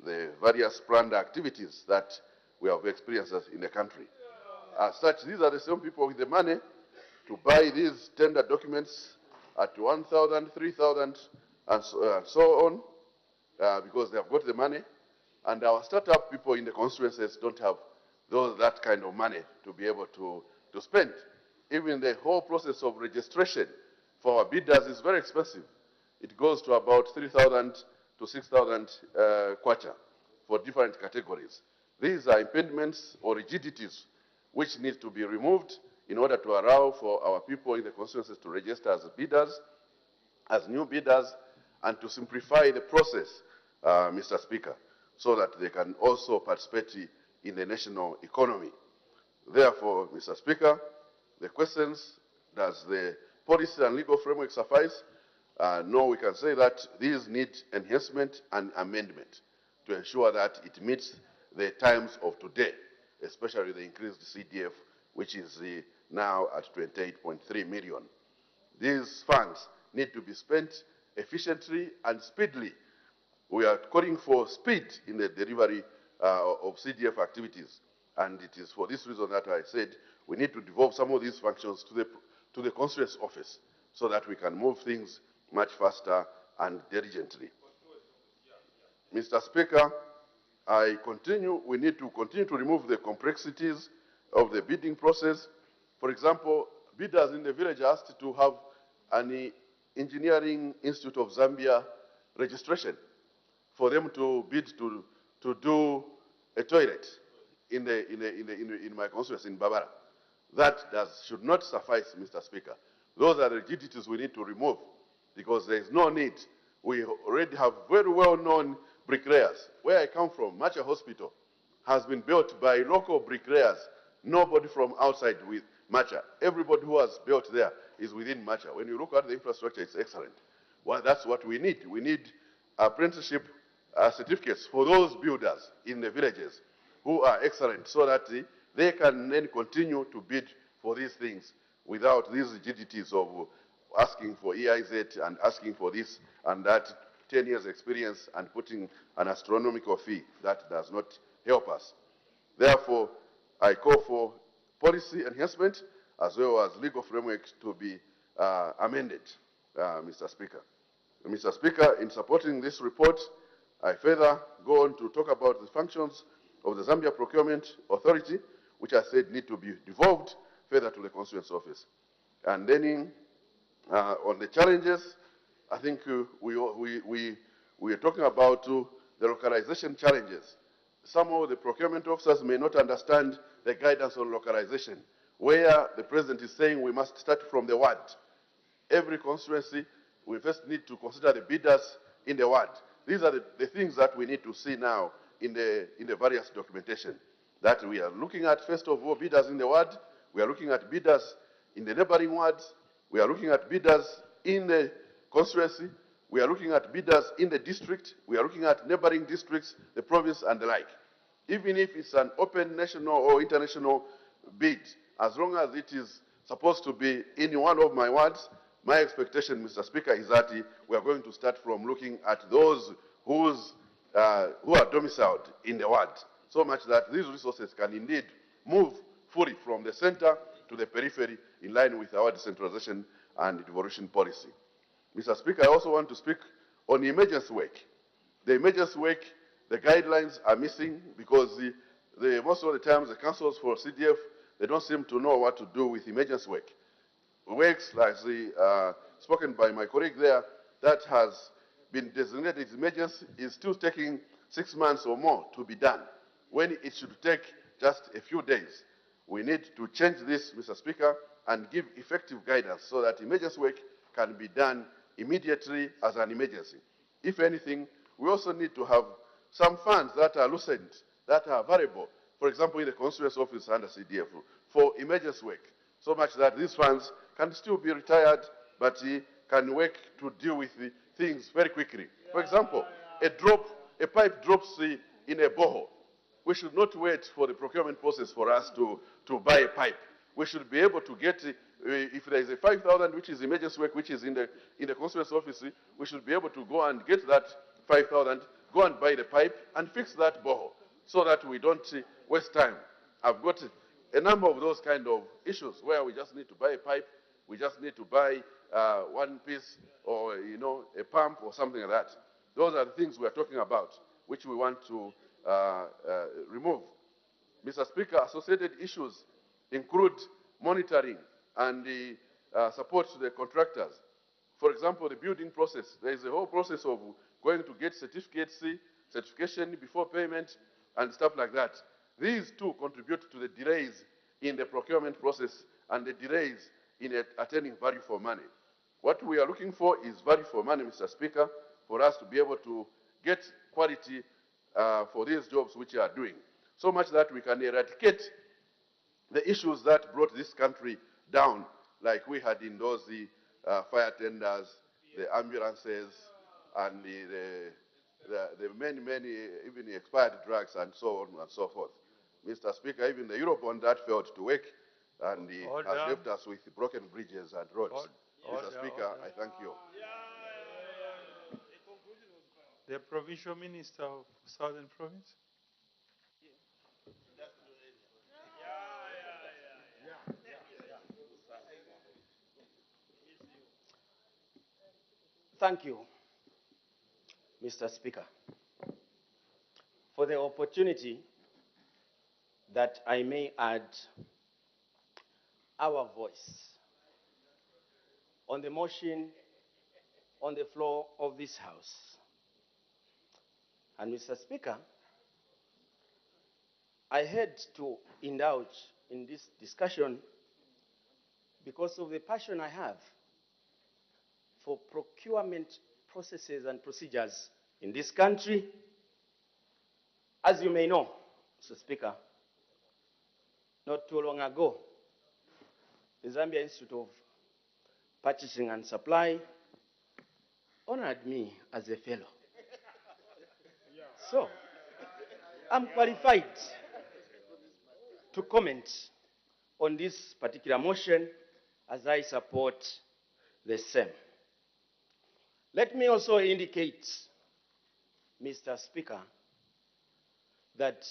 the various planned activities that we have experienced in the country. As such, these are the same people with the money to buy these tender documents at 1,000, 3,000, and so on, because they have got the money. And our startup people in the constituencies don't have that kind of money to be able to spend. Even the whole process of registration for our bidders is very expensive. It goes to about 3,000 to 6,000 kwacha for different categories. These are impediments or rigidities which need to be removed in order to allow for our people in the constituencies to register as bidders, as new bidders, and to simplify the process, Mr. Speaker, so that they can also participate in the national economy. Therefore, Mr. Speaker, the questions, does the policy and legal framework suffice? No, we can say that these need enhancement and amendment to ensure that it meets the times of today, especially the increased CDF, which is now at 28.3 million. These funds need to be spent efficiently and speedily. We are calling for speed in the delivery of CDF activities, and it is for this reason that I said we need to devolve some of these functions to the constituency office so that we can move things much faster and diligently. Mr. Speaker, we need to continue to remove the complexities of the bidding process. For example, bidders in the village are asked to have an Engineering Institute of Zambia registration for them to bid to do a toilet in my constituency in Babara. That should not suffice, Mr. Speaker. Those are the rigidities we need to remove because there is no need. We already have very well-known bricklayers. Where I come from, Macha Hospital has been built by local bricklayers, nobody from outside with Macha. Everybody who has built there is within Macha. When you look at the infrastructure, it's excellent. Well, that's what we need. We need apprenticeship certificates for those builders in the villages who are excellent so that they can then continue to bid for these things without these rigidities of asking for EIZ and asking for this and that 10 years experience and putting an astronomical fee. That does not help us. Therefore, I call for policy enhancement as well as legal framework to be amended, Mr. Speaker. Mr. Speaker, in supporting this report, I further go on to talk about the functions of the Zambia Procurement Authority, which I said need to be devolved further to the constituency office. And then on the challenges, I think we are talking about the localization challenges. Some of the procurement officers may not understand the guidance on localization, where the president is saying we must start from the ward. Every constituency, we first need to consider the bidders in the ward. These are the things that we need to see now in the various documentation. That we are looking at, first of all, bidders in the ward. We are looking at bidders in the neighboring wards. We are looking at bidders in the constituency. We are looking at bidders in the district. We are looking at neighboring districts, the province, and the like. Even if it's an open national or international bid, as long as it is supposed to be in one of my wards, my expectation, Mr. Speaker, is that we are going to start from looking at those who are domiciled in the ward, so much that these resources can indeed move fully from the center to the periphery in line with our decentralization and devolution policy. Mr. Speaker, I also want to speak on emergency work. The emergency work, the guidelines are missing because most of the times the councils for CDF, they don't seem to know what to do with emergency work. Works like spoken by my colleague there, that has been designated as emergency is still taking 6 months or more to be done, when it should take just a few days. We need to change this, Mr. Speaker, and give effective guidance so that emergency work can be done immediately as an emergency. If anything, we also need to have some funds that are loosened, that are variable, for example, in the constituency office under CDF, for emergency work, so much that these funds can still be retired, but can work to deal with the things very quickly. For example, a pipe drops in a borehole. we should not wait for the procurement process for us to buy a pipe. We should be able to get, if there is a 5,000 which is emergency work, which is in the constituency office, we should be able to go and get that 5,000, go and buy the pipe and fix that borehole so that we don't waste time. I've got a number of those kind of issues where we just need to buy a pipe, we just need to buy one piece or, a pump or something like that. Those are the things we are talking about, which we want to remove. Mr. Speaker, associated issues include monitoring and the support to the contractors. For example, the building process. There is a whole process of going to get certificates, certification before payment, and stuff like that. These two contribute to the delays in the procurement process and the delays in attaining value for money. What we are looking for is value for money, Mr. Speaker, for us to be able to get quality for these jobs which we are doing, so much that we can eradicate the issues that brought this country down, like we had in those fire tenders, the ambulances, and the many, even expired drugs and so on and so forth. Mr. Speaker, even the Eurobond that failed to work and has left us with broken bridges and roads. Mr. Speaker, I thank you. The Provincial Minister of Southern Province. Thank you, Mr. Speaker, for the opportunity that I may add our voice on the motion on the floor of this House. And Mr. Speaker, I had to indulge in this discussion because of the passion I have for procurement processes and procedures in this country. As you may know, Mr. Speaker, not too long ago, the Zambia Institute of Purchasing and Supply honored me as a fellow. So, I'm qualified to comment on this particular motion as I support the same. Let me also indicate, Mr. Speaker, that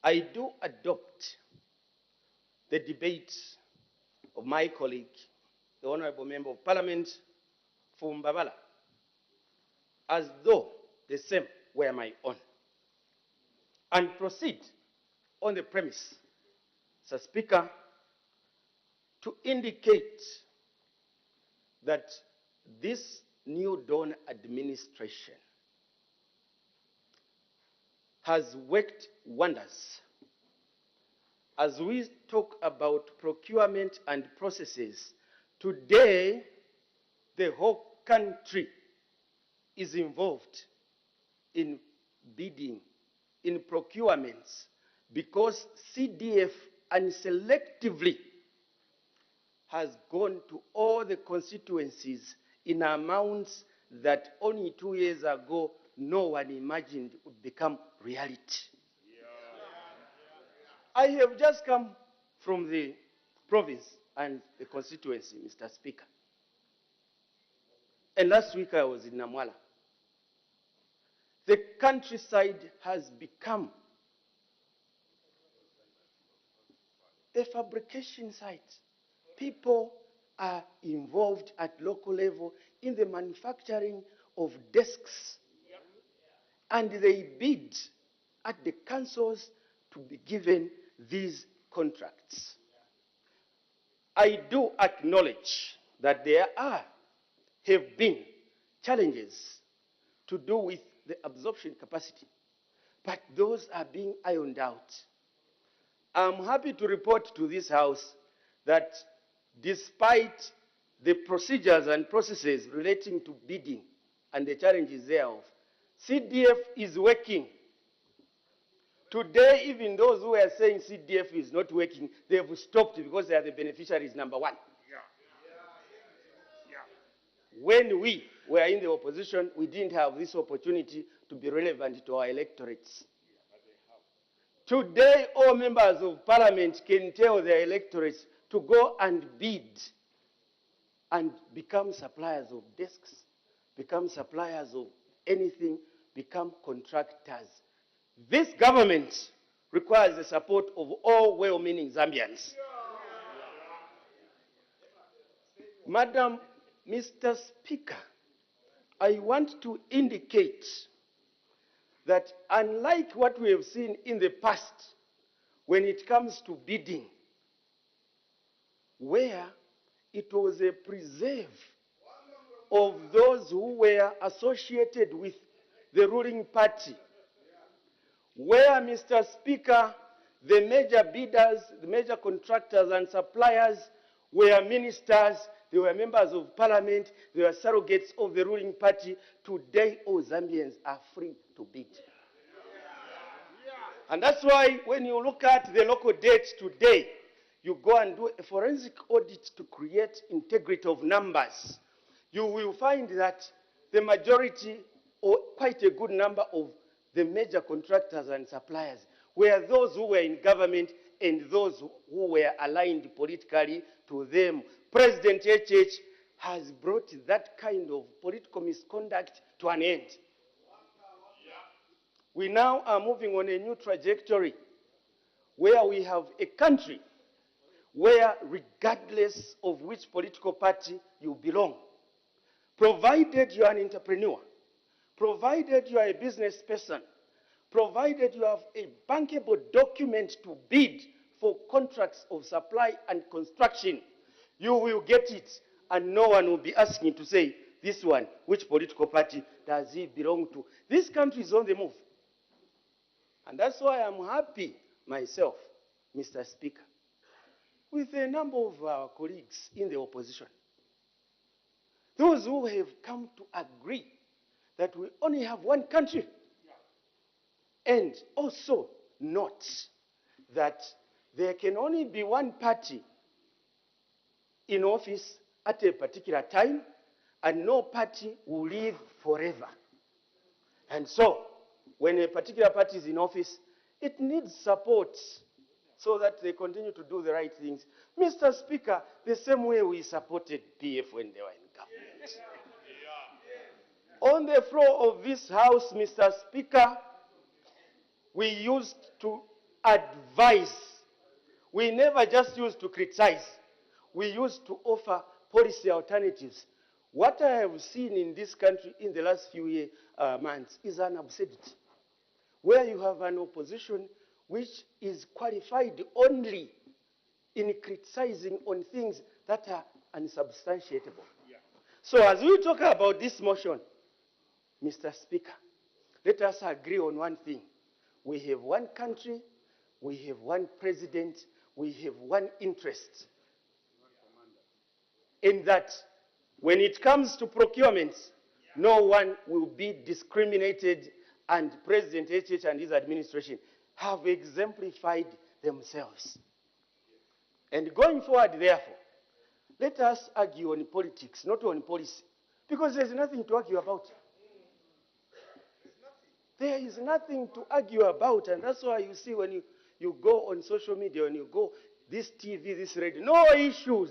I do adopt the debate of my colleague, the Honorable Member of Parliament from Mbabala, as though the same were my own, and proceed on the premise, Mr. Speaker, to indicate that this new Dawn administration has worked wonders as we talk about procurement and processes. Today, the whole country is involved in bidding, in procurements, because CDF unselectively has gone to all the constituencies in amounts that only 2 years ago no one imagined would become reality. I have just come from the province and the constituency, Mr. Speaker. And last week I was in Namwala. The countryside has become a fabrication site. People are involved at local level in the manufacturing of desks, and they bid at the councils to be given these contracts. I do acknowledge that there have been challenges to do with the absorption capacity, but those are being ironed out. I'm happy to report to this House that despite the procedures and processes relating to bidding and the challenges thereof, CDF is working. Today, even those who are saying CDF is not working, they have stopped because they are the beneficiaries, number one. When we were in the opposition, we didn't have this opportunity to be relevant to our electorates. Today, all members of parliament can tell their electorates to go and bid and become suppliers of desks, become suppliers of anything, become contractors. This government requires the support of all well-meaning Zambians. Madam, Mr. Speaker, I want to indicate that unlike what we have seen in the past, when it comes to bidding, where it was a preserve of those who were associated with the ruling party, where, Mr. Speaker, the major bidders, the major contractors and suppliers were ministers, they were members of parliament, they were surrogates of the ruling party. Today, all Zambians are free to bid. And that's why when you look at the local dates today, you go and do a forensic audit to create integrity of numbers. You will find that the majority, or quite a good number of the major contractors and suppliers, were those who were in government and those who were aligned politically to them. President HH has brought that kind of political misconduct to an end. We now are moving on a new trajectory where we have a country where, regardless of which political party you belong, provided you are an entrepreneur, provided you are a business person, provided you have a bankable document to bid for contracts of supply and construction, you will get it, and no one will be asking to say, this one, which political party does he belong to? This country is on the move. And that's why I'm happy myself, Mr. Speaker, with a number of our colleagues in the opposition. Those who have come to agree that we only have one country, and also note that there can only be one party in office at a particular time, and no party will live forever. And so, when a particular party is in office, it needs support so that they continue to do the right things. Mr. Speaker, the same way we supported PF when they were in government. On the floor of this House, Mr. Speaker, we used to advise. We never just used to criticize. We used to offer policy alternatives. What I have seen in this country in the last few months is an absurdity, where you have an opposition which is qualified only in criticizing on things that are unsubstantiatable. So as we talk about this motion, Mr. Speaker, let us agree on one thing. We have one country, we have one president, we have one interest. In that, when it comes to procurements, no one will be discriminated, and President HH and his administration have exemplified themselves. And going forward, therefore, let us argue on politics, not on policy, because there's nothing to argue about. There is nothing to argue about, and that's why you see when you go on social media, when you go this TV, this radio, no issues.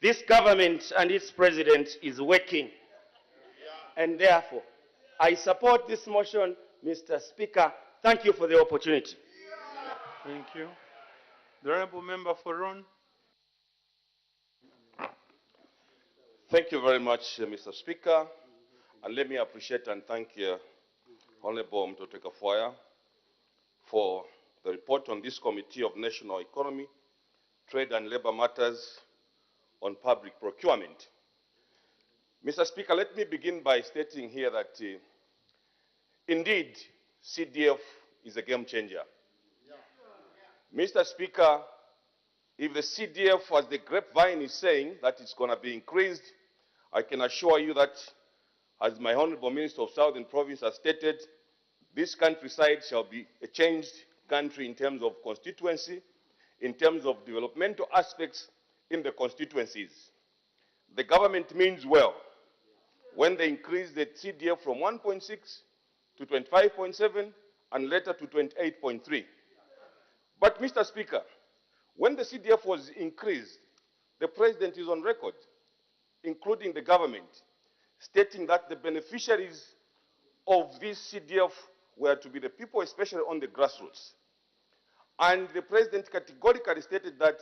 This government and its president is working. And therefore, I support this motion, Mr. Speaker. Thank you for the opportunity. Thank you. The Honourable Member for Ron. Thank you very much, Mr. Speaker. And let me appreciate and thank Honourable Mtoto Kafuaya for the report on this Committee of National Economy, Trade and Labour Matters on public procurement. Mr. Speaker, let me begin by stating here that indeed CDF is a game changer. Mr. Speaker, if the CDF, as the grapevine is saying, that it's going to be increased, I can assure you that, as my Honourable Minister of Southern Province has stated, this countryside shall be a changed country in terms of constituency, in terms of developmental aspects in the constituencies. The government means well when they increase the CDF from 1.6 to 25.7 and later to 28.3. But, Mr. Speaker, when the CDF was increased, the President is on record, including the government, stating that the beneficiaries of this CDF were to be the people, especially on the grassroots. And the President categorically stated that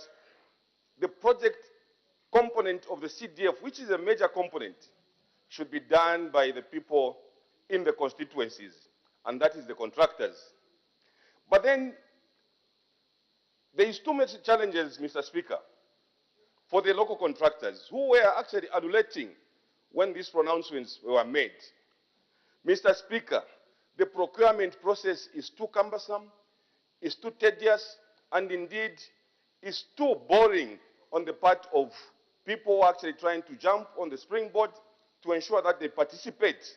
the project component of the CDF, which is a major component, should be done by the people in the constituencies, and that is the contractors. But then there is too many challenges, Mr. Speaker, for the local contractors who were actually adulating when these pronouncements were made. Mr. Speaker, the procurement process is too cumbersome, is too tedious, and indeed is too boring on the part of people who are actually trying to jump on the springboard to ensure that they participate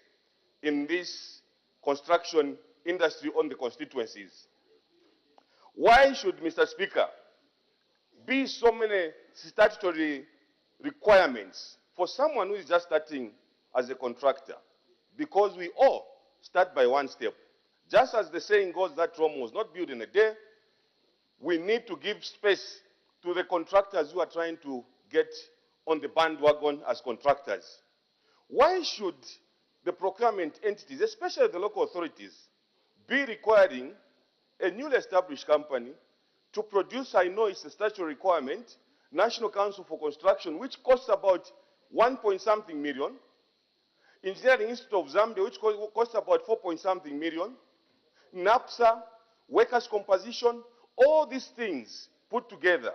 in this construction industry on the constituencies. Why should, Mr. Speaker, be so many statutory requirements for someone who is just starting as a contractor? Because we all start by one step. Just as the saying goes that Rome was not built in a day, we need to give space to the contractors who are trying to get on the bandwagon as contractors. Why should the procurement entities, especially the local authorities, be requiring a newly established company to produce, I know it's a statutory requirement, National Council for Construction, which costs about 1-point-something million, Engineering Institute of Zambia, which costs about 4-point-something million, NAPSA, workers' composition, all these things put together.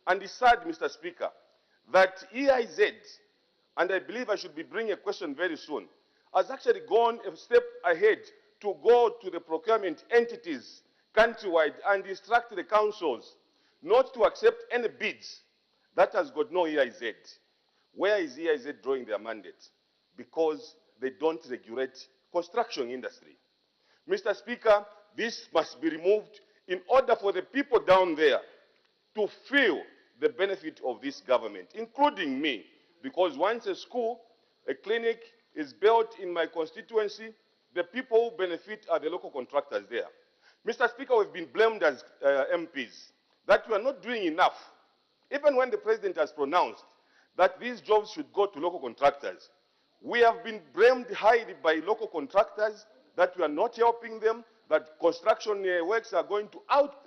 And it's sad, Mr. Speaker, that EIZ, and I believe I should be bringing a question very soon, has actually gone a step ahead to go to the procurement entities countrywide and instruct the councils not to accept any bids that has got no EIZ. Where is EIZ drawing their mandate? Because they don't regulate construction industry. Mr. Speaker, this must be removed in order for the people down there to feel the benefit of this government, including me, because once a school, a clinic is built in my constituency, the people who benefit are the local contractors there. Mr. Speaker, we've been blamed as MPs that we are not doing enough, even when the President has pronounced that these jobs should go to local contractors. We have been blamed highly by local contractors that we are not helping them, that construction works are going to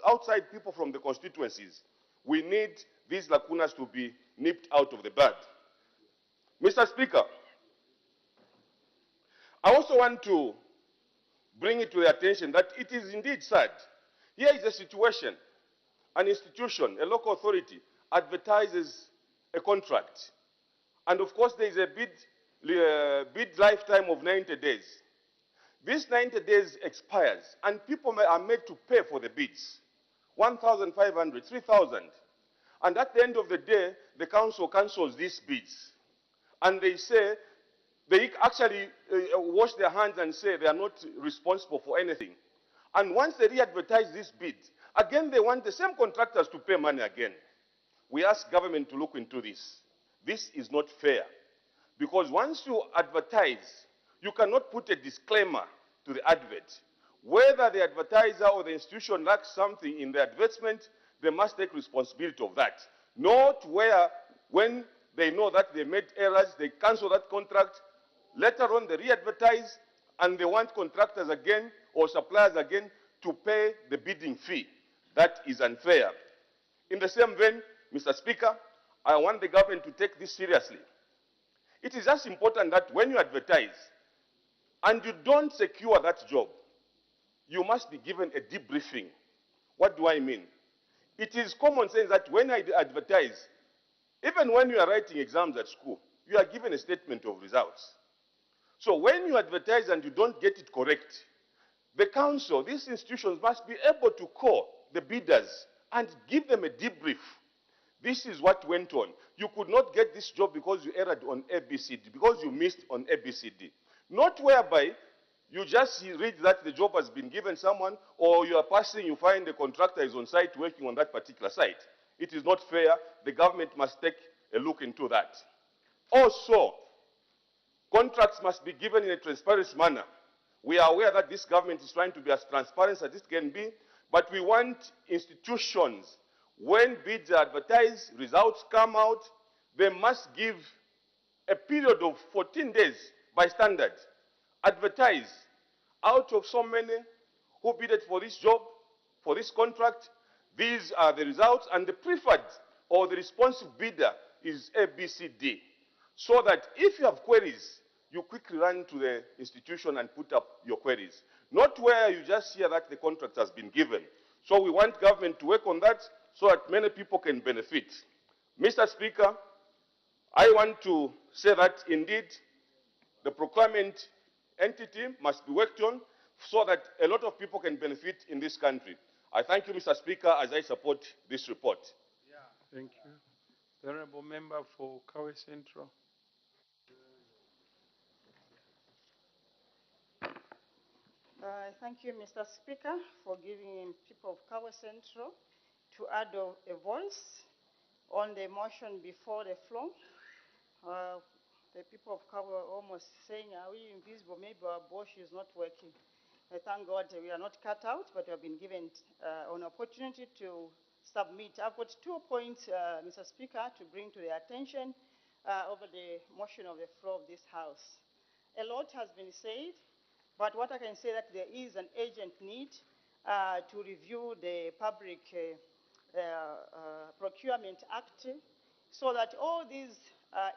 outside people from the constituencies. We need these lacunas to be nipped out of the bud. Mr. Speaker, I also want to bring it to the attention that it is indeed sad. Here is a situation, an institution, a local authority advertises a contract. And of course there is a bid lifetime of 90 days. This 90 days expires and people are made to pay for the bids. 1,500, 3,000. And at the end of the day, the council cancels these bids. And they say, they actually wash their hands and say they are not responsible for anything. And once they re-advertise this bid, again they want the same contractors to pay money again. We ask government to look into this. This is not fair. Because once you advertise, you cannot put a disclaimer to the advert. Whether the advertiser or the institution lacks something in the advertisement, they must take responsibility of that. Not where, when they know that they made errors, they cancel that contract, later on they re-advertise and they want contractors again or suppliers again to pay the bidding fee. That is unfair. In the same vein, Mr. Speaker, I want the government to take this seriously. It is just important that when you advertise and you don't secure that job, you must be given a debriefing. What do I mean? It is common sense that when I advertise, even when you are writing exams at school, you are given a statement of results. So when you advertise and you don't get it correct, the council, these institutions must be able to call the bidders and give them a debrief. This is what went on. You could not get this job because you erred on ABCD, because you missed on ABCD. Not whereby you just read that the job has been given someone, or you are passing, you find the contractor is on site working on that particular site. It is not fair. The government must take a look into that. Also, contracts must be given in a transparent manner. We are aware that this government is trying to be as transparent as it can be, But we want institutions, when bids are advertised, results come out, they must give a period of 14 days by standard. Advertise. Out of so many who bidded for this job, for this contract, these are the results, and the preferred or the responsive bidder is ABCD. So that if you have queries, you quickly run to the institution and put up your queries. Not where you just hear that the contract has been given. So we want government to work on that so that many people can benefit. Mr. Speaker, I want to say that indeed the procurement entity must be worked on so that a lot of people can benefit in this country. I thank you, Mr. Speaker, as I support this report. Thank you. The Honourable Member for Kawe Central. Thank you, Mr. Speaker, for giving people of Kawe Central to add a voice on the motion before the floor. The people of Kawe are almost saying, are we invisible? Maybe our bush is not working. Thank God we are not cut out, but we have been given an opportunity to submit. I've got 2 points, Mr. Speaker, to bring to the attention over the motion of the floor of this House. A lot has been said, but what I can say that there is an urgent need to review the Public Procurement Act so that all these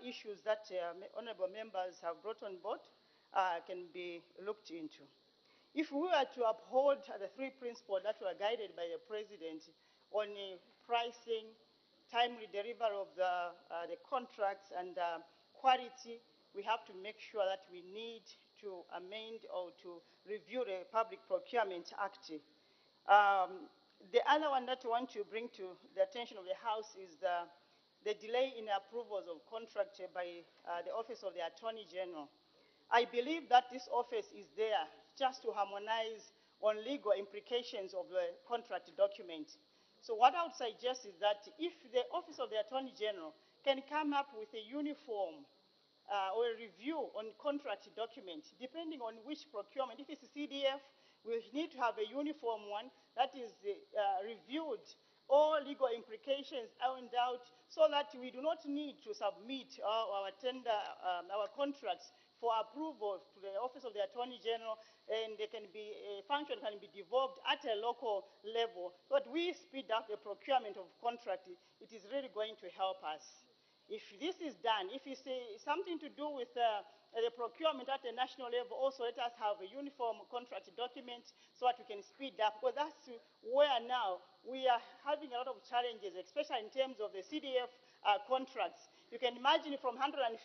issues that honourable members have brought on board can be looked into. If we were to uphold the 3 principles that were guided by the President on pricing, timely delivery of the contracts, and quality, we have to make sure that we need to amend or to review the Public Procurement Act. The other one that I want to bring to the attention of the House is the delay in approvals of contract by the Office of the Attorney General. I believe that this office is there just to harmonize on legal implications of the contract document. So what I would suggest is that if the Office of the Attorney General can come up with a uniform or a review on contract document, depending on which procurement, if it's a CDF, we need to have a uniform one that is reviewed, all legal implications ironed out, so that we do not need to submit our tender, our contracts for approval to the Office of the Attorney General, and they can be, a function can be devolved at a local level. But we speed up the procurement of contract, it is really going to help us. If this is done, if it's something to do with the procurement at the national level, also let us have a uniform contract document so that we can speed up, because that's where now we are having a lot of challenges, especially in terms of the CDF contracts. You can imagine from 156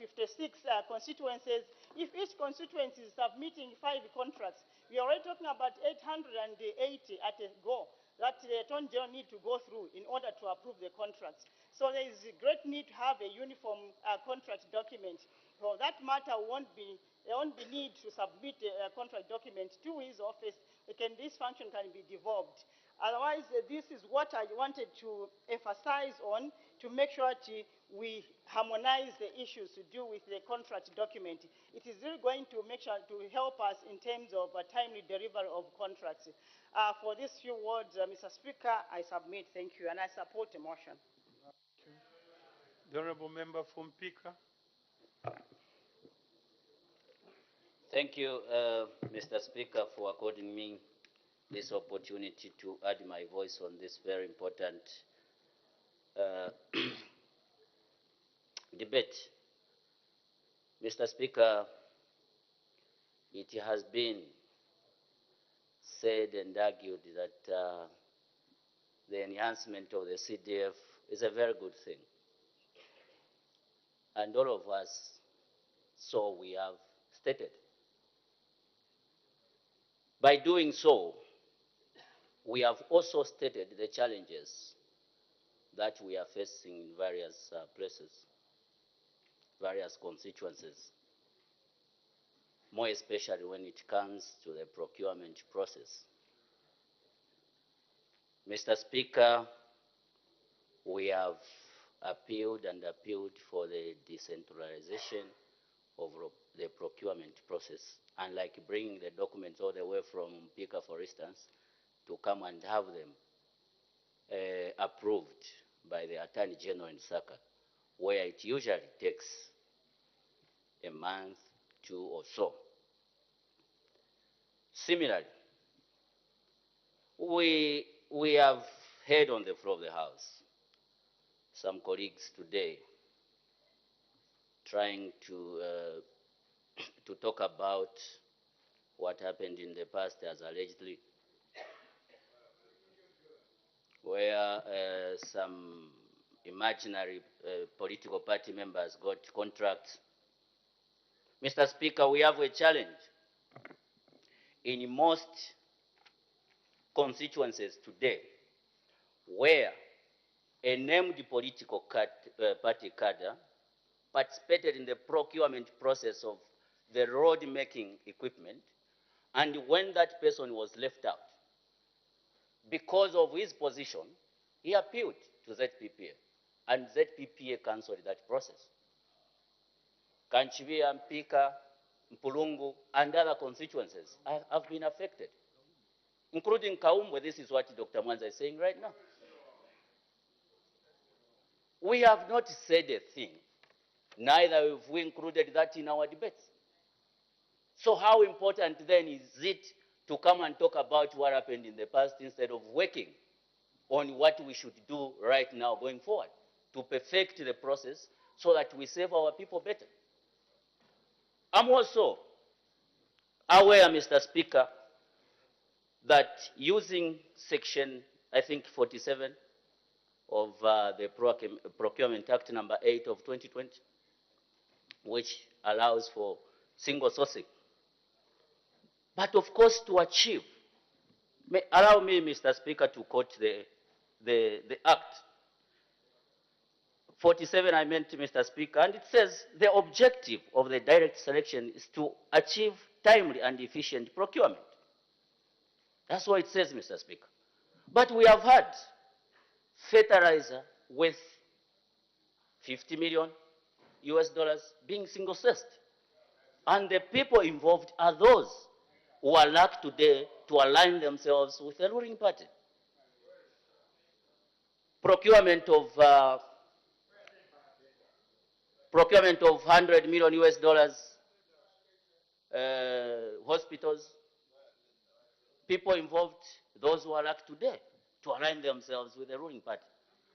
constituencies, if each constituency is submitting 5 contracts, we are already talking about 880 at a go that the Attorney General need to go through in order to approve the contracts. So there is a great need to have a uniform contract document. For that matter, there won't be need to submit a contract document to his office. This function can be devolved. Otherwise, this is what I wanted to emphasize on, to make sure that we harmonize the issues to do with the contract document. It is really going to make sure to help us in terms of timely delivery of contracts. For these few words, Mr. Speaker, I submit. Thank you, and I support the motion. The Honourable Member from Pika. Thank you, Mr. Speaker, for according me this opportunity to add my voice on this very important debate. Mr. Speaker, it has been said and argued that the enhancement of the CDF is a very good thing. And all of us, so we have stated. By doing so, we have also stated the challenges that we are facing in various places, various constituencies, more especially when it comes to the procurement process. Mr. Speaker, we have appealed and appealed for the decentralization of the procurement process. Unlike bringing the documents all the way from Pika, for instance, to come and have them approved by the Attorney General in Saka, where it usually takes a month, 2 or so. Similarly, we have heard on the floor of the House some colleagues today trying to talk about what happened in the past as allegedly, where some imaginary political party members got contracts. Mr. Speaker, we have a challenge in most constituencies today where a named political party cadre participated in the procurement process of the road-making equipment, and when that person was left out, because of his position, he appealed to ZPPA, and ZPPA cancelled that process. Kanchivia, Mpika, Mpulungu, and other constituencies have been affected, including Kaumbwe. This is what Dr. Mwanza is saying right now. We have not said a thing, neither have we included that in our debates. So how important then is it to come and talk about what happened in the past instead of working on what we should do right now going forward to perfect the process so that we serve our people better? I'm also aware, Mr. Speaker, that using section, I think 47 of the Procurement Act number 8 of 2020, which allows for single sourcing. But of course, to achieve, allow me, Mr. Speaker, to quote the Act. 47, I meant, Mr. Speaker, and it says the objective of the direct selection is to achieve timely and efficient procurement. That's what it says, Mr. Speaker. But we have had fertilizer with 50 million US dollars being single-sourced. And the people involved are those who are lack today to align themselves with the ruling party. Procurement of 100 million US dollars hospitals, people involved, those who are lack today to align themselves with the ruling party.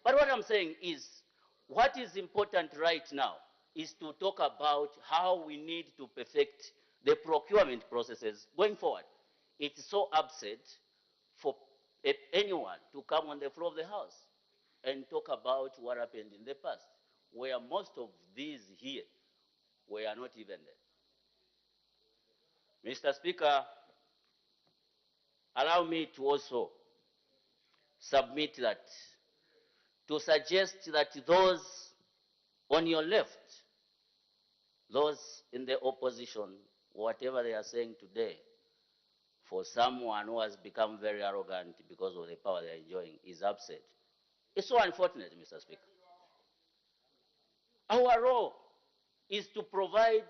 But what I'm saying is, what is important right now is to talk about how we need to perfect the procurement processes going forward. It's so absurd for anyone to come on the floor of the House and talk about what happened in the past, where most of these here were not even there. Mr. Speaker, allow me to also submit that, to suggest that those on your left, those in the opposition, whatever they are saying today, for someone who has become very arrogant because of the power they are enjoying, is upset. It's so unfortunate, Mr. Speaker. Our role is to provide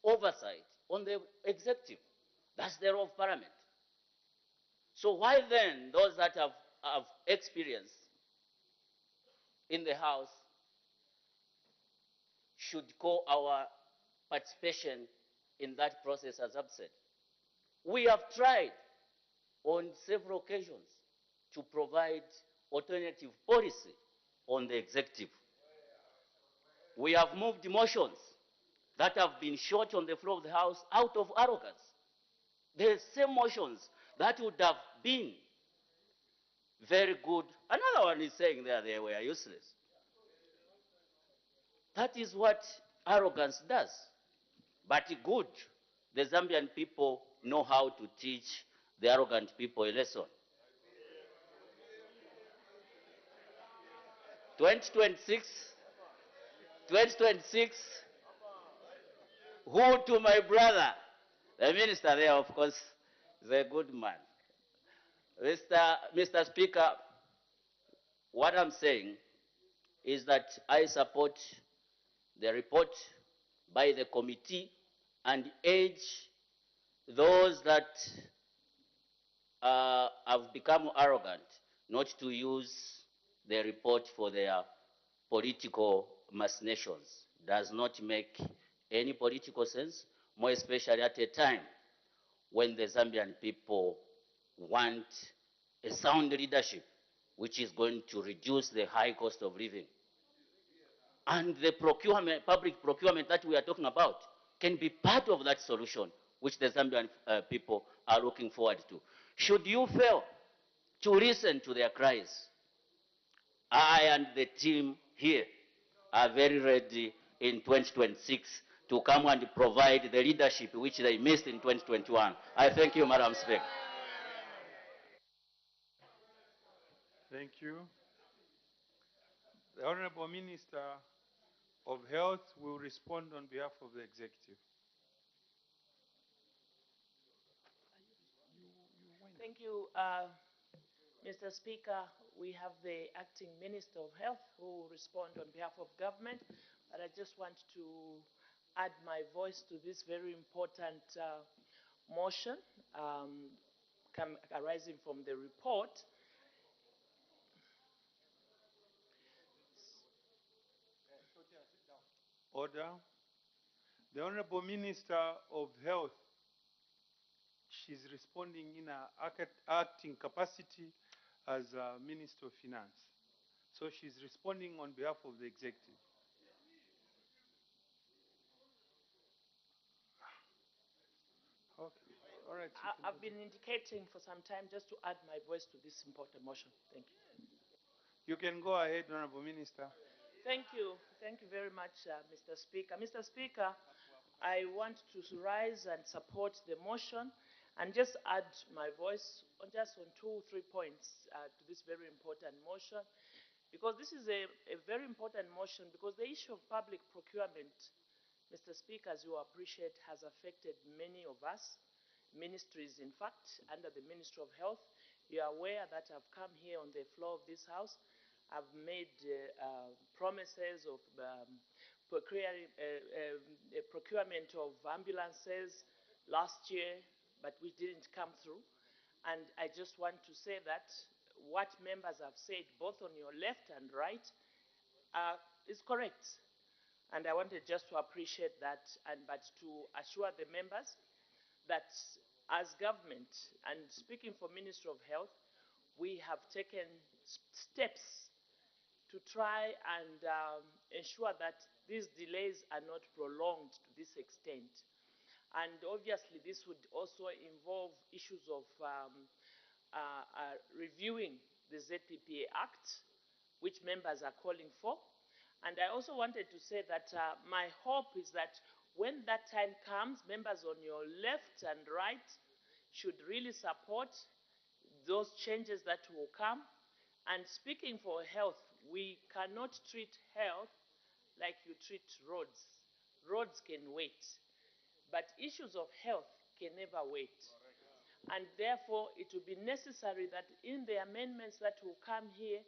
oversight on the executive. That's the role of Parliament. So why then those that have experience in the House should call our participation in that process as absent? We have tried on several occasions to provide alternative policy on the executive. We have moved motions that have been shot on the floor of the House out of arrogance. The same motions that would have been very good. Another one is saying there they were useless. That is what arrogance does. But good, the Zambian people know how to teach the arrogant people a lesson. 2026, who to my brother, the minister there, of course, is a good man. Mr. Speaker, what I'm saying is that I support the report by the committee and urge those that have become arrogant not to use the report for their political machinations. Does not make any political sense, more especially at a time when the Zambian people want a sound leadership which is going to reduce the high cost of living. And the procurement, public procurement that we are talking about can be part of that solution which the Zambian people are looking forward to. Should you fail to listen to their cries, I and the team here are very ready in 2026 to come and provide the leadership which they missed in 2021. I thank you, Madam Speaker. Thank you. The Honorable Minister of Health will respond on behalf of the Executive. Thank you, Mr. Speaker. We have the Acting Minister of Health who will respond on behalf of government, but I just want to add my voice to this very important motion arising from the report. Order. The Honorable Minister of Health, she's responding in her acting capacity as Minister of Finance. So she's responding on behalf of the Executive. Okay. All right. I've been indicating for some time just to add my voice to this important motion. Thank you. You can go ahead, Honorable Minister. Thank you. Thank you very much, Mr. Speaker. Mr. Speaker, I want to rise and support the motion and just add my voice on just on 2 or 3 points to this very important motion, because this is a very important motion, because the issue of public procurement, Mr. Speaker, as you appreciate, has affected many of us, ministries, in fact, under the Ministry of Health. You are aware that I've come here on the floor of this House. I've made promises of procurement of ambulances last year, but we didn't come through. And I just want to say that what members have said, both on your left and right, is correct. And I wanted just to appreciate that, but to assure the members that as government, and speaking for Ministry of Health, we have taken steps to try and ensure that these delays are not prolonged to this extent. And obviously this would also involve issues of reviewing the ZPPA Act, which members are calling for. And I also wanted to say that my hope is that when that time comes, members on your left and right should really support those changes that will come. And speaking for health, we cannot treat health like you treat roads. Roads can wait, but issues of health can never wait. And therefore, it will be necessary that in the amendments that will come here,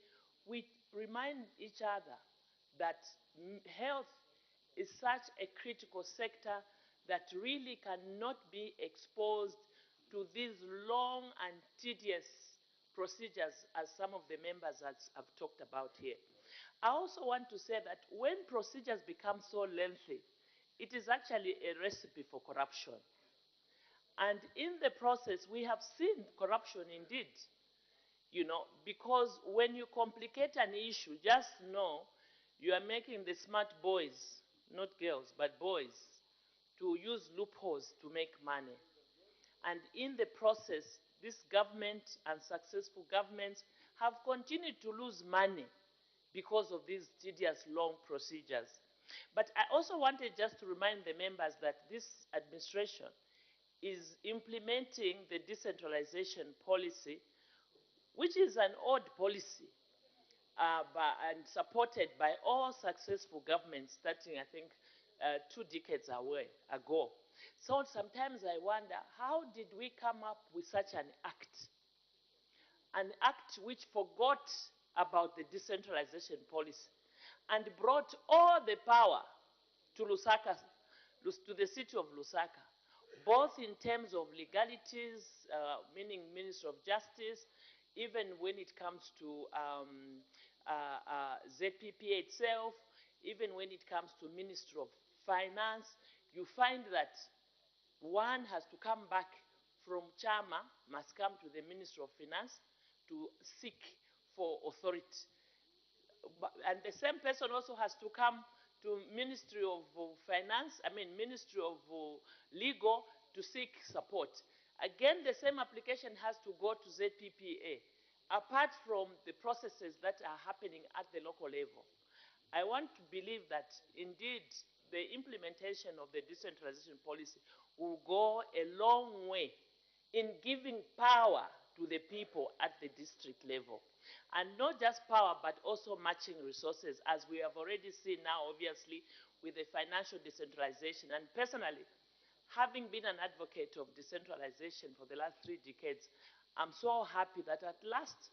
we remind each other that health is such a critical sector that really cannot be exposed to these long and tedious procedures, as some of the members have talked about here. I also want to say that when procedures become so lengthy, it is actually a recipe for corruption. And in the process, we have seen corruption indeed, because when you complicate an issue, just know you are making the smart boys, not girls, but boys, to use loopholes to make money. And in the process, this government and successful governments have continued to lose money because of these tedious long procedures. But I also wanted just to remind the members that this administration is implementing the decentralization policy, which is an odd policy and supported by all successful governments starting, I think, 2 decades ago. So sometimes I wonder, how did we come up with such an act? An act which forgot about the decentralization policy and brought all the power to Lusaka, to the city of Lusaka, both in terms of legalities, meaning Ministry of Justice, even when it comes to ZPPA itself, even when it comes to Ministry of Finance, you find that one has to come back from Chama, must come to the Ministry of Finance to seek for authority. And the same person also has to come to Ministry of Finance, Ministry of Legal to seek support. Again, the same application has to go to ZPPA, apart from the processes that are happening at the local level. I want to believe that indeed the implementation of the decentralization policy will go a long way in giving power to the people at the district level. And not just power, but also matching resources, as we have already seen now, obviously, with the financial decentralization. And personally, having been an advocate of decentralization for the last 3 decades, I'm so happy that at last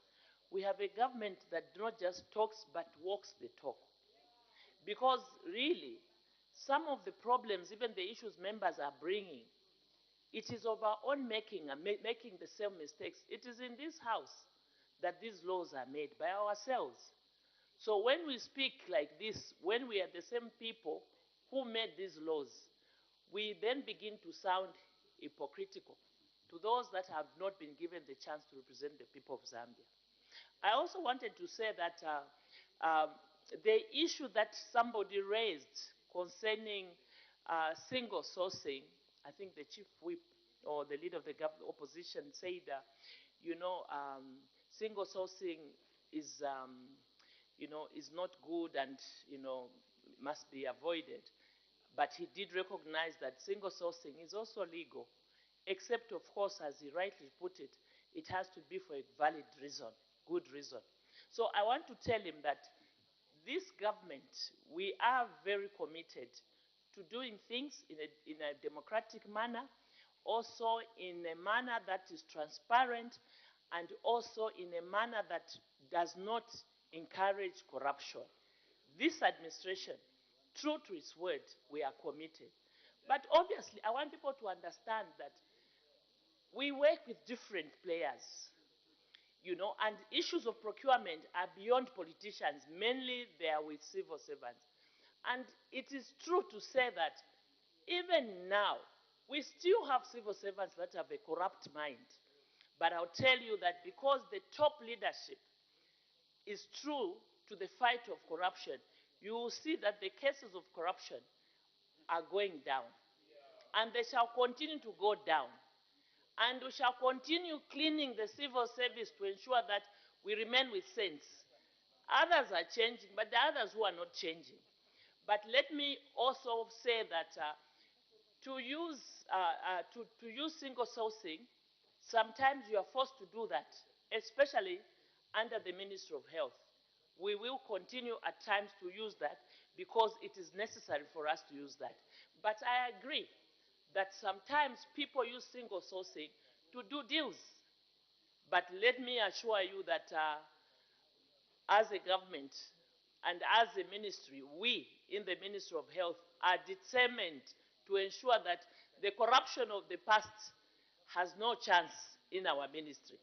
we have a government that not just talks, but walks the talk. Because really, some of the problems, even the issues members are bringing, it is of our own making and making the same mistakes. It is in this house that these laws are made by ourselves. So when we speak like this, when we are the same people who made these laws, we then begin to sound hypocritical to those that have not been given the chance to represent the people of Zambia. I also wanted to say that the issue that somebody raised concerning single sourcing, I think the chief whip or the leader of the opposition said, single sourcing is, is not good and, must be avoided. But he did recognize that single sourcing is also legal, except, of course, as he rightly put it, it has to be for a valid reason, good reason. So I want to tell him that this government, we are very committed to doing things in a democratic manner, also in a manner that is transparent, and also in a manner that does not encourage corruption. This administration, true to its word, we are committed. But obviously, I want people to understand that we work with different players, and issues of procurement are beyond politicians. Mainly, they are with civil servants. And it is true to say that even now, we still have civil servants that have a corrupt mind. But I'll tell you that because the top leadership is true to the fight of corruption, you will see that the cases of corruption are going down. And they shall continue to go down. And we shall continue cleaning the civil service to ensure that we remain with sense. Others are changing, but the others who are not changing. But let me also say that to use single sourcing, sometimes you are forced to do that, especially under the Ministry of Health. We will continue at times to use that because it is necessary for us to use that. But I agree that sometimes people use single sourcing to do deals. But let me assure you that as a government and as a ministry, we in the Ministry of Health are determined to ensure that the corruption of the past has no chance in our ministry.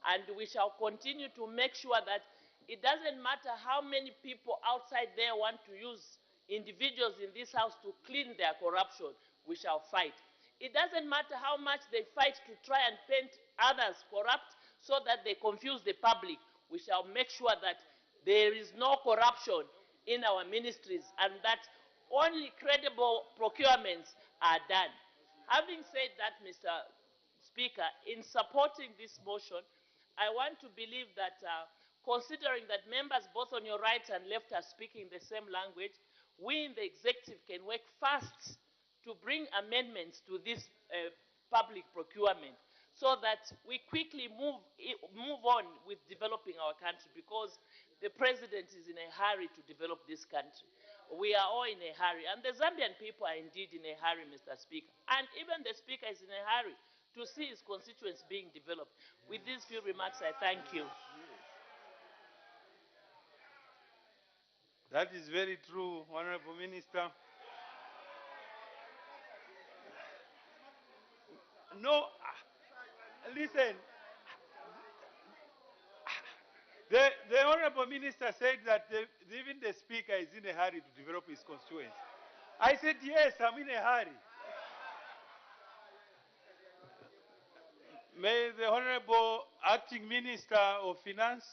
And we shall continue to make sure that it doesn't matter how many people outside there want to use individuals in this house to clean their corruption, we shall fight. It doesn't matter how much they fight to try and paint others corrupt so that they confuse the public. We shall make sure that there is no corruption in our ministries and that only credible procurements are done. Having said that, Mr. Speaker, in supporting this motion, I want to believe that considering that members both on your right and left are speaking the same language, we in the executive can work fast to bring amendments to this public procurement so that we quickly move on with developing our country, because the president is in a hurry to develop this country. We are all in a hurry, and the Zambian people are indeed in a hurry, Mr. Speaker. And even the Speaker is in a hurry to see his constituents being developed. With these few remarks, I thank you. That is very true, Honorable Minister. No, listen. The Honorable Minister said that even the Speaker is in a hurry to develop his constituency. I said, yes, I'm in a hurry. May the Honorable Acting Minister of Finance.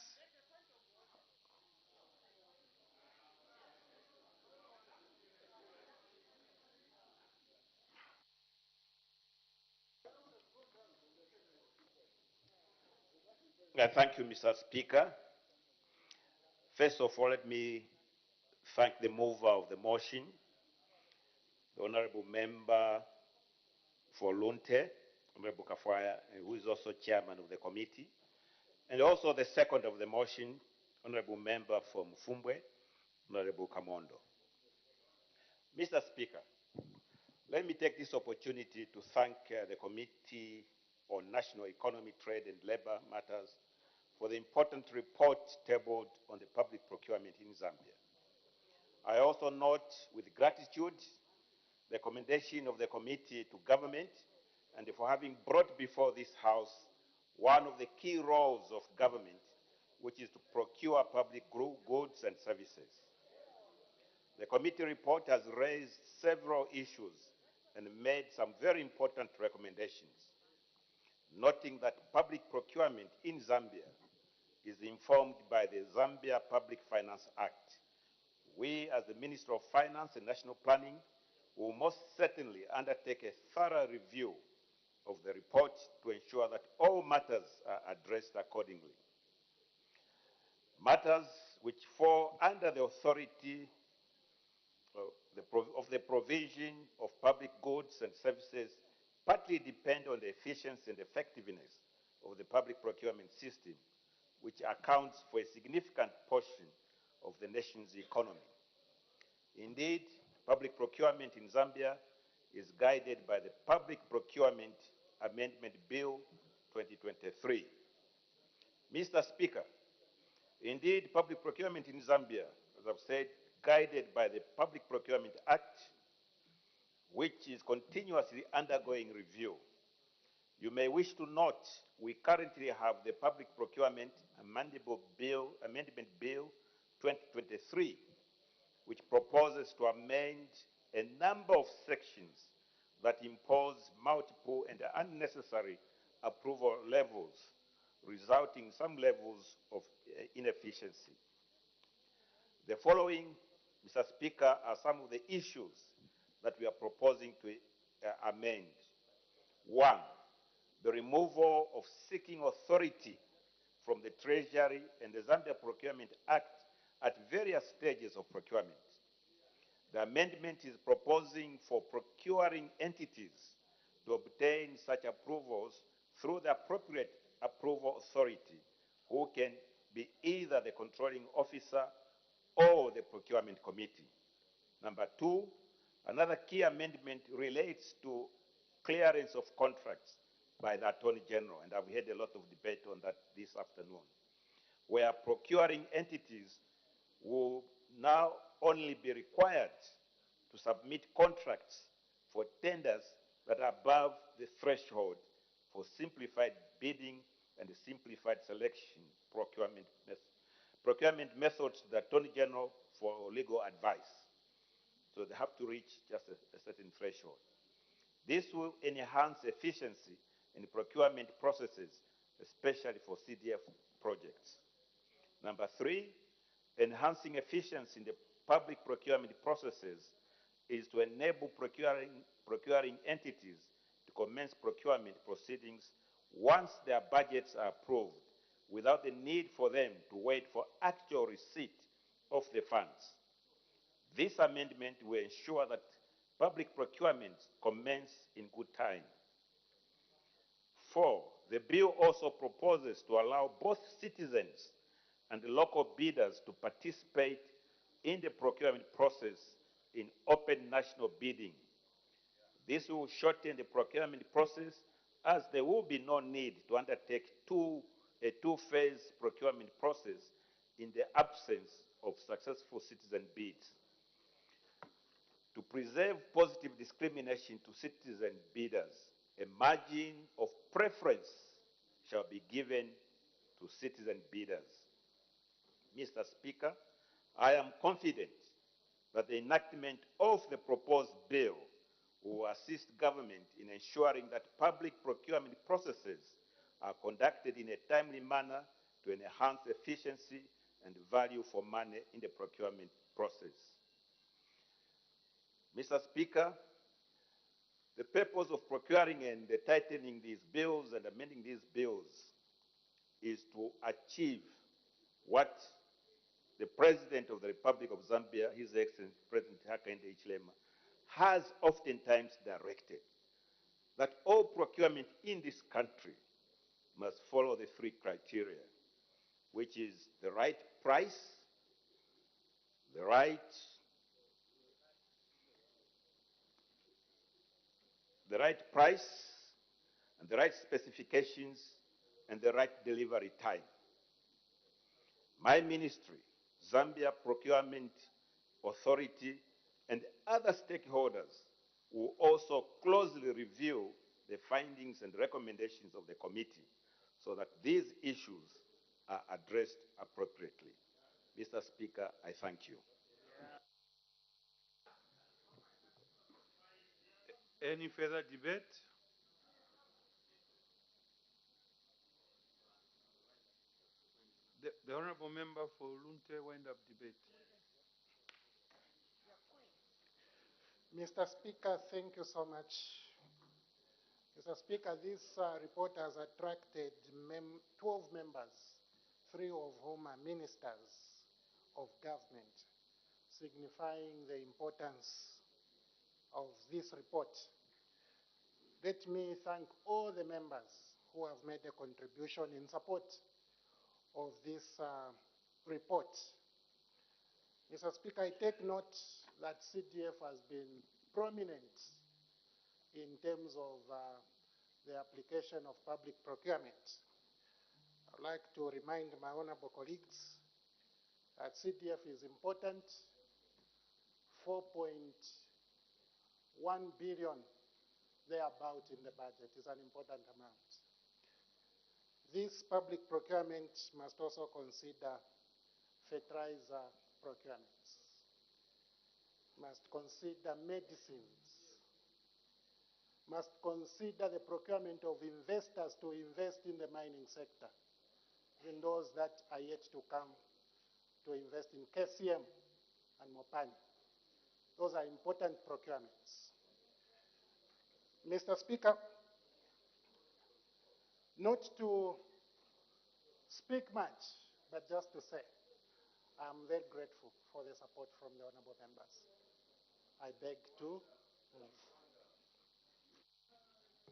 Thank you, Mr. Speaker. First of all, let me thank the mover of the motion, the Honorable Member for Lunte, Honorable Kafwaya, who is also Chairman of the committee, and also the second of the motion, Honorable Member from Fumbwe, Honorable Kamondo. Mr. Speaker, let me take this opportunity to thank the Committee on National Economy, Trade and Labor Matters for the important report tabled on the public procurement in Zambia. I also note with gratitude the commendation of the committee to government and for having brought before this House one of the key roles of government, which is to procure public goods and services. The committee report has raised several issues and made some very important recommendations, noting that public procurement in Zambia is informed by the Zambia Public Finance Act. We, as the Minister of Finance and National Planning, will most certainly undertake a thorough review of the report to ensure that all matters are addressed accordingly. Matters which fall under the authority of the provision of public goods and services partly depend on the efficiency and effectiveness of the public procurement system, which accounts for a significant portion of the nation's economy. Indeed, public procurement in Zambia is guided by the Public Procurement Amendment Bill 2023. Mr. Speaker, indeed, public procurement in Zambia, as I've said, guided by the Public Procurement Act, which is continuously undergoing review. You may wish to note we currently have the Public Procurement Amendment Bill 2023, which proposes to amend a number of sections that impose multiple and unnecessary approval levels, resulting in some levels of inefficiency. The following, Mr. Speaker, are some of the issues that we are proposing to amend. One, the removal of seeking authority from the Treasury and the Zambia Procurement Act at various stages of procurement. The amendment is proposing for procuring entities to obtain such approvals through the appropriate approval authority, who can be either the controlling officer or the procurement committee. Number two, another key amendment relates to clearance of contracts by the Attorney General, and I've had a lot of debate on that this afternoon, where procuring entities will now only be required to submit contracts for tenders that are above the threshold for simplified bidding and simplified selection procurement methods to the Attorney General for legal advice. So they have to reach just a certain threshold. This will enhance efficiency in procurement processes, especially for CDF projects. Number three, enhancing efficiency in the public procurement processes is to enable procuring entities to commence procurement proceedings once their budgets are approved, without the need for them to wait for actual receipt of the funds. This amendment will ensure that public procurements commence in good time. Four, the bill also proposes to allow both citizens and local bidders to participate in the procurement process in open national bidding. This will shorten the procurement process, as there will be no need to undertake a two-phase procurement process in the absence of successful citizen bids. To preserve positive discrimination to citizen bidders, a margin of preference shall be given to citizen bidders. Mr. Speaker, I am confident that the enactment of the proposed bill will assist government in ensuring that public procurement processes are conducted in a timely manner to enhance efficiency and value for money in the procurement process. Mr. Speaker, the purpose of procuring and tightening these bills and amending these bills is to achieve what the President of the Republic of Zambia, His Excellency President Hakainde Hichilema, has oftentimes directed, that all procurement in this country must follow the three criteria, which is the right price, the right price, and the right specifications, and the right delivery time. My ministry, Zambia Procurement Authority, and other stakeholders will also closely review the findings and recommendations of the committee so that these issues are addressed appropriately. Mr. Speaker, I thank you. Any further debate? The Honourable Member for Lunte wind up debate. Mr. Speaker, thank you so much. Mr. Speaker, this report has attracted 12 members, 3 of whom are ministers of government, signifying the importance of this report. Let me thank all the members who have made a contribution in support of this report. Mr. Speaker, I take note that CDF has been prominent in terms of the application of public procurement. I'd like to remind my honorable colleagues that CDF is important. 4.1 billion thereabout in the budget is an important amount. This public procurement must also consider fertilizer procurements, must consider medicines, must consider the procurement of investors to invest in the mining sector, even those that are yet to come to invest in KCM and Mopani. Those are important procurements. Mr. Speaker, not to speak much, but just to say, I'm very grateful for the support from the honorable members. I beg to move.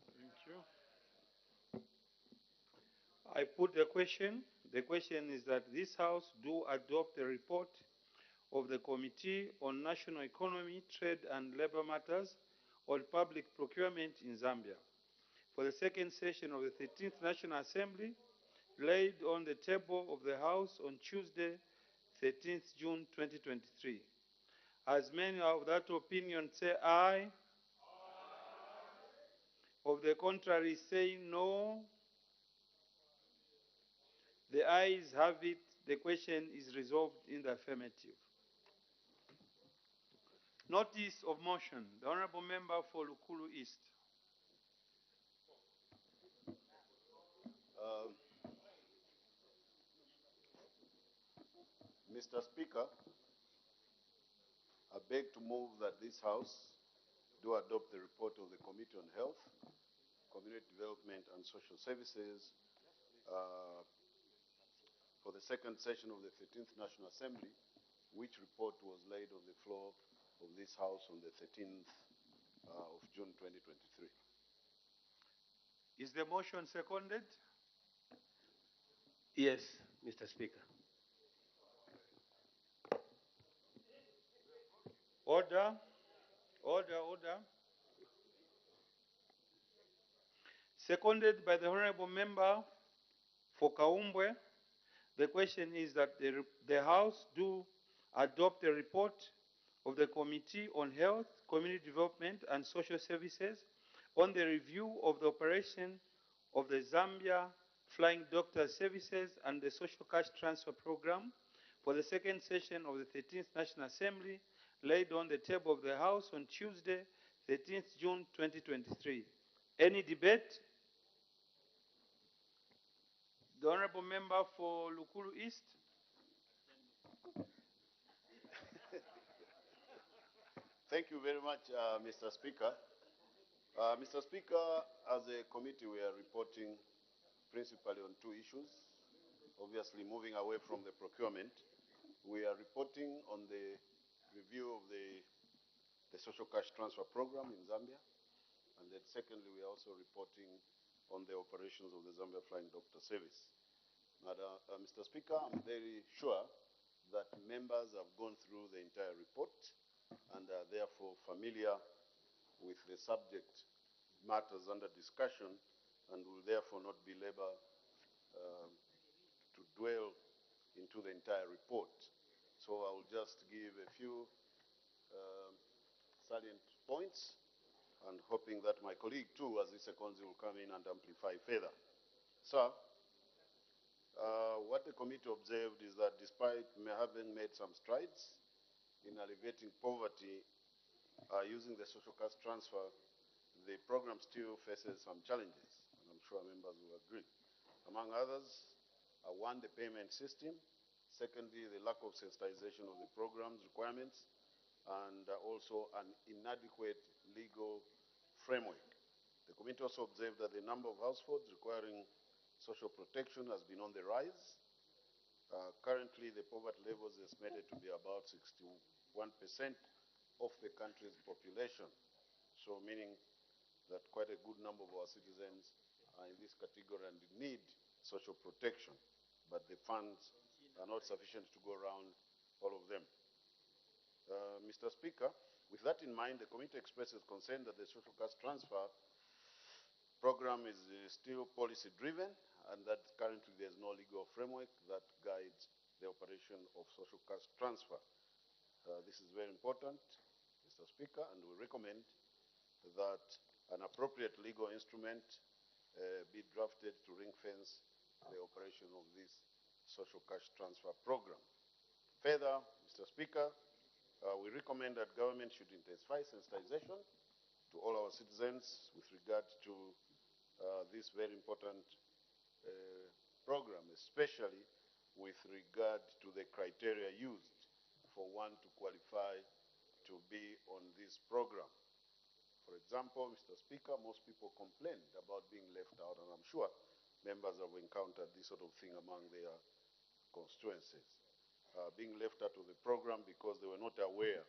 Thank you. I put the question. The question is that this House do adopt the report of the Committee on National Economy, Trade and Labour Matters on Public Procurement in Zambia for the second session of the 13th National Assembly, laid on the table of the House on Tuesday, 13th June 2023. As many of that opinion say aye. Of the contrary saying no. The ayes have it. The question is resolved in the affirmative. Notice of motion. The Honourable Member for Lukulu East. Mr. Speaker, I beg to move that this House do adopt the report of the Committee on Health, Community Development and Social Services for the second session of the 13th National Assembly, which report was laid on the floor of this House on the 13th of June 2023. Is the motion seconded? Yes, Mr. Speaker. Order. Order, order. Seconded by the Honourable Member for Kaumbwe. The question is that the House do adopt a report of the Committee on Health, Community Development and Social Services on the review of the operation of the Zambia Flying Doctor Services and the Social Cash Transfer Program for the second session of the 13th National Assembly, laid on the table of the House on Tuesday, 13th June 2023. Any debate? The Honorable Member for Lukulu East. Thank you very much, Mr. Speaker. Mr. Speaker, as a committee, we are reporting principally on two issues. Obviously, moving away from the procurement, we are reporting on the review of the social cash transfer program in Zambia. And then secondly, we are also reporting on the operations of the Zambia Flying Doctor Service. Mr. Speaker, I'm very sure that members have gone through the entire report and are therefore familiar with the subject matters under discussion and will therefore not belabor to dwell into the entire report. So I will just give a few salient points and hoping that my colleague too, as the seconds, will come in and amplify further. Sir, what the committee observed is that despite having made some strides in alleviating poverty using the social cash transfer, the program still faces some challenges, and I'm sure members will agree. Among others, one, the payment system; secondly, the lack of sensitization of the program's requirements; and also an inadequate legal framework. The committee also observed that the number of households requiring social protection has been on the rise. Currently, the poverty level is estimated to be about 61% of the country's population, so meaning that quite a good number of our citizens are in this category and need social protection, but the funds are not sufficient to go around all of them. Mr. Speaker, with that in mind, the committee expresses concern that the social cash transfer program is still policy-driven and that currently there is no legal framework that guides the operation of social cash transfer. This is very important, Mr. Speaker, and we recommend that an appropriate legal instrument be drafted to ring-fence the operation of this social cash transfer program. Further, Mr. Speaker, we recommend that government should intensify sensitization to all our citizens with regard to this very important program, especially with regard to the criteria used for one to qualify to be on this program. For example, Mr. Speaker, most people complained about being left out, and I'm sure members have encountered this sort of thing among their constituencies. Being left out of the program because they were not aware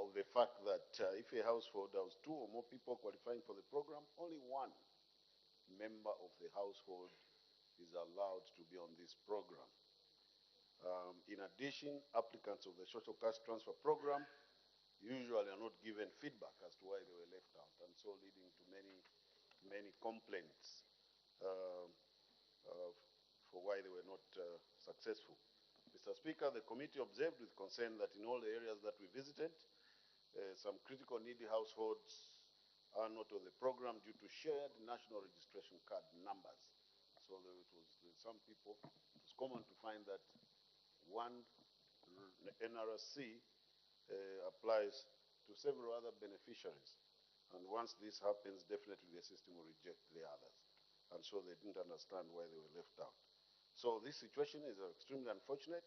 of the fact that if a household has two or more people qualifying for the program, only one member of the household is allowed to be on this program. In addition, applicants of the social cash transfer program usually are not given feedback as to why they were left out, and so leading to many complaints for why they were not successful. Mr. Speaker, the committee observed with concern that in all the areas that we visited, some critical needy households are not on the program due to shared national registration card numbers. So some people, it was common to find that one NRSC applies to several other beneficiaries. And once this happens, definitely the system will reject the others. And so they didn't understand why they were left out. So this situation is extremely unfortunate.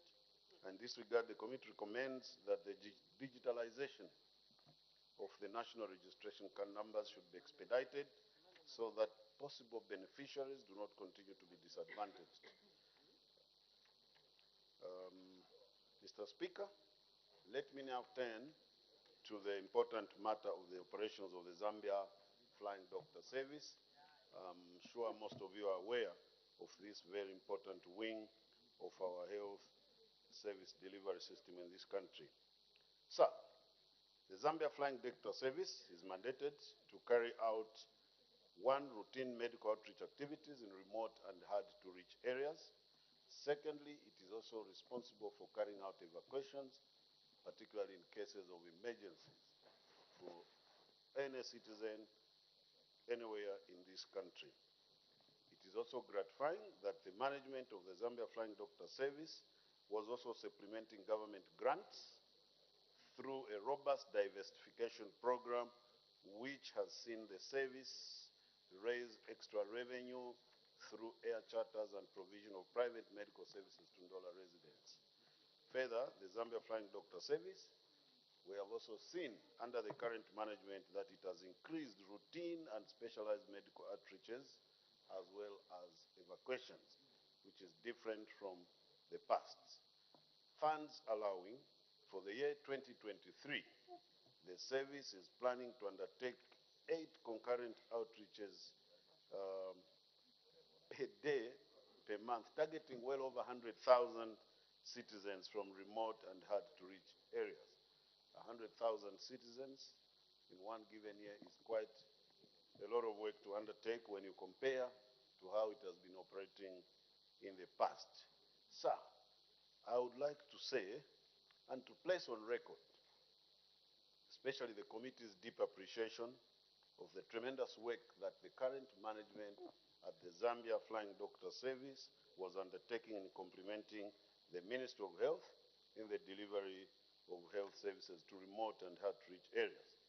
In this regard, the committee recommends that the digitalization of the national registration card numbers should be expedited so that possible beneficiaries do not continue to be disadvantaged. Mr. Speaker, let me now turn to the important matter of the operations of the Zambia Flying Doctor Service. I'm sure most of you are aware of this very important wing of our health service delivery system in this country. Sir, the Zambia Flying Doctor Service is mandated to carry out one, routine medical outreach activities in remote and hard-to-reach areas. Secondly, it is also responsible for carrying out evacuations, particularly in cases of emergencies, for any citizen anywhere in this country. It is also gratifying that the management of the Zambia Flying Doctor Service was also supplementing government grants through a robust diversification program which has seen the service raise extra revenue through air charters and provision of private medical services to Ndola residents. Further, the Zambia Flying Doctor Service, we have also seen under the current management that it has increased routine and specialized medical outreaches as well as evacuations, which is different from the past. Funds allowing, for the year 2023, the service is planning to undertake 8 concurrent outreaches per day, per month, targeting well over 100,000 citizens from remote and hard-to-reach areas. 100,000 citizens in one given year is quite a lot of work to undertake when you compare to how it has been operating in the past. Sir, I would like to say and to place on record, especially the committee's deep appreciation of the tremendous work that the current management at the Zambia Flying Doctor Service was undertaking in complementing the Ministry of Health in the delivery of health services to remote and hard-to-reach areas.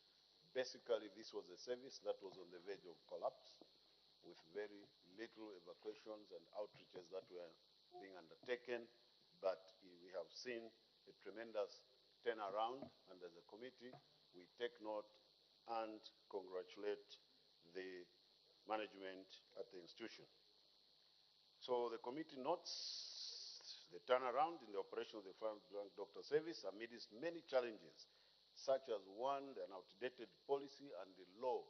Basically, this was a service that was on the verge of collapse, with very little evacuations and outreaches that were being undertaken, but we have seen a tremendous turnaround, and as a committee, we take note and congratulate the management at the institution. So the committee notes the turnaround in the operation of the Flying Doctor Service amidst many challenges, such as one, an outdated policy and the law,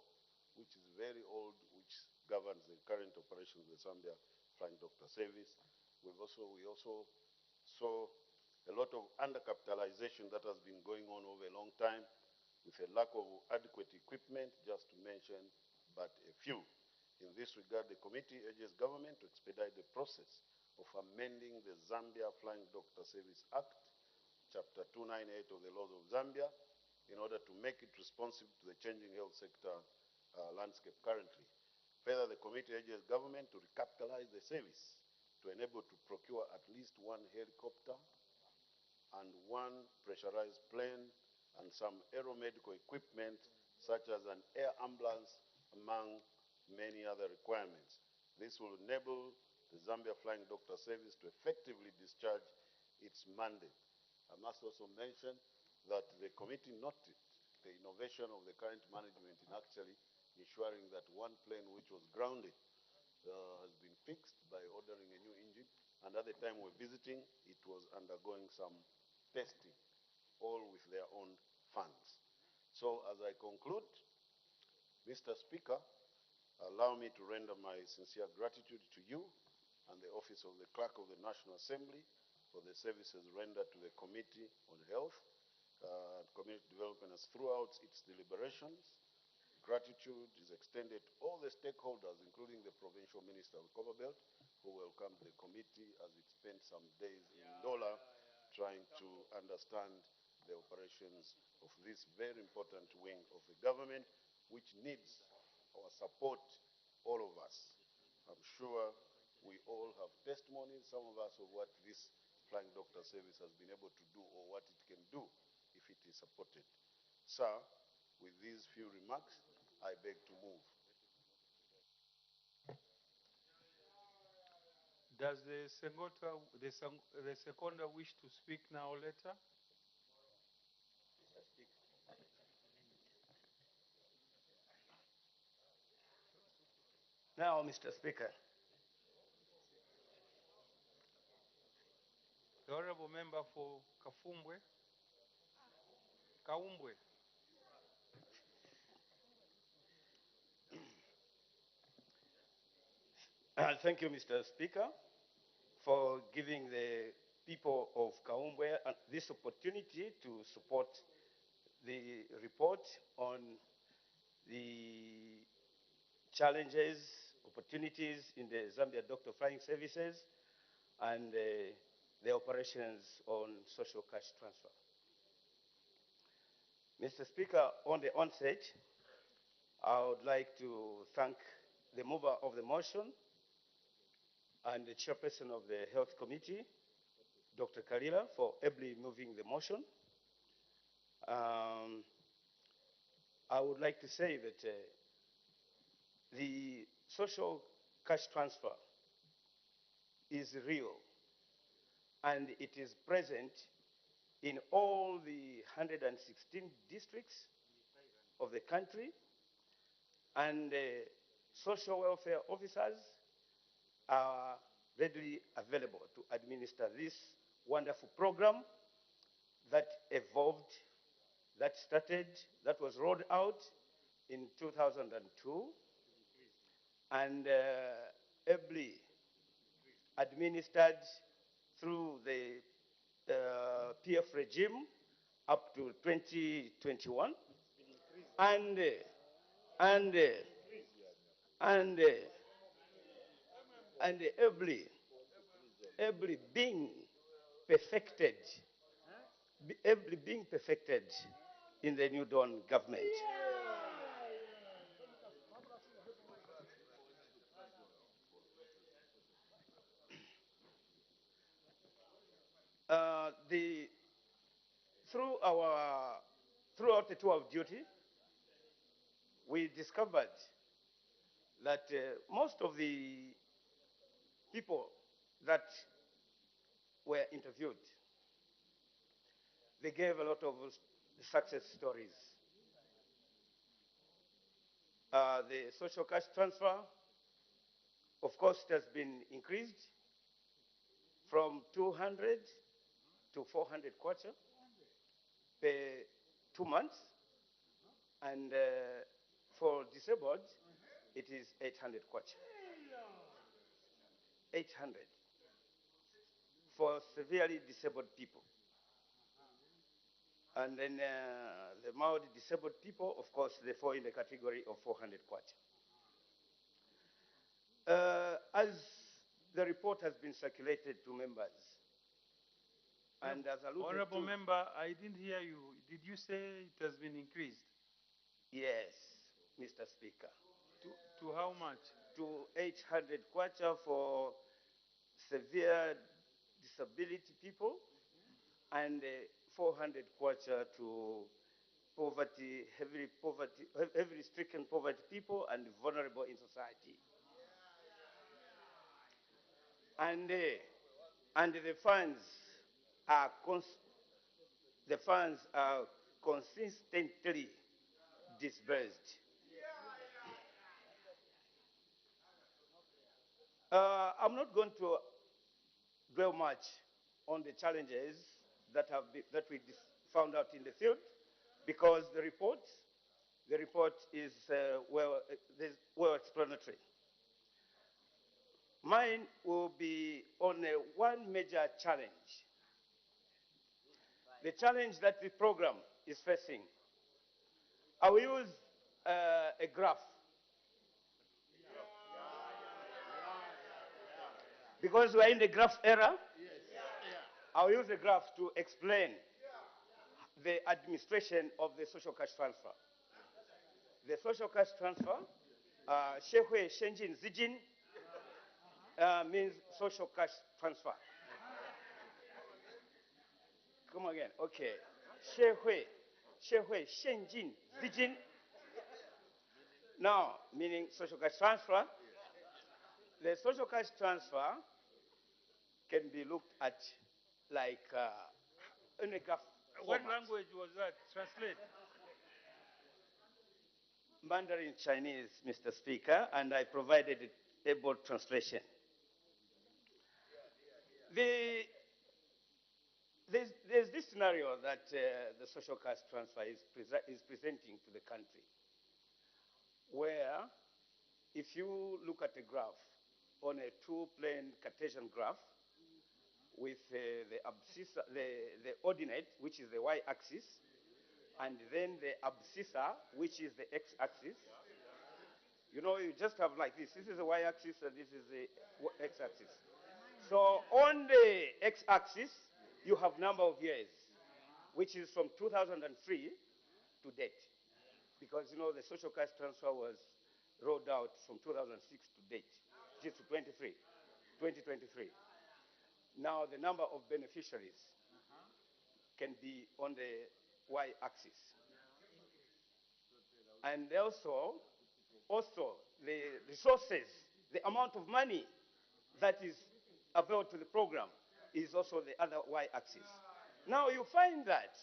which is very old, which governs the current operation of the Zambia Flying Doctor Service. We also saw a lot of undercapitalization that has been going on over a long time, with a lack of adequate equipment, just to mention but a few. In this regard, the committee urges government to expedite the process of amending the Zambia Flying Doctor Service Act, Chapter 298 of the laws of Zambia, in order to make it responsive to the changing health sector landscape currently. Further, the committee urges government to recapitalize the service to enable to procure at least 1 helicopter and 1 pressurized plane and some aeromedical equipment such as an air ambulance, among many other requirements. This will enable the Zambia Flying Doctor Service to effectively discharge its mandate. I must also mention that the committee noted the innovation of the current management in actually ensuring that 1 plane which was grounded has been fixed by ordering a new engine, and at the time we're visiting, it was undergoing some testing, all with their own funds. So as I conclude, Mr. Speaker, allow me to render my sincere gratitude to you and the Office of the Clerk of the National Assembly for the services rendered to the Committee on Health and Community Development as throughout its deliberations. Gratitude is extended to all the stakeholders, including the Provincial Minister of the Commonwealth, who welcomed the committee as it spent some days in Ndola trying to understand the operations of this very important wing of the government, which needs our support, all of us. I'm sure we all have testimonies, some of us, of what this Flying Doctor Service has been able to do or what it can do if it is supported. Sir, with these few remarks, I beg to move. Does the seconder wish to speak now or later? Now, Mr. Speaker. The honorable member for Kafumbwe. Kaumbwe. Thank you, Mr. Speaker, for giving the people of Kaumbwe this opportunity to support the report on the challenges, opportunities in the Zambia Doctor Flying Services and the operations on social cash transfer. Mr. Speaker, on the onset, I would like to thank the mover of the motion and the chairperson of the Health Committee, Dr. Kalila, for ably moving the motion. I would like to say that the social cash transfer is real and it is present in all the 116 districts of the country, and social welfare officers are readily available to administer this wonderful program that evolved, that started, that was rolled out in 2002, and ably administered through the PF regime up to 2021, and ably being perfected, ably being perfected in the New Dawn government. Throughout the tour of duty, we discovered that most of the people that were interviewed, they gave a lot of success stories. The social cash transfer, of course, it has been increased from 200 to 400 kwacha per 2 months, and for disabled, it is 800 kwacha. 800 for severely disabled people. And then the mild disabled people, of course, they fall in the category of 400 kwacha. As the report has been circulated to members, and as alluded Honorable to, member, I didn't hear you. Did you say it has been increased? yes, Mr. Speaker. To how much? To 800 kwacha for severe disability people, and 400 kwacha to heavily stricken poverty people and vulnerable in society. And the funds are consistently disbursed. I'm not going to dwell much on the challenges that we found out in the field, because the report is well explanatory. Mine will be on one major challenge. The challenge that the program is facing. I will use a graph. Because we are in the graph era, I'll use a graph to explain the administration of the social cash transfer. The social cash transfer, Shehui Shenjin Zijin, means social cash transfer. Come again, okay. Shehui Shenjin Zijin, now meaning social cash transfer. The social cash transfer can be looked at like in a graph What format. language was that? Translate. Mandarin Chinese, Mr. Speaker, and I provided a able translation. There's this scenario that the social cash transfer is presenting to the country, where if you look at a graph on a two-plane Cartesian graph with the abscissa, the ordinate, which is the y-axis, and then the abscissa, which is the x-axis. You know, you just have like this. This is the y-axis and this is the x-axis. So on the x-axis, you have number of years, which is from 2003 to date. because, you know, the social cash transfer was rolled out from 2006 to date, just to 2023. Now the number of beneficiaries can be on the y-axis. And also the resources, the amount of money that is available to the program is also the other y-axis. Now you find that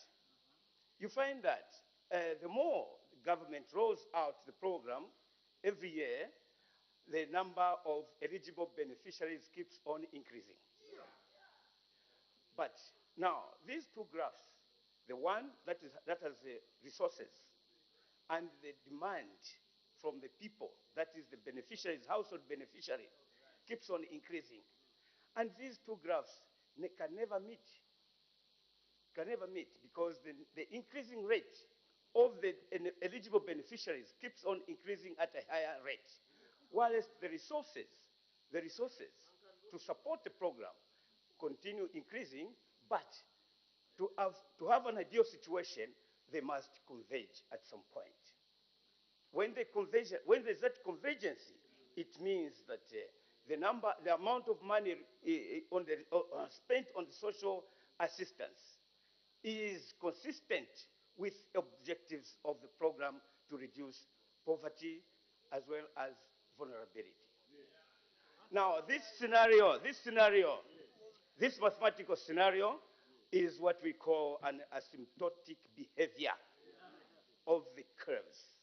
the more the government rolls out the program every year, the number of eligible beneficiaries keeps on increasing. But now these two graphs, the one that has the resources and the demand from the people, that is the beneficiaries, household beneficiary, keeps on increasing. And these two graphs can never meet. Because the increasing rate of the eligible beneficiaries keeps on increasing at a higher rate, whereas the resources to support the program continue increasing, but to have an ideal situation, they must converge at some point. When there's that convergence, it means that the amount of money spent on the social assistance is consistent with objectives of the program to reduce poverty as well as vulnerability. Now, this mathematical scenario is what we call an asymptotic behavior of the curves,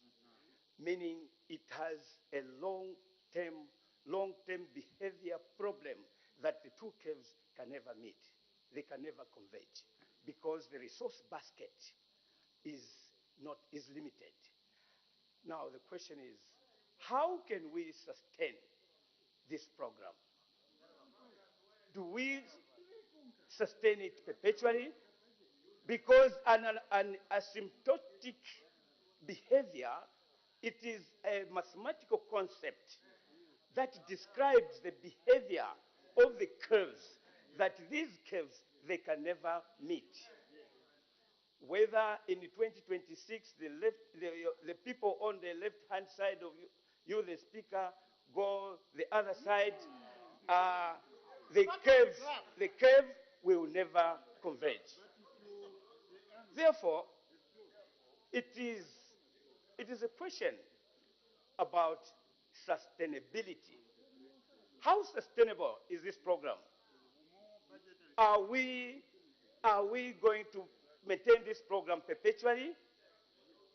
meaning it has a long-term behavior problem that the two curves can never meet. They can never converge because the resource basket is limited. Now the question is, how can we sustain this program? Do we sustain it perpetually? Because an asymptotic behavior, it is a mathematical concept that describes the behavior of the curves, that these curves, they can never meet. Whether in 2026, the people on the left-hand side of you, the speaker, go the other side, the curve will never converge. Therefore, it is a question about sustainability. How sustainable is this program? Are we going to maintain this program perpetually?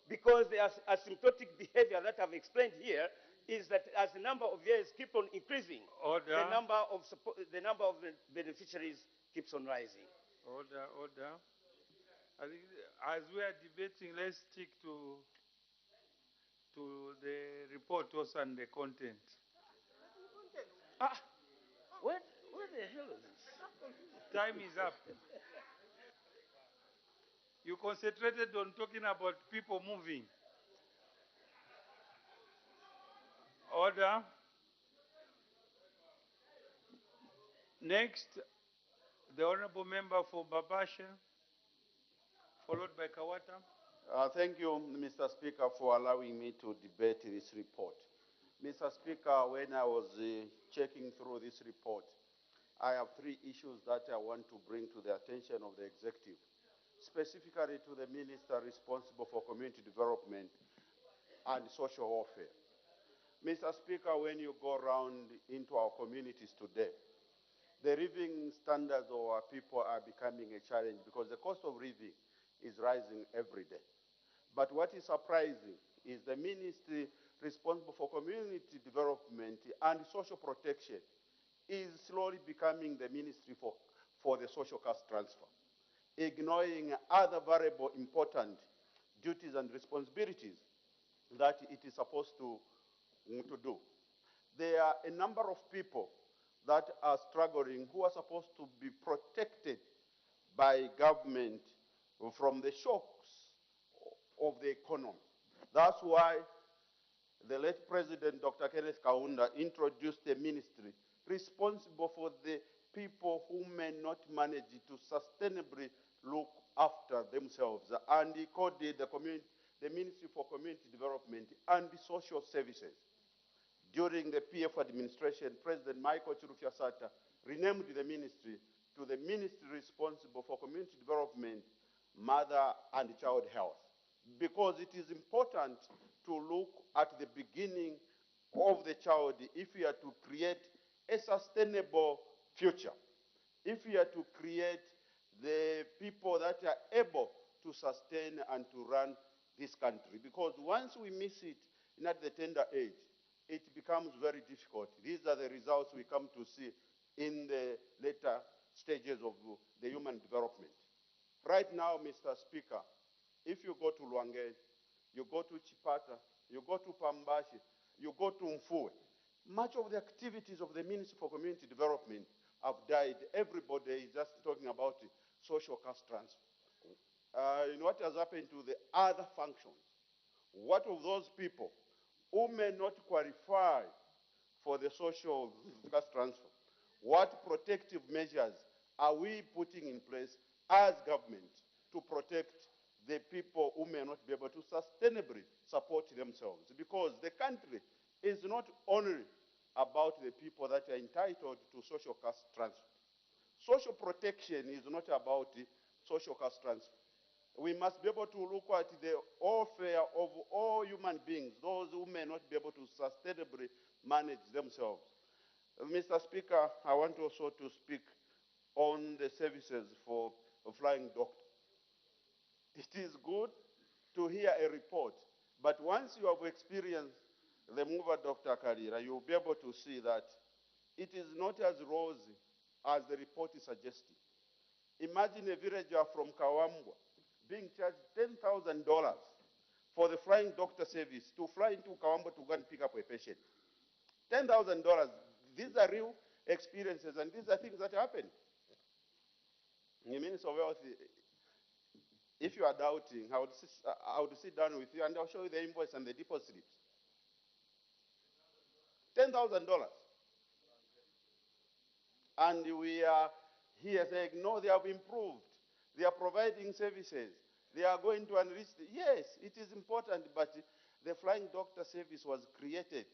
Because the asymptotic behavior that I've explained here is that as the number of years keep on increasing, the number of beneficiaries keeps on rising. Order. I think as we are debating, let's stick to the report also and the content. Where the hell is this? Time is up. You concentrated on talking about people moving. Order. Next, the Honorable Member for Babasha, followed by Kawata. Thank you, Mr. Speaker, for allowing me to debate this report. Mr. Speaker, when I was checking through this report, I have three issues that I want to bring to the attention of the executive, specifically to the minister responsible for community development and social welfare. Mr. Speaker, when you go around into our communities today, the living standards of our people are becoming a challenge because the cost of living is rising every day. But what is surprising is the ministry responsible for community development and social protection is slowly becoming the ministry for the social cash transfer, ignoring other variable important duties and responsibilities that it is supposed to do. There are a number of people that are struggling who are supposed to be protected by government from the shocks of the economy. That's why the late President, Dr. Kenneth Kaunda, introduced a ministry responsible for the people who may not manage to sustainably look after themselves. And he called it the the Ministry for Community Development and Social Services. During the PF administration, President Michael Chirufya Sata renamed the ministry to the Ministry responsible for community development, mother and child health, because it is important to look at the beginning of the child if we are to create a sustainable future, if we are to create the people that are able to sustain and to run this country. Because once we miss it at the tender age, it becomes very difficult. These are the results we come to see in the later stages of the human development. Right now, Mr. Speaker, if you go to Luange, you go to Chipata, you go to Pambashi, you go to Mfue, much of the activities of the Ministry for Community Development have died. Everybody is just talking about social caste transfer. What has happened to the other functions? What of those people who may not qualify for the social caste transfer? What protective measures are we putting in place as government to protect the people who may not be able to sustainably support themselves? Because the country is not only about the people that are entitled to social caste transfer. Social protection is not about social caste transfer. We must be able to look at the welfare of all human beings, those who may not be able to sustainably manage themselves. Mr. Speaker, I want also to speak on the services for a flying doctor. It is good to hear a report, but once you have experienced the mover, Dr. Kalira, you'll be able to see that it is not as rosy as the report is suggesting. Imagine a villager from Kawambwa being charged $10,000 for the flying doctor service to fly into Kawambwa to go and pick up a patient. $10,000. These are real experiences, and these are things that happen. In the Ministry of Health, if you are doubting, I would sit down with you and I'll show you the invoice and the deposit slips. $10,000. And we are here saying, no, they have improved. They are providing services. They are going to enrich. Yes, it is important, but the flying doctor service was created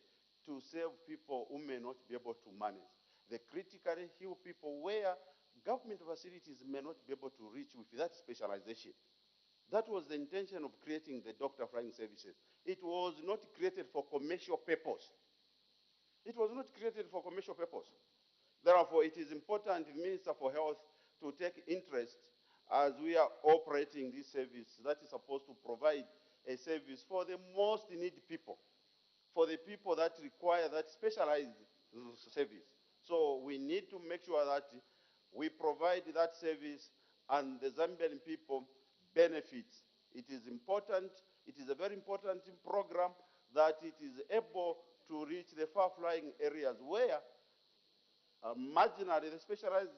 to save people who may not be able to manage. The critically ill people where government facilities may not be able to reach with that specialization. That was the intention of creating the doctor flying services. It was not created for commercial purpose. It was not created for commercial purpose. Therefore, it is important the Minister for Health to take interest as we are operating this service that is supposed to provide a service for the most needy people, for the people that require that specialized service. So we need to make sure that we provide that service and the Zambian people benefit. It is important, it is a very important program that it is able to reach the far-flying areas where marginally the specialized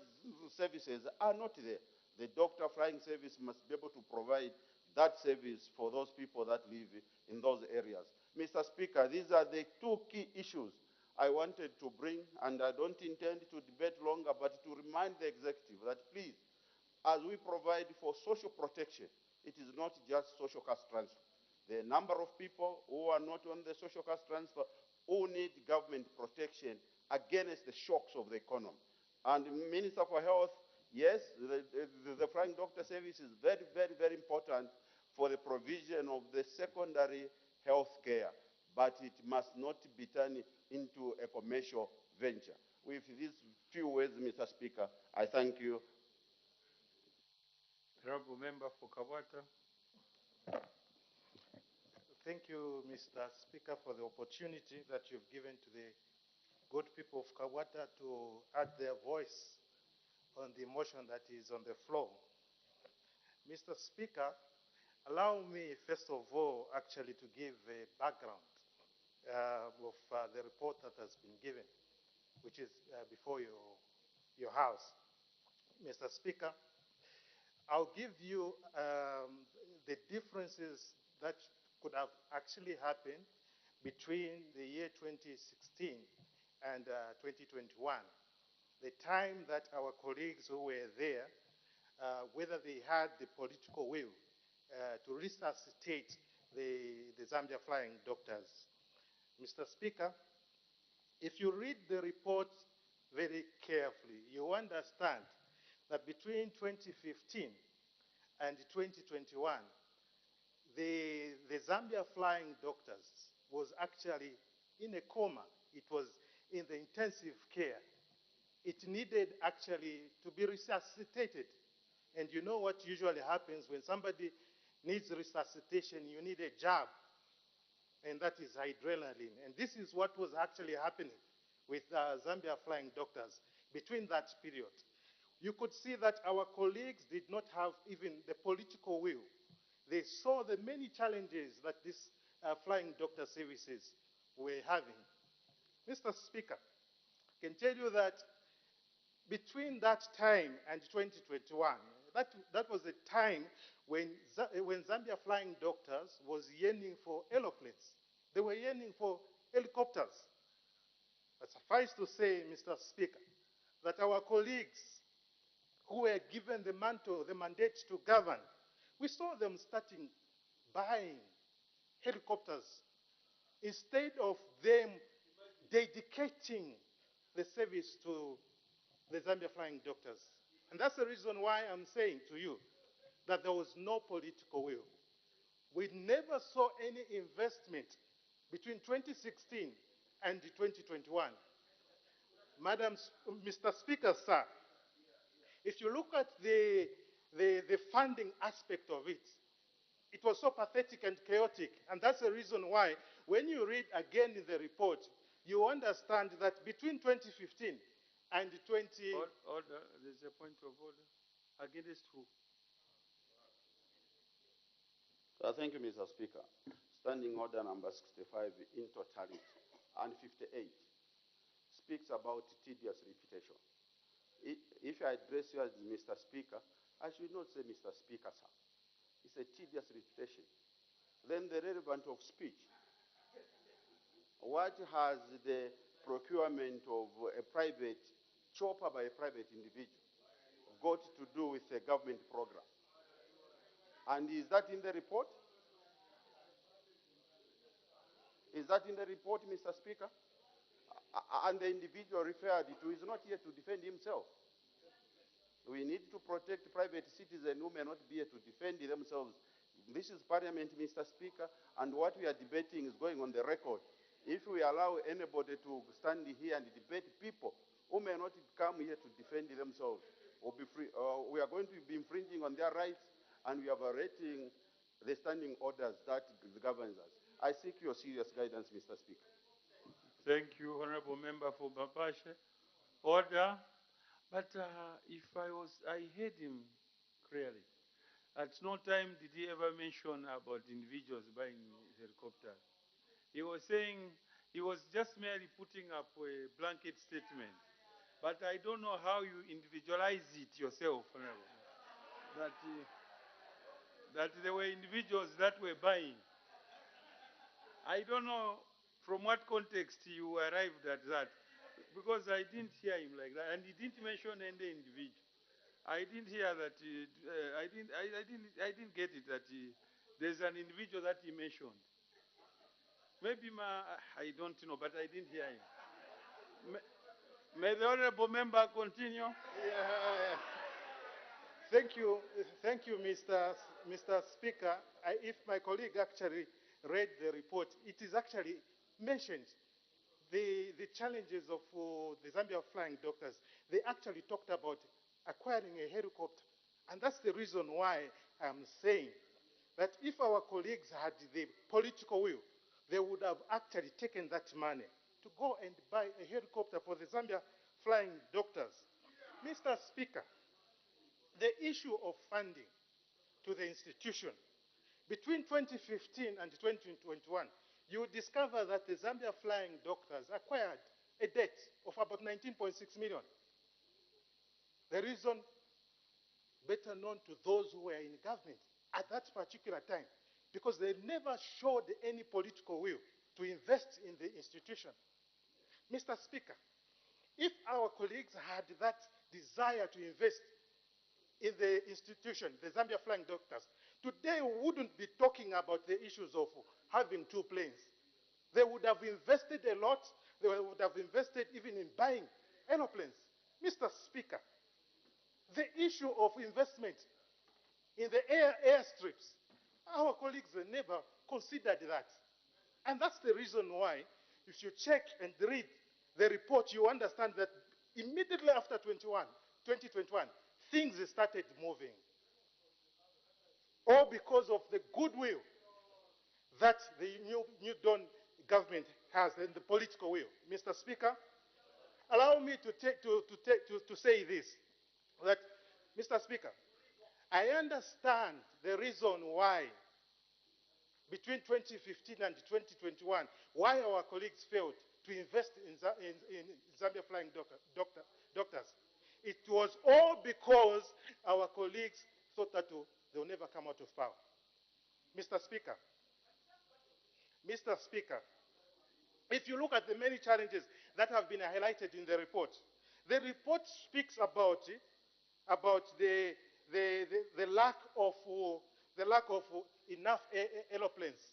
services are not there. The doctor flying service must be able to provide that service for those people that live in those areas. Mr. Speaker, these are the two key issues I wanted to bring, and I don't intend to debate longer, but to remind the executive that please, as we provide for social protection, it is not just social caste transfer. There are a number of people who are not on the social caste transfer who need government protection against the shocks of the economy. And the Minister for Health, yes, the flying doctor service is very, very, very important for the provision of the secondary health care, but it must not be turned into a commercial venture. With these few words, Mr. Speaker, I thank you. Honorable Member for Kabata. Thank you, Mr. Speaker, for the opportunity that you've given to the good people of Kabata to add their voice on the motion that is on the floor. Mr. Speaker, allow me, first of all, actually to give a background of the report that has been given, which is before your House. Mr. Speaker, I'll give you the differences that could have actually happened between the year 2016 and 2021. The time that our colleagues who were there, whether they had the political will to resuscitate the Zambia Flying Doctors. Mr. Speaker, if you read the report very carefully, you understand that between 2015 and 2021, the Zambia Flying Doctors was actually in a coma. It was in the intensive care. It needed actually to be resuscitated. And you know what usually happens when somebody needs resuscitation, you need a jab, and that is adrenaline. And this is what was actually happening with Zambia Flying Doctors between that period. You could see that our colleagues did not have even the political will. They saw the many challenges that these flying doctor services were having. Mr. Speaker, I can tell you that between that time and 2021, that was a time when Zambia Flying Doctors was yearning for aeroplanes. They were yearning for helicopters. But suffice to say, Mr. Speaker, that our colleagues who were given the mantle, the mandate to govern, we saw them starting buying helicopters instead of them dedicating the service to the Zambia Flying Doctors. And that's the reason why I'm saying to you that there was no political will. We never saw any investment between 2016 and 2021. Mr. Speaker, sir, if you look at the funding aspect of it, it was so pathetic and chaotic. And that's the reason why, when you read again in the report, you understand that between 2015 and 20... Order. There's a point of order. Against who? Thank you, Mr. Speaker. Standing order number 65 in totality and 58 speaks about tedious repetition. If I address you as Mr. Speaker, I should not say Mr. Speaker, sir. It's a tedious repetition. Then the relevant of speech. What has the procurement of a private chopper by a private individual got to do with a government program? And is that in the report? Is that in the report, Mr. Speaker? And the individual referred to is not here to defend himself. We need to protect private citizens who may not be here to defend themselves. This is Parliament, Mr. Speaker, and what we are debating is going on the record. If we allow anybody to stand here and debate people who may not come here to defend themselves, we are going to be infringing on their rights, and we are violating the standing orders that governs us. I seek your serious guidance, Mr. Speaker. Thank you, Honorable Member for Babashe. Order. But if I heard him clearly. At no time did he ever mention about individuals buying helicopters. He was saying, he was just merely putting up a blanket statement. But I don't know how you individualize it yourself, Honorable. That there were individuals that were buying. I don't know from what context you arrived at that, because I didn't hear him like that, and he didn't mention any individual. I didn't hear that. I didn't get it that there's an individual that he mentioned. Maybe I don't know, but I didn't hear him. May the honourable member continue. Yeah. Thank you, Mr. Speaker. If my colleague actually read the report, it is actually mentioned the challenges of the Zambia Flying Doctors. They actually talked about acquiring a helicopter. And that's the reason why I'm saying that if our colleagues had the political will, they would have actually taken that money to go and buy a helicopter for the Zambia Flying Doctors. Mr. Speaker, the issue of funding to the institution, between 2015 and 2021, you discover that the Zambia Flying Doctors acquired a debt of about 19.6 million. The reason better known to those who were in government at that particular time, because they never showed any political will to invest in the institution. Mr. Speaker, if our colleagues had that desire to invest in the institution, the Zambia Flying Doctors, Today, we wouldn't be talking about the issues of having two planes. They would have invested a lot. They would have invested even in buying aeroplanes. Mr. Speaker, the issue of investment in the airstrips, our colleagues never considered that. And that's the reason why, if you check and read the report, you understand that immediately after 2021, things started moving. All because of the goodwill that the new Dawn government has and the political will. Mr. Speaker, allow me to say this, that, Mr. Speaker, I understand the reason why between 2015 and 2021, why our colleagues failed to invest in Zambia Flying Doctors. It was all because our colleagues thought that they will never come out of power. Mr. Speaker, if you look at the many challenges that have been highlighted in the report speaks about the lack of enough aeroplanes.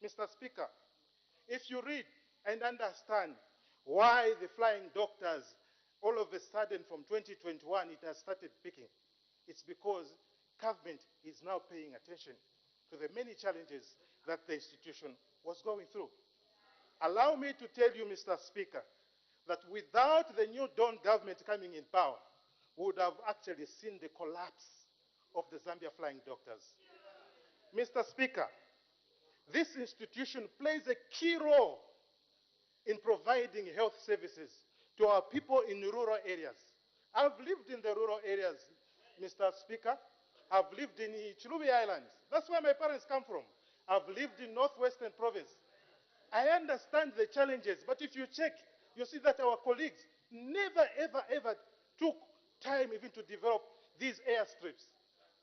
Mr. Speaker, if you read and understand why the flying doctors, all of a sudden from 2021, it has started picking, it's because government is now paying attention to the many challenges that the institution was going through. Allow me to tell you, Mr. Speaker, that without the new Dawn government coming in power, we would have actually seen the collapse of the Zambia Flying Doctors. Mr. Speaker, this institution plays a key role in providing health services to our people in rural areas. I've lived in the rural areas, Mr. Speaker. I've lived in Chilubi Islands. That's where my parents come from. I've lived in Northwestern Province. I understand the challenges, but if you check, you see that our colleagues never, ever took time even to develop these airstrips.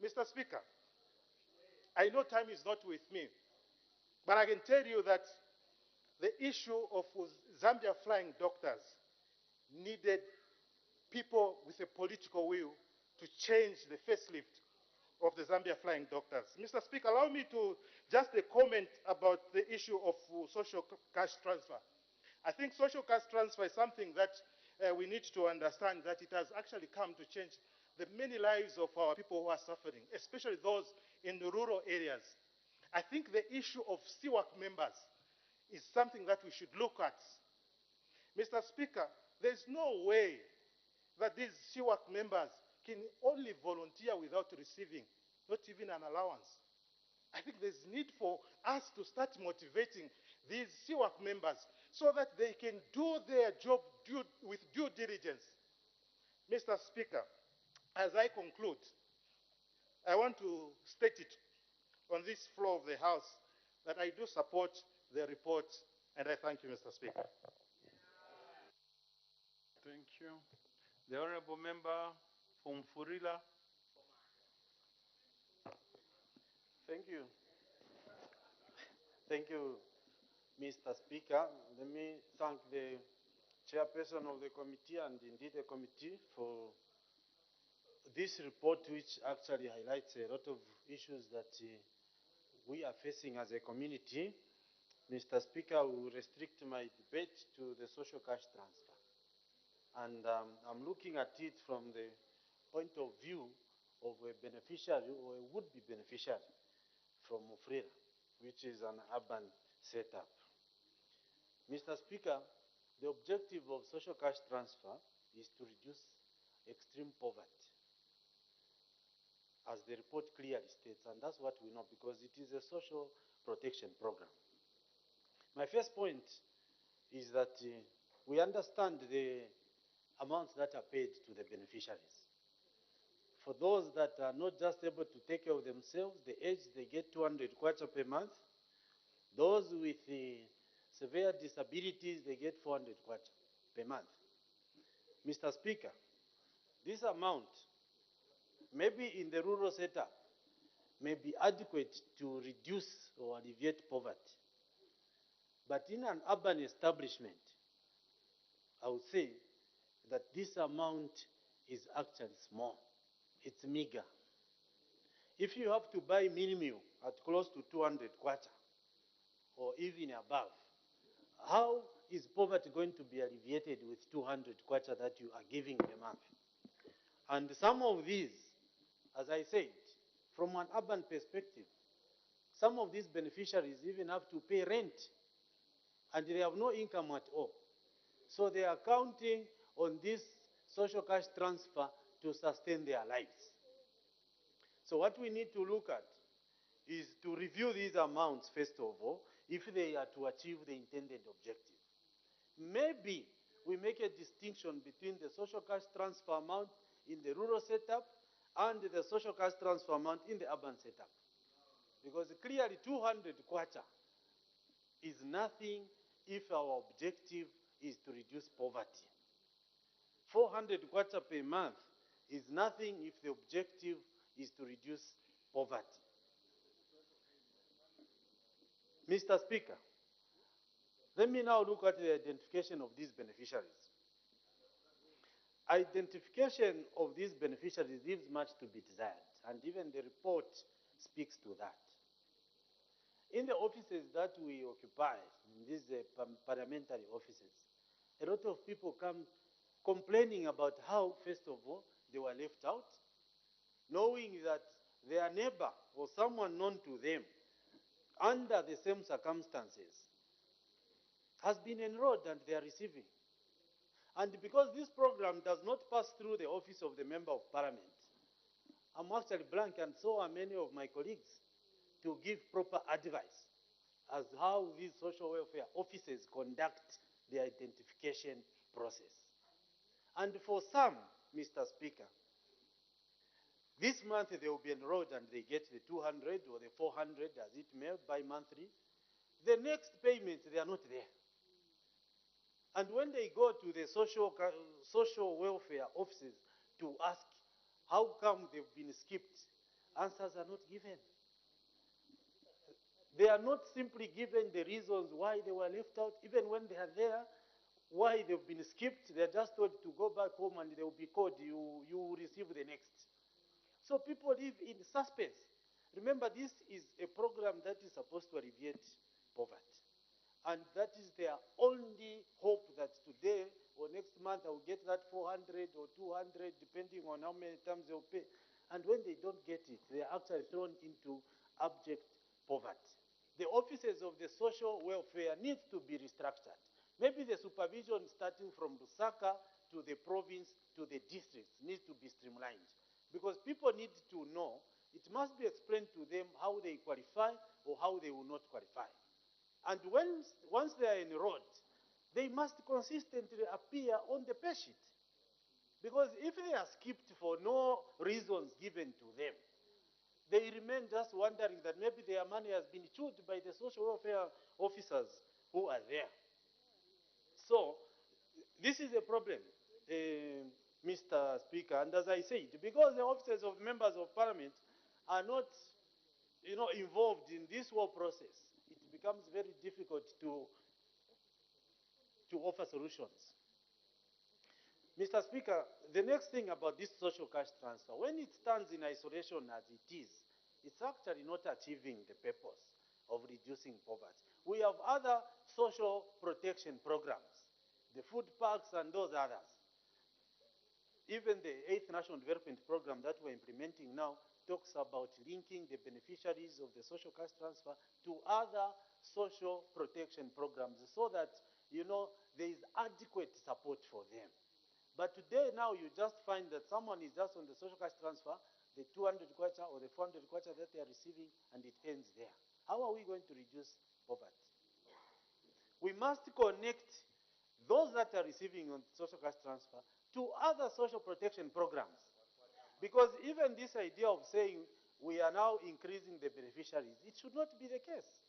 Mr. Speaker, I know time is not with me, but I can tell you that the issue of Zambia Flying Doctors needed people with a political will to change the facelift of the Zambia Flying Doctors. Mr. Speaker, allow me to just a comment about the issue of social cash transfer. I think social cash transfer is something that we need to understand that it has actually come to change the many lives of our people who are suffering, especially those in the rural areas. I think the issue of CWAC members is something that we should look at. Mr. Speaker, there's no way that these CWAC members can only volunteer without receiving, not even an allowance. I think there's need for us to start motivating these CWAC members so that they can do their job with due diligence. Mr. Speaker, as I conclude, I want to state it on this floor of the House that I do support the report, and I thank you, Mr. Speaker. Thank you. The Honorable Member from Furila. Thank you. Thank you, Mr. Speaker. Let me thank the chairperson of the committee and indeed the committee for this report, which actually highlights a lot of issues that we are facing as a community. Mr. Speaker, I will restrict my debate to the social cash transfer. And I'm looking at it from the point of view of a beneficiary or a would-be beneficiary from Mufrira, which is an urban setup. Mr. Speaker, the objective of social cash transfer is to reduce extreme poverty, as the report clearly states, and that's what we know because it is a social protection program. My first point is that we understand the amounts that are paid to the beneficiaries. For those that are not just able to take care of themselves, the age they get 200 kwacha per month. Those with severe disabilities, they get 400 kwacha per month. Mr. Speaker, this amount, maybe in the rural setup, may be adequate to reduce or alleviate poverty. But in an urban establishment, I would say that this amount is actually small. It's meager. If you have to buy mini meal at close to 200 kwacha or even above, how is poverty going to be alleviated with 200 kwacha that you are giving a month? And some of these, as I said, from an urban perspective, some of these beneficiaries even have to pay rent and they have no income at all. So they are counting on this social cash transfer to sustain their lives. So what we need to look at is to review these amounts, first of all, if they are to achieve the intended objective. Maybe we make a distinction between the social cash transfer amount in the rural setup and the social cash transfer amount in the urban setup. Because clearly 200 kwacha is nothing if our objective is to reduce poverty. 400 kwacha per month is nothing if the objective is to reduce poverty. Mr. Speaker, let me now look at the identification of these beneficiaries. Identification of these beneficiaries leaves much to be desired, and even the report speaks to that. In the offices that we occupy, in these parliamentary offices, a lot of people come complaining about how, first of all, they were left out, knowing that their neighbor or someone known to them under the same circumstances has been enrolled and they are receiving. And because this program does not pass through the office of the Member of Parliament, I'm actually blank, and so are many of my colleagues, to give proper advice as how these social welfare offices conduct the identification process. And for some, Mr. Speaker, this month they will be enrolled and they get the 200 or the 400 as it may bi-monthly. The next payment, they are not there. And when they go to the social welfare offices to ask how come they've been skipped, answers are not given. They are not simply given the reasons why they were left out, even when they are there, why they've been skipped. They're just told to go back home and they will be called, you will receive the next. So people live in suspense. Remember, this is a program that is supposed to alleviate poverty. And that is their only hope, that today or next month I will get that 400 or 200, depending on how many times they'll pay. And when they don't get it, they are actually thrown into abject poverty. The offices of the social welfare need to be restructured. Maybe the supervision starting from Lusaka to the province to the districts needs to be streamlined. Because people need to know, it must be explained to them how they qualify or how they will not qualify. And once they are enrolled, they must consistently appear on the pay sheet. Because if they are skipped for no reasons given to them, they remain just wondering that maybe their money has been chewed by the social welfare officers who are there. So, this is a problem, Mr. Speaker. And as I said, because the offices of members of parliament are not involved in this whole process, it becomes very difficult to offer solutions. Mr. Speaker, the next thing about this social cash transfer, when it stands in isolation as it is, it's actually not achieving the purpose of reducing poverty. We have other social protection programs, the food parks and those others. Even the 8th National Development Program that we're implementing now talks about linking the beneficiaries of the social cash transfer to other social protection programs so that, there is adequate support for them. But today now you just find that someone is just on the social cash transfer, the 200 kwacha or the 400 kwacha that they are receiving, and it ends there. How are we going to reduce poverty? We must connect those that are receiving on social cash transfer to other social protection programs. Because even this idea of saying we are now increasing the beneficiaries, it should not be the case.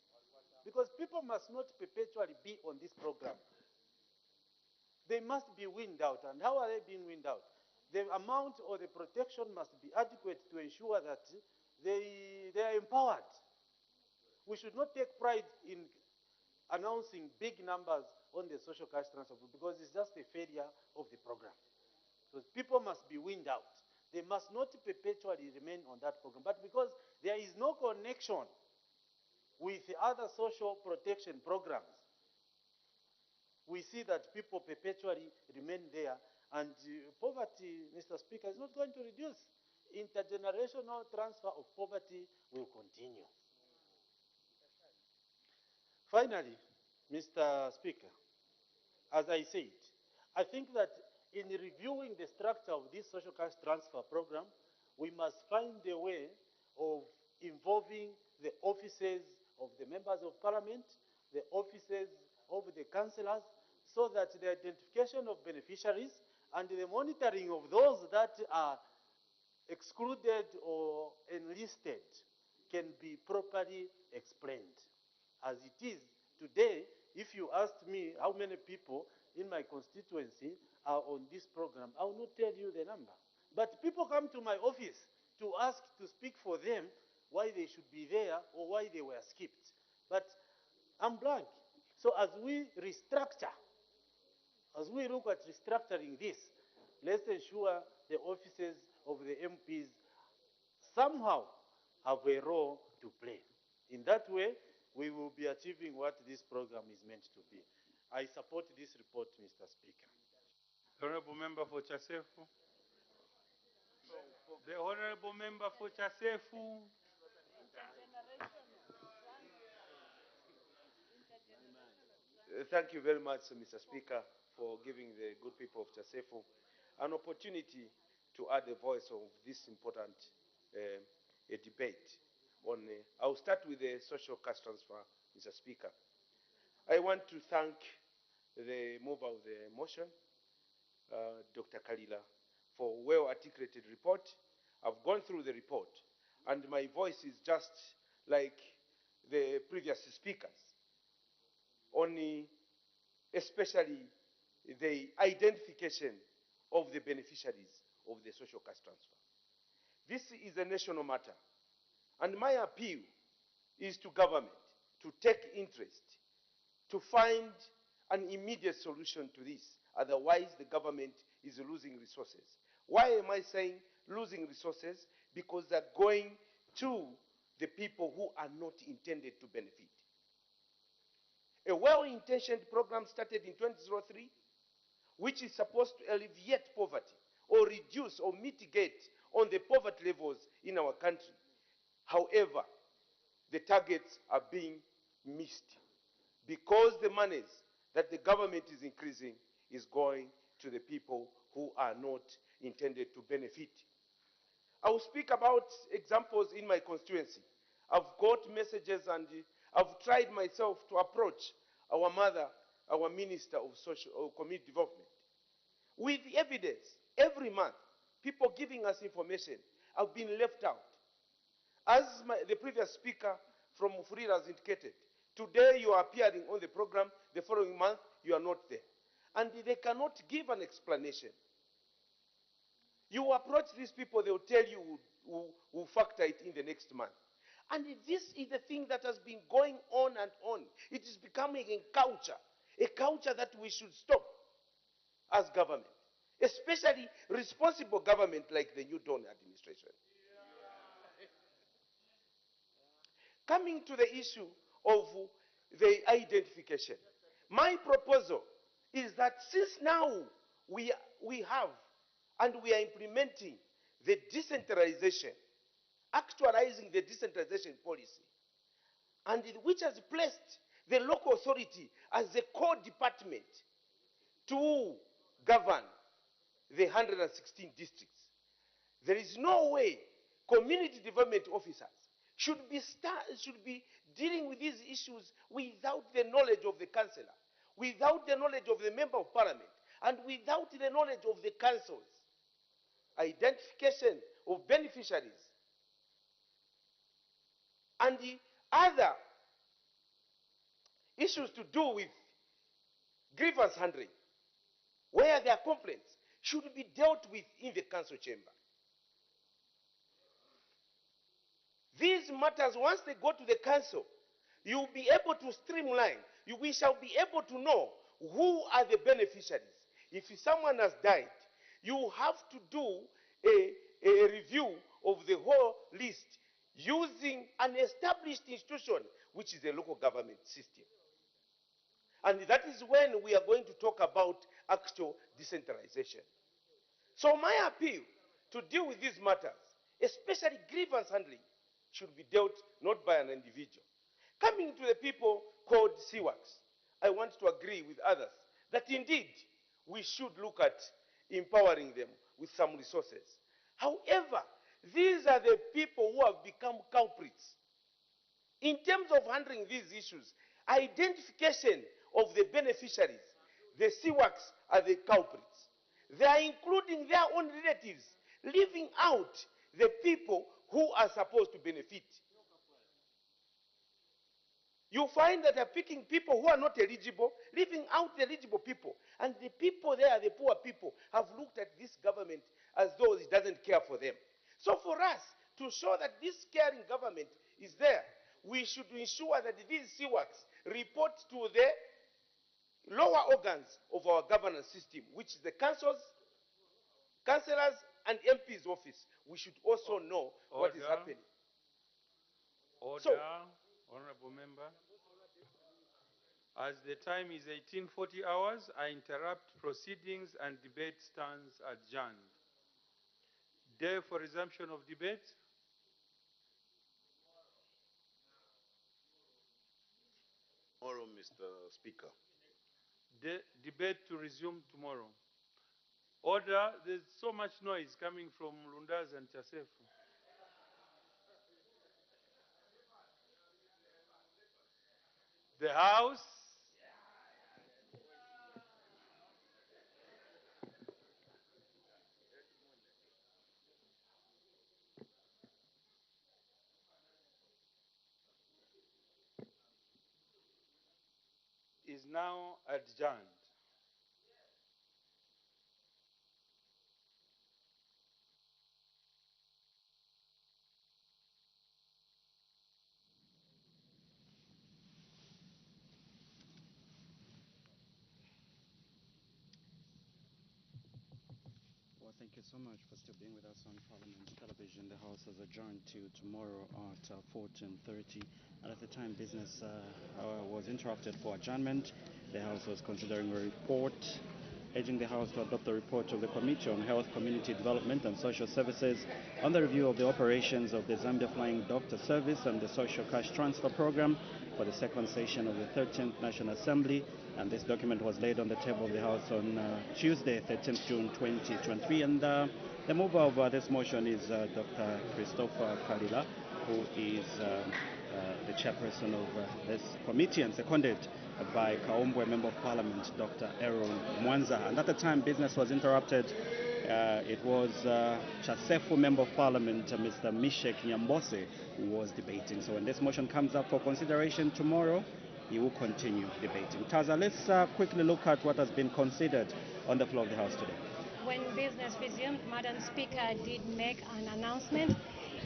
Because people must not perpetually be on this program. They must be weaned out. And how are they being weaned out? The amount or the protection must be adequate to ensure that they are empowered. We should not take pride in announcing big numbers on the social cash transfer because it's just a failure of the program. Because people must be weaned out. they must not perpetually remain on that program. But because there is no connection with the other social protection programs, we see that people perpetually remain there, and poverty, Mr. Speaker, is not going to reduce. Intergenerational transfer of poverty will continue. Finally, Mr. Speaker, as I said, I think that in reviewing the structure of this social cash transfer program, we must find a way of involving the offices of the members of parliament, the offices of the councillors, so that the identification of beneficiaries and the monitoring of those that are excluded or enlisted can be properly explained. As it is today, if you asked me how many people in my constituency are on this program, I will not tell you the number. But people come to my office to ask to speak for them why they should be there or why they were skipped. But I'm blank. So as we restructure, as we look at restructuring this, let's ensure the offices of the MPs somehow have a role to play. In that way, we will be achieving what this program is meant to be. I support this report, Mr. Speaker. The Honorable Member for Chasefu. The Honorable Member for Chasefu. Thank you very much, Mr. Speaker, for giving the good people of Chasefu an opportunity to add a voice of this important a debate. I'll start with the social cash transfer, Mr. Speaker. I want to thank the mover of the motion, Dr. Kalila, for a well-articulated report. I've gone through the report, and my voice is just like the previous speakers, only especially the identification of the beneficiaries of the social cash transfer. This is a national matter, and my appeal is to government to take interest, to find an immediate solution to this. Otherwise, the government is losing resources. Why am I saying losing resources? Because they're going to the people who are not intended to benefit. A well-intentioned program started in 2003, which is supposed to alleviate poverty or reduce or mitigate on the poverty levels in our country. However, the targets are being missed because the monies that the government is increasing is going to the people who are not intended to benefit. I will speak about examples in my constituency. I've got messages and I've tried myself to approach our mother, our Minister of Social or Community Development, with evidence. Every month, people giving us information have been left out. As the previous speaker from Mufurira has indicated, today you are appearing on the program, the following month you are not there. And they cannot give an explanation. You approach these people, they will tell you we'll factor it in the next month. And this is the thing that has been going on and on. It is becoming a culture that we should stop as government, especially responsible government like the New Dawn administration. Coming to the issue of the identification, my proposal is that since now we have and we are implementing the decentralization, actualizing the decentralization policy, and which has placed the local authority as the core department to govern the 116 districts. There is no way community development officers should be dealing with these issues without the knowledge of the councillor, without the knowledge of the member of parliament, and without the knowledge of the councils. Identification of beneficiaries and the other issues to do with grievance handling, where there are complaints, should be dealt with in the council chamber. These matters, once they go to the council, you will be able to streamline. We shall be able to know who are the beneficiaries. If someone has died, you have to do a review of the whole list using an established institution, which is the local government system. And that is when we are going to talk about actual decentralization. So my appeal to deal with these matters, especially grievance handling, should be dealt not by an individual. Coming to the people called CWACs, I want to agree with others that indeed we should look at empowering them with some resources. However, these are the people who have become culprits. In terms of handling these issues, identification of the beneficiaries, the CWACs are the culprits. They are including their own relatives, leaving out the people who are supposed to benefit. You find that they're picking people who are not eligible, leaving out the eligible people. And the people there, the poor people, have looked at this government as though it doesn't care for them. So for us to show that this caring government is there, we should ensure that these CWACs report to the lower organs of our governance system, which is the councils, councillors, and MP's office. We should also know what is happening. Order, So, honorable member. As the time is 1840 hours, I interrupt proceedings and debate stands adjourned. Day for resumption of debate. Tomorrow, Mr. Speaker. Debate to resume tomorrow. Order, there's so much noise coming from Lundas and Chasefu. The House is now adjourned. Well, thank you so much for still being with us on Parliament Television. The House has adjourned to tomorrow at 14:30. And at the time, business was interrupted for adjournment. The House was considering a report, urging the House to adopt the report of the Committee on Health, Community Development and Social Services on the review of the operations of the Zambia Flying Doctor Service and the Social Cash Transfer Program for the second session of the 13th National Assembly. And this document was laid on the table of the House on Tuesday, 13th June 2023. And the mover of this motion is Dr. Christopher Kalila, who is the chairperson of this committee and seconded by Kaombwe Member of Parliament, Dr. Aaron Mwanza. And at the time business was interrupted, it was Chasefu Member of Parliament, Mr. Mishek Nyambose, who was debating. So when this motion comes up for consideration tomorrow, he will continue debating. Taza, let's quickly look at what has been considered on the floor of the House today. When business resumed, Madam Speaker did make an announcement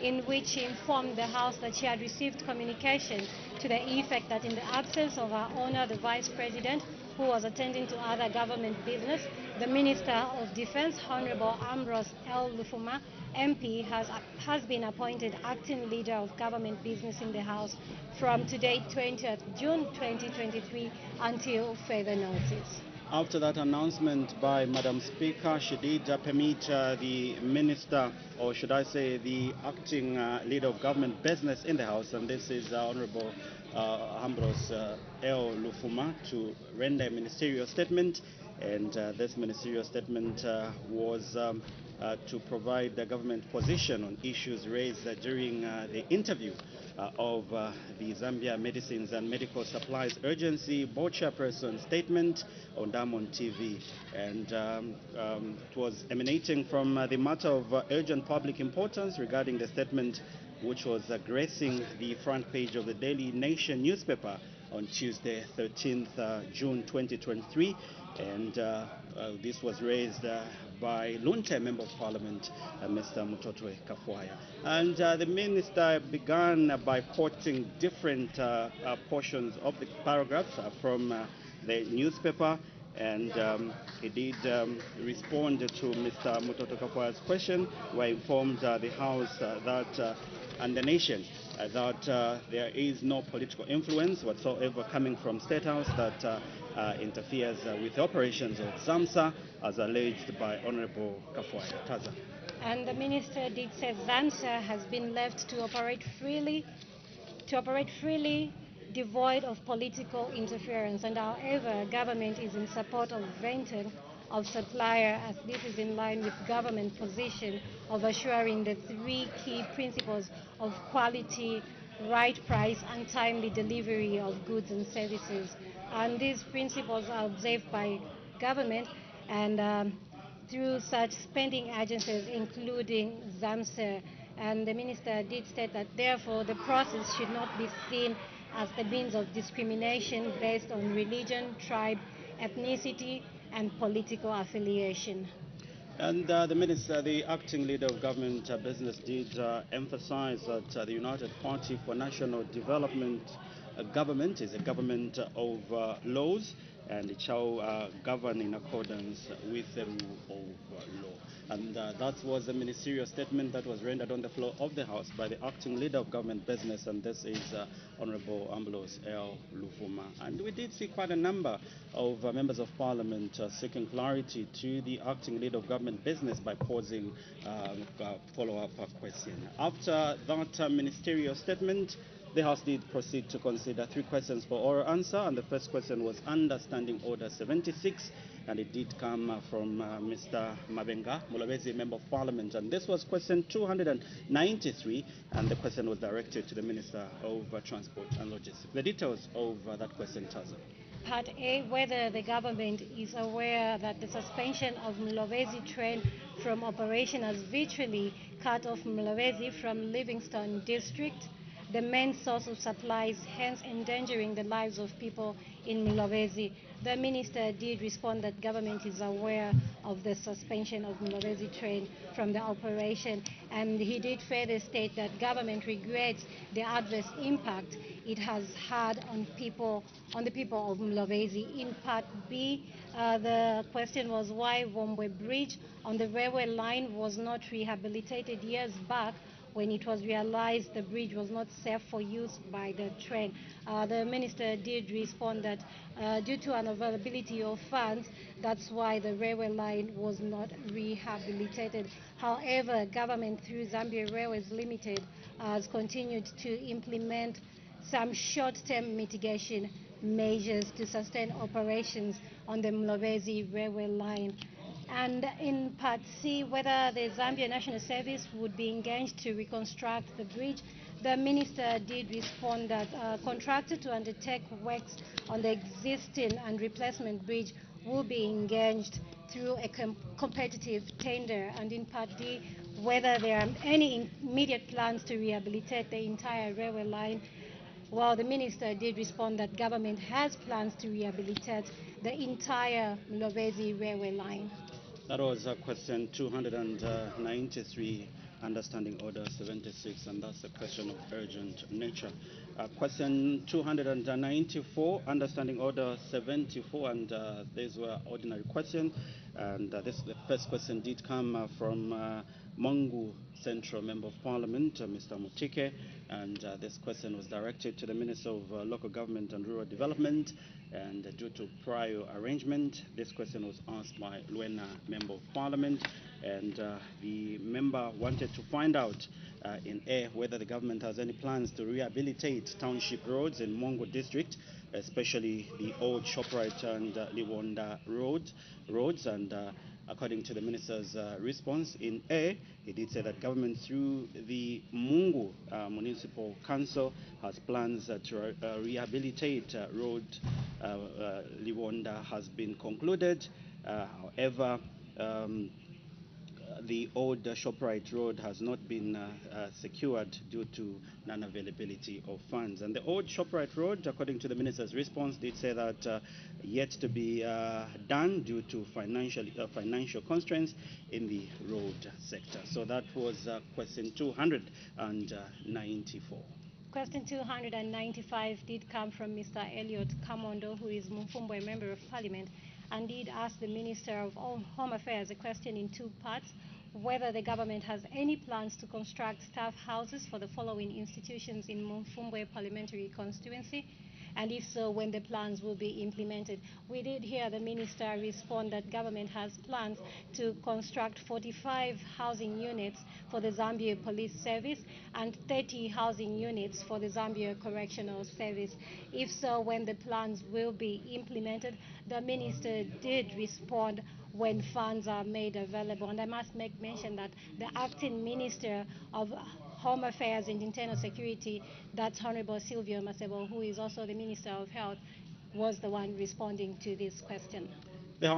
in which she informed the House that she had received communication to the effect that in the absence of her Honor, the Vice President, who was attending to other government business, the Minister of Defense, Honorable Ambrose L. Lufuma, MP, has been appointed acting leader of government business in the House from today, 20th June 2023, until further notice. After that announcement by Madam Speaker, she did permit the Minister, or should I say the acting leader of government business in the House, and this is Honorable Ambrose L. Lufuma, to render a ministerial statement. And this ministerial statement was to provide the government position on issues raised during the interview of the Zambia Medicines and Medical Supplies Urgency Board Chairperson statement on Diamond TV. And it was emanating from the matter of urgent public importance regarding the statement which was gracing the front page of the Daily Nation newspaper on Tuesday, 13th June 2023. And this was raised by Lunte Member of Parliament, Mr. Mutotwe Kafwaya. And the Minister began by quoting different portions of the paragraphs from the newspaper. and he did respond to Mr. Mutotokakwa's question, where he informed the House and the nation that there is no political influence whatsoever coming from State House that interferes with the operations of ZAMSA, as alleged by Honorable Kafwaya. Taza. And the minister did say ZAMSA has been left to operate freely, devoid of political interference, and however, government is in support of rental of supplier, as this is in line with government position of assuring the three key principles of quality, right price, and timely delivery of goods and services. And these principles are observed by government and through such spending agencies, including ZAMSA. And the minister did state that, therefore, the process should not be seen as a means of discrimination based on religion, tribe, ethnicity, and political affiliation. And the acting leader of government business did emphasize that the United Party for National Development government is a government of laws, and it shall govern in accordance with the rule of law. And that was a ministerial statement that was rendered on the floor of the House by the acting leader of government business, and this is Honorable Ambrose L. Luvuma. And we did see quite a number of members of parliament seeking clarity to the acting leader of government business by posing a follow-up question. After that ministerial statement, the House did proceed to consider 3 questions for oral answer, and the first question was Understanding Order 76, and it did come from Mr. Mabenga Mulabezi, Member of Parliament, and this was question 293, and the question was directed to the Minister of Transport and Logistics. The details of that question, Taza. Part A, whether the government is aware that the suspension of Mlowezi train from operation has virtually cut off Mlowezi from Livingstone district, the main source of supplies, hence endangering the lives of people in Mlowezi. The minister did respond that government is aware of the suspension of Mlowezi train from the operation, and he did further state that government regrets the adverse impact it has had on the people of Mlowezi. In Part B, the question was why Vombwe Bridge on the railway line was not rehabilitated years back when it was realized the bridge was not safe for use by the train. The minister did respond that due to unavailability of funds, that's why the railway line was not rehabilitated. However, government through Zambia Railways Limited has continued to implement some short-term mitigation measures to sustain operations on the Mlowezi railway line. And in Part C, whether the Zambia National Service would be engaged to reconstruct the bridge, the minister did respond that contractor to undertake works on the existing and replacement bridge will be engaged through a competitive tender. And in Part D, whether there are any immediate plans to rehabilitate the entire railway line, well, the minister did respond that government has plans to rehabilitate the entire Mlowezi railway line. That was question 293, Understanding Order 76, and that's a question of urgent nature. Question 294, Understanding Order 74, and these were ordinary questions. And the first question did come from Mongu Central Member of Parliament, Mr. Mutike, and this question was directed to the Minister of Local Government and Rural Development. And due to prior arrangement, this question was asked by Luena, Member of Parliament, and the member wanted to find out in A, whether the government has any plans to rehabilitate township roads in Mongo district, especially the old Shoprite and Liwonda roads, and according to the minister's response in A, he did say that government through the Mungu Municipal Council has plans to rehabilitate road. Liwonda has been concluded. However, the old Shoprite road has not been secured due to non-availability of funds. And the old Shoprite road, according to the minister's response, did say that yet to be done due to financial constraints in the road sector. So that was question 294. Question 295 did come from Mr. Elliot Kamondo, who is Mufumbo, a Member of Parliament, and did ask the Minister of Home Affairs a question in two parts: whether the government has any plans to construct staff houses for the following institutions in Mfumbwe parliamentary constituency, and if so, when the plans will be implemented. We did hear the minister respond that government has plans to construct 45 housing units for the Zambia Police Service and 30 housing units for the Zambia Correctional Service. If so, when the plans will be implemented. The minister did respond when funds are made available. And I must make mention that the acting minister of Home Affairs and Internal Security, that's Honorable Silvio Masebo, who is also the Minister of Health, was the one responding to this question. The House